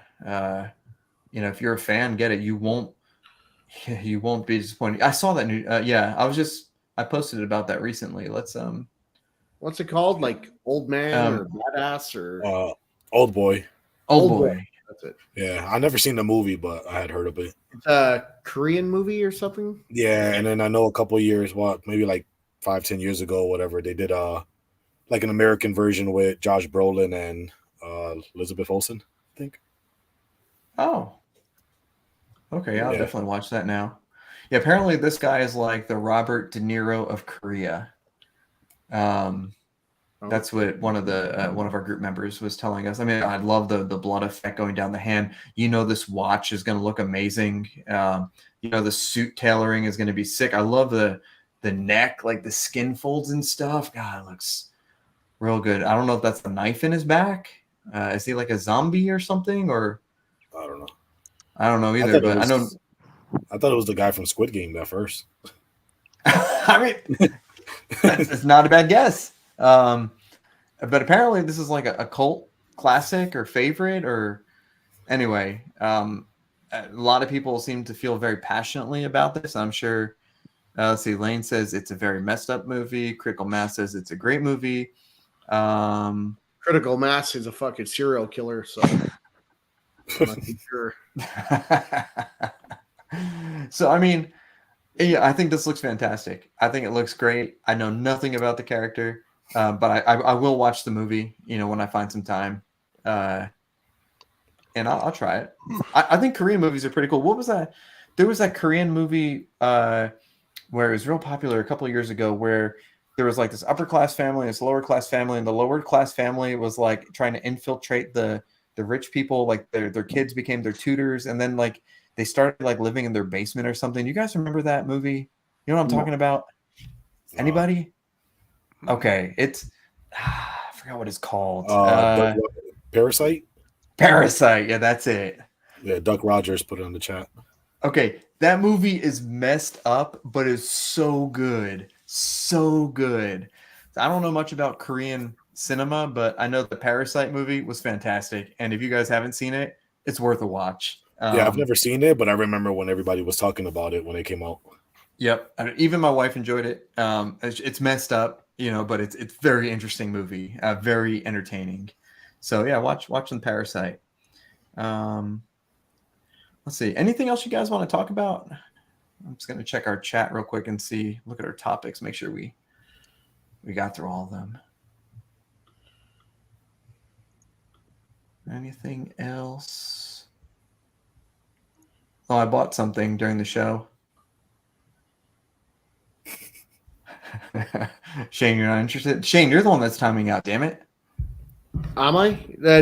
Speaker 4: If you're a fan, get it. You won't be disappointed. I saw that new. I posted about that recently. Let's
Speaker 1: What's it called? Like Old Man or Badass or
Speaker 3: Old Boy.
Speaker 4: Old Boy.
Speaker 1: That's it.
Speaker 3: Yeah, I never seen the movie, but I had heard of it.
Speaker 1: It's a Korean movie or something.
Speaker 3: Yeah, and then I know a couple years, maybe like 5-10 years ago, whatever, they did like an American version with Josh Brolin and Elizabeth Olsen, I think.
Speaker 4: Oh. Okay, I'll definitely watch that now. Yeah, apparently this guy is like the Robert De Niro of Korea. That's what one of our group members was telling us. I mean, I love the blood effect going down the hand. This watch is going to look amazing. The suit tailoring is going to be sick. I love the neck, like the skin folds and stuff. God, it looks real good. I don't know if that's the knife in his back. Is he like a zombie or something? Or
Speaker 3: I don't know.
Speaker 4: I don't know either, but I know.
Speaker 3: I thought it was the guy from Squid Game at first.
Speaker 4: I mean, it's not a bad guess. But apparently this is like a cult classic or favorite, or anyway. A lot of people seem to feel very passionately about this. I'm sure. Let's see. Lane says it's a very messed up movie. Critical Mass says it's a great movie.
Speaker 1: Critical Mass is a fucking serial killer, so I'm not too sure.
Speaker 4: So, I mean, yeah, I think this looks fantastic. I think it looks great. I know nothing about the character, but I will watch the movie, when I find some time. And I'll try it. I think Korean movies are pretty cool. What was that? There was that Korean movie where it was real popular a couple of years ago, where there was like this upper class family, this lower class family, and the lower class family was like trying to infiltrate the rich people. Like their kids became their tutors, and then like they started like living in their basement or something. You guys remember that movie? You know what I'm talking about? Anybody? Okay, it's I forgot what it's called.
Speaker 3: Parasite.
Speaker 4: Parasite. Yeah, that's it.
Speaker 3: Yeah, Duck Rogers put it on the chat.
Speaker 4: Okay, that movie is messed up, but it's so good. So good. I don't know much about Korean cinema, but I know the Parasite movie was fantastic. And if you guys haven't seen it, it's worth a watch.
Speaker 3: Yeah, I've never seen it, but I remember when everybody was talking about it when it came out.
Speaker 4: Yep. Even my wife enjoyed it. It's messed up, but it's very interesting movie. Very entertaining. So yeah, watch the Parasite. Let's see. Anything else you guys want to talk about? I'm just going to check our chat real quick and look at our topics, make sure we got through all of them. Anything else? Oh, I bought something during the show. Shane, you're not interested? Shane, you're the one that's timing out, damn it.
Speaker 1: Am I?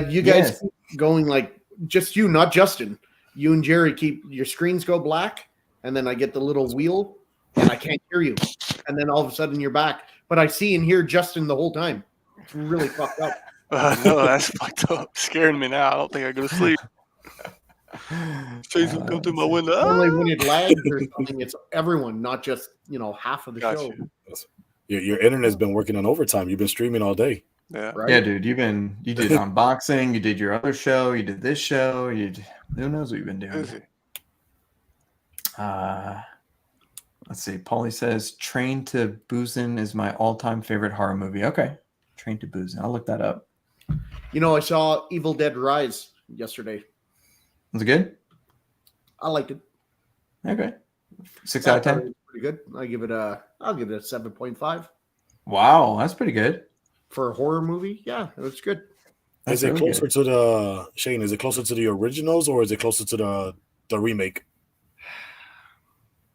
Speaker 1: You guys keep going like just you, not Justin. You and Jerry keep your screens go black, and then I get the little wheel, and I can't hear you. And then all of a sudden you're back. But I see and hear Justin the whole time. It's really fucked up.
Speaker 2: No, that's fucked up. Scaring me now. I don't think I go to sleep. Shane's gonna come through my window.
Speaker 1: Only when it lags or something, it's everyone, not just half of the show.
Speaker 3: Your internet's been working on overtime. You've been streaming all day.
Speaker 2: Yeah,
Speaker 1: right?
Speaker 4: Yeah, dude. You did unboxing. You did your other show. You did this show. Who knows what you've been doing? Let's see. Paulie says Train to Busan is my all-time favorite horror movie. Okay, Train to Busan. I'll look that up.
Speaker 1: I saw Evil Dead Rise yesterday.
Speaker 4: Was it good?
Speaker 1: I liked it.
Speaker 4: Okay. 6 out of 10.
Speaker 1: Pretty good. I'll give it a 7.5.
Speaker 4: Wow, that's pretty good.
Speaker 1: For a horror movie. Yeah, it was good.
Speaker 3: Is it closer to the Shane? Is it closer to the originals or is it closer to the remake?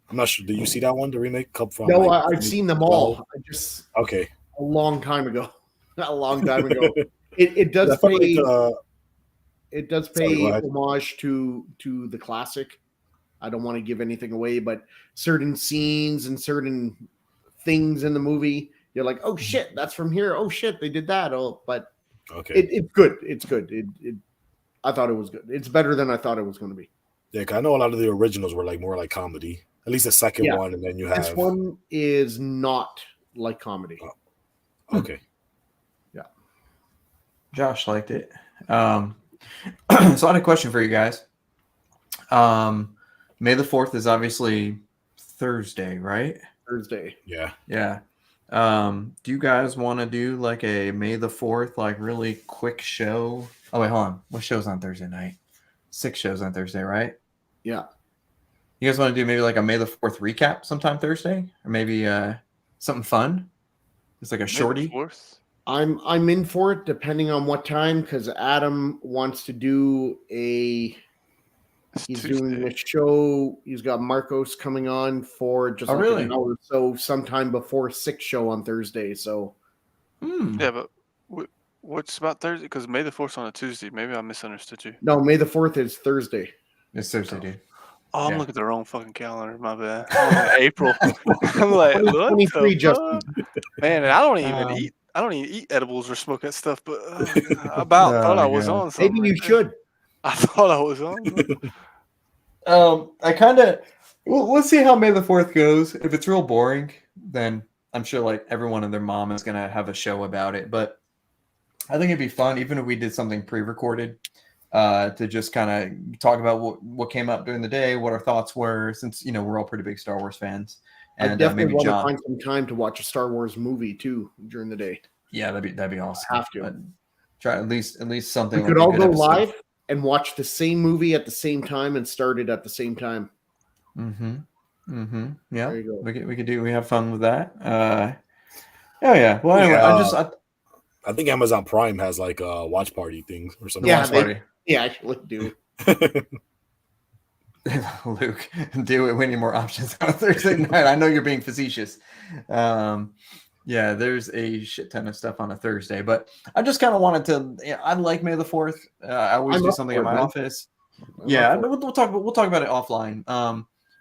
Speaker 3: I'm not sure. Did you see that one, the remake? Come from?
Speaker 1: No,
Speaker 3: like,
Speaker 1: I've seen them all. I just
Speaker 3: okay.
Speaker 1: a long time ago. A long time ago. It does
Speaker 3: I felt
Speaker 1: pay.
Speaker 3: like,
Speaker 1: It does
Speaker 3: Sorry, go
Speaker 1: pay
Speaker 3: ahead.
Speaker 1: homage to the classic. I don't want to give anything away, but certain scenes and certain things in the movie, you're like, oh shit, that's from here. Oh shit, they did that. Oh, but
Speaker 3: okay.
Speaker 1: it's good. It's good. I thought it was good. It's better than I thought it was going to be.
Speaker 3: Yeah, 'cause I know a lot of the originals were like more like comedy. At least the second
Speaker 1: Yeah.
Speaker 3: one, and then you
Speaker 1: This
Speaker 3: have
Speaker 1: one is not like comedy.
Speaker 3: okay.
Speaker 4: Josh liked it. So I had a question for you guys. May the 4th is obviously Thursday, right?
Speaker 1: Thursday.
Speaker 3: Yeah.
Speaker 4: Yeah. Do you guys want to do like a May the 4th, like really quick show? Oh, wait, hold on. What show's on Thursday night? 6 shows on Thursday, right?
Speaker 1: Yeah.
Speaker 4: You guys want to do maybe like a May the 4th recap sometime Thursday? Or maybe something fun? It's like a shorty.
Speaker 1: I'm in for it depending on what time, because Adam wants to do he's doing a show. He's got Marcos coming on for just
Speaker 4: really?
Speaker 1: an hour or so sometime before 6 show on Thursday. So
Speaker 2: Yeah, but what's about Thursday? Because May the 4th on a Tuesday. Maybe I misunderstood you.
Speaker 1: no, May the 4th is Thursday.
Speaker 4: It's Thursday, dude.
Speaker 2: Oh, I'm
Speaker 4: Yeah.
Speaker 2: looking at the wrong fucking calendar. My bad. I'm April. I'm like, what
Speaker 1: 23,
Speaker 2: the
Speaker 1: Justin.
Speaker 2: fuck? Man, and I don't even eat. I don't even eat edibles or smoke that stuff. But I thought I was
Speaker 4: God.
Speaker 2: on something.
Speaker 1: Maybe you should.
Speaker 2: I thought I was on.
Speaker 4: I kind of we'll see how May the 4th goes. If it's real boring, then I'm sure like everyone and their mom is gonna have a show about it. But I think it'd be fun, even if we did something pre-recorded, to just kind of talk about what came up during the day, what our thoughts were, since we're all pretty big Star Wars fans. And
Speaker 1: I definitely
Speaker 4: maybe
Speaker 1: want
Speaker 4: John.
Speaker 1: to find some time to watch a Star Wars movie too during the day.
Speaker 4: Yeah, that'd be awesome.
Speaker 1: Have to.
Speaker 4: Try at least something.
Speaker 1: We could
Speaker 4: like
Speaker 1: all
Speaker 4: a good
Speaker 1: go
Speaker 4: episode.
Speaker 1: live and watch the same movie at the same time and start it at the same time.
Speaker 4: Yeah,
Speaker 1: There you go.
Speaker 4: we have fun with that. Oh yeah. Well, anyway,
Speaker 3: I think Amazon Prime has like a watch party things or something.
Speaker 1: Yeah,
Speaker 4: watch party.
Speaker 1: Yeah, actually do.
Speaker 4: Luke, do it. We need more options on a Thursday night. I know you're being facetious. Yeah, there's a shit ton of stuff on a Thursday, but I just kind of wanted to. I like May the 4th. I always do something in my office. Yeah, we'll talk about it offline.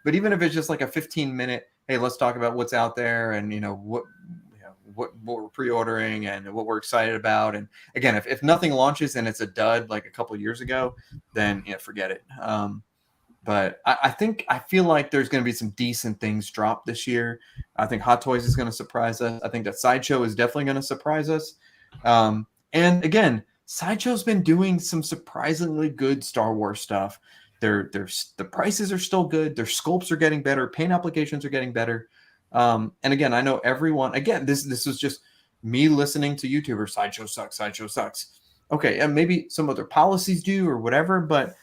Speaker 4: But even if it's just like a 15-minute, hey, let's talk about what's out there and what we're pre-ordering and what we're excited about. And again, if nothing launches and it's a dud like a couple of years ago, then forget it. But I feel like there's going to be some decent things dropped this year. I think Hot Toys is going to surprise us. I think that Sideshow is definitely going to surprise us. And again, Sideshow's been doing some surprisingly good Star Wars stuff. The prices are still good. Their sculpts are getting better. Paint applications are getting better. And again, I know everyone. Again, this was just me listening to YouTubers. Sideshow sucks. Sideshow sucks. Okay, and maybe some other policies do or whatever, but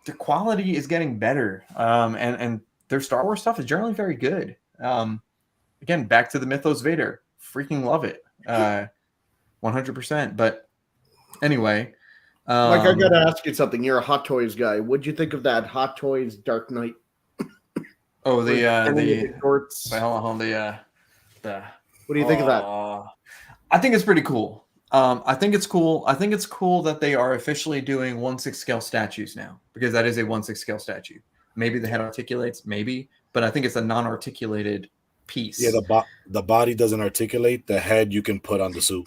Speaker 4: the quality is getting better, and their Star Wars stuff is generally very good. Again, back to the Mythos Vader, freaking love it, 100%. But anyway,
Speaker 1: Mike, I gotta ask you something. You're a Hot Toys guy. What'd you think of that Hot Toys Dark Knight?
Speaker 4: Oh, the
Speaker 1: shorts.
Speaker 4: wait, hold on, the
Speaker 1: What do you think of that?
Speaker 4: I think it's pretty cool. I think it's cool. I think it's cool that they are officially doing 1/6 scale statues now, because that is a 1/6 scale statue. Maybe the head articulates, maybe, but I think it's a non-articulated piece.
Speaker 3: Yeah, the body doesn't articulate. The head you can put on the suit.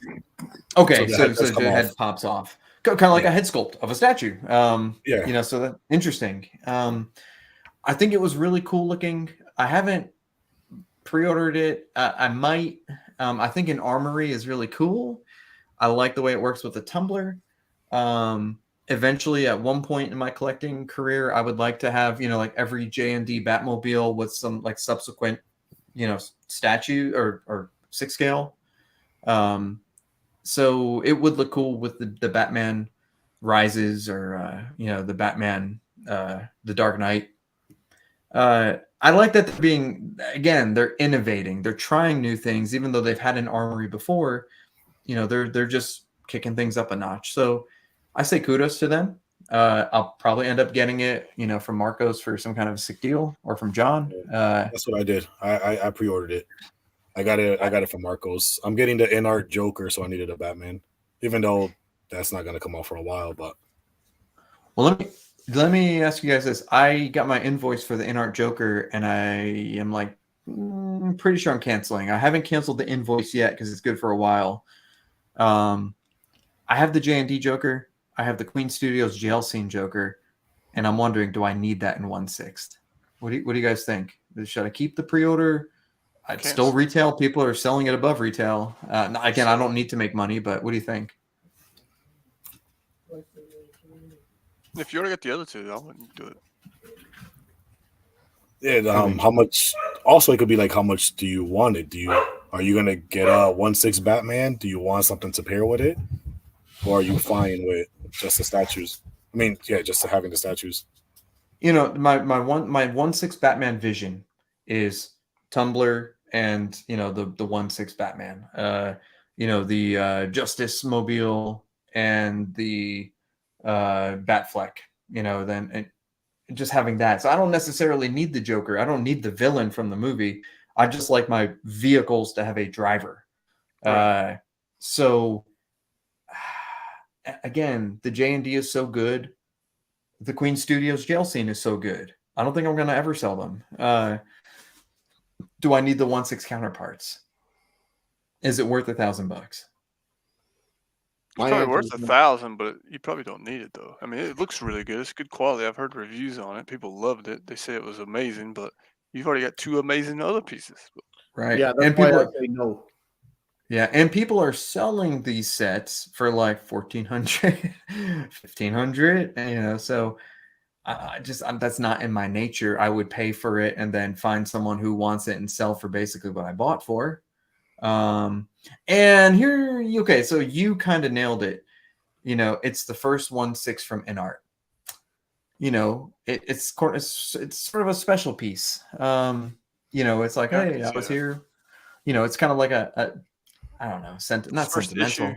Speaker 4: Okay,
Speaker 3: So
Speaker 4: so
Speaker 3: the head
Speaker 4: the
Speaker 3: does come
Speaker 4: head
Speaker 3: off.
Speaker 4: pops off, kind of like a head sculpt of a statue.
Speaker 3: Yeah.
Speaker 4: So that interesting. I think it was really cool looking. I haven't pre-ordered it. I might. I think an armory is really cool. I like the way it works with the tumbler. Eventually, at one point in my collecting career, I would like to have, like every J&D Batmobile with some like subsequent, statue or 6 scale. So it would look cool with the Batman Rises or, the Batman, the Dark Knight. I like that they're innovating. They're trying new things, even though they've had an armory before. They're just kicking things up a notch. So I say kudos to them. I'll probably end up getting it, from Marcos for some kind of a sick deal, or from John.
Speaker 3: That's what I did. I pre-ordered it. I got it from Marcos. I'm getting the in-art Joker, so I needed a Batman, even though that's not going to come out for a while. But
Speaker 4: well, let me ask you guys this. I got my invoice for the in-art Joker, and I am like, pretty sure I'm canceling. I haven't canceled the invoice yet because it's good for a while. I have the J&D Joker. I have the Queen Studios jail scene Joker, and I'm wondering, do I need that in 1/6? What do you guys think? Should I keep the pre-order? It's still retail. People are selling it above retail. Again, I don't need to make money, but what do you think?
Speaker 2: If you already got the other two, I wouldn't do it.
Speaker 3: yeah, how much? Also, it could be like, how much do you want it? Are you gonna get a 1/6 Batman? Do you want something to pair with it, or are you fine with just the statues? I mean, yeah, just having the statues.
Speaker 4: My 1/6 Batman vision is Tumblr and the 1/6 Batman. The Justice Mobile and the Batfleck. Then just having that. So I don't necessarily need the Joker. I don't need the villain from the movie. I just like my vehicles to have a driver. Right. So again, the J&D is so good. The Queen Studios jail scene is so good. I don't think I'm going to ever sell them. Do I need the 1/6 counterparts? Is it worth $1,000?
Speaker 2: It's probably worth $1,000, but you probably don't need it though. I mean, it looks really good. It's good quality. I've heard reviews on it. People loved it. They say it was amazing, but you've already got two amazing other pieces.
Speaker 4: Right.
Speaker 1: Yeah, that's why I say no.
Speaker 4: Yeah, and people are selling these sets for like $1,400, $1,500. So that's not in my nature. I would pay for it and then find someone who wants it and sell for basically what I bought for. And okay, so you kind of nailed it. It's the first 1/6 from InArt. It's sort of a special piece. It's like, hey, I was here. It's kind of like a I don't know, not sentimental.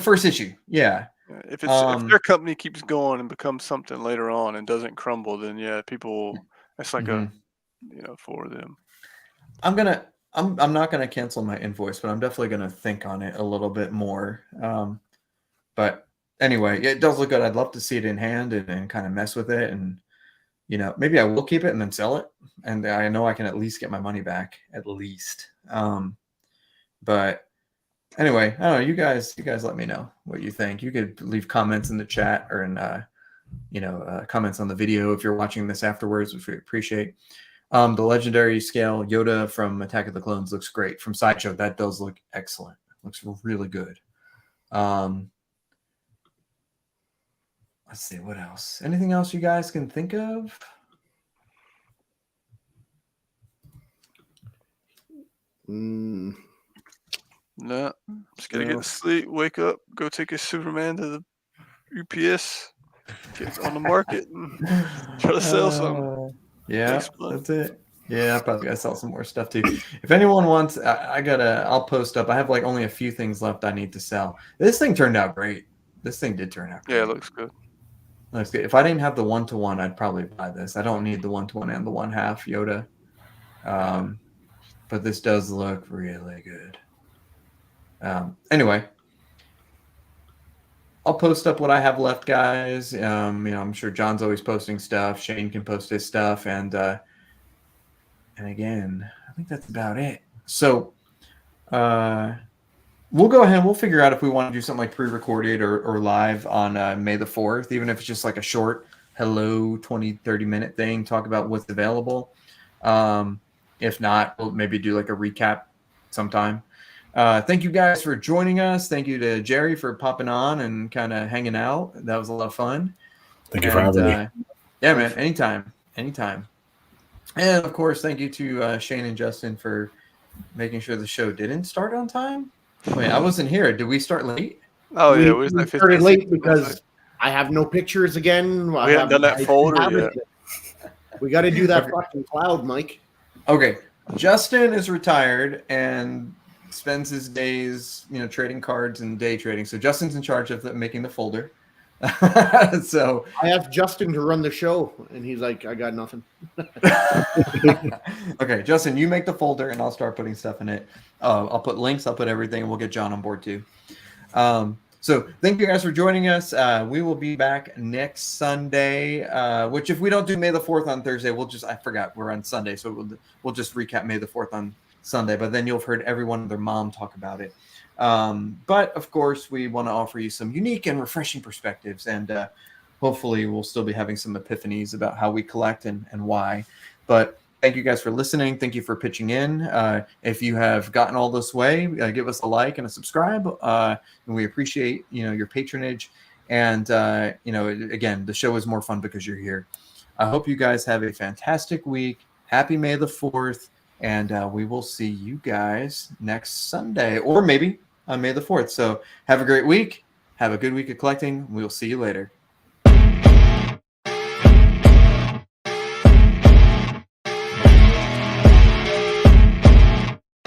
Speaker 4: First issue, yeah.
Speaker 2: If their company keeps going and becomes something later on and doesn't crumble, then yeah, people. It's like for them.
Speaker 4: I'm not gonna cancel my invoice, but I'm definitely gonna think on it a little bit more. But anyway, it does look good. I'd love to see it in hand and kind of mess with it, and maybe I will keep it and then sell it, and I know I can at least get my money back at least. But anyway, I don't know. You guys let me know what you think. You could leave comments in the chat or in comments on the video if you're watching this afterwards, which we appreciate. The legendary scale Yoda from Attack of the Clones looks great. From Sideshow, that does look excellent. Looks really good. Let's see, what else? Anything else you guys can think of?
Speaker 2: No, just gotta get to sleep, wake up, go take a Superman to the UPS, get on the market, and try to sell something.
Speaker 4: Yeah, that's it. Yeah, I probably gotta sell some more stuff too. If anyone wants, I'll post up. I have like only a few things left I need to sell. This thing turned out great. This thing did turn out great.
Speaker 2: Yeah, it looks good.
Speaker 4: Looks good. If I didn't have the 1-to-1, I'd probably buy this. I don't need the 1-to-1 and the 1/2 Yoda. But this does look really good. Anyway, I'll post up what I have left, guys. I'm sure John's always posting stuff. Shane can post his stuff, and again, I think that's about it. So, we'll go ahead. We'll figure out if we want to do something like pre-recorded or live on May the 4th, even if it's just like a short, 20-30 minute thing. Talk about what's available. If not, we'll maybe do like a recap sometime. Thank you guys for joining us. Thank you to Jerry for popping on and kind of hanging out. That was a lot of fun.
Speaker 3: Thank you for having me.
Speaker 4: Yeah, man. Anytime. And of course, thank you to Shane and Justin for making sure the show didn't start on time. Wait, I wasn't here. Did we start late?
Speaker 2: Oh yeah,
Speaker 1: we started late because I have no pictures again.
Speaker 2: We haven't done that folder yet.
Speaker 1: We got to do that fucking cloud, Mike.
Speaker 4: Okay, Justin is retired, and spends his days, trading cards and day trading. So Justin's in charge of making the folder. So
Speaker 1: I asked Justin to run the show, and he's like, I got nothing.
Speaker 4: okay, Justin, you make the folder, and I'll start putting stuff in it. I'll put links, I'll put everything, and we'll get John on board too. So thank you guys for joining us. We will be back next Sunday, which if we don't do May the 4th on Thursday, I forgot we're on Sunday. So we'll just recap May the 4th on Sunday, but then you'll have heard everyone and their mom talk about it. But of course, we want to offer you some unique and refreshing perspectives, and hopefully we'll still be having some epiphanies about how we collect and why. But thank you guys for listening. Thank you for pitching in. If you have gotten all this way, give us a like and a subscribe. And we appreciate, your patronage. And, again, the show is more fun because you're here. I hope you guys have a fantastic week. Happy May the 4th. And we will see you guys next Sunday, or maybe on May the 4th. So have a great week. Have a good week of collecting. We'll see you later.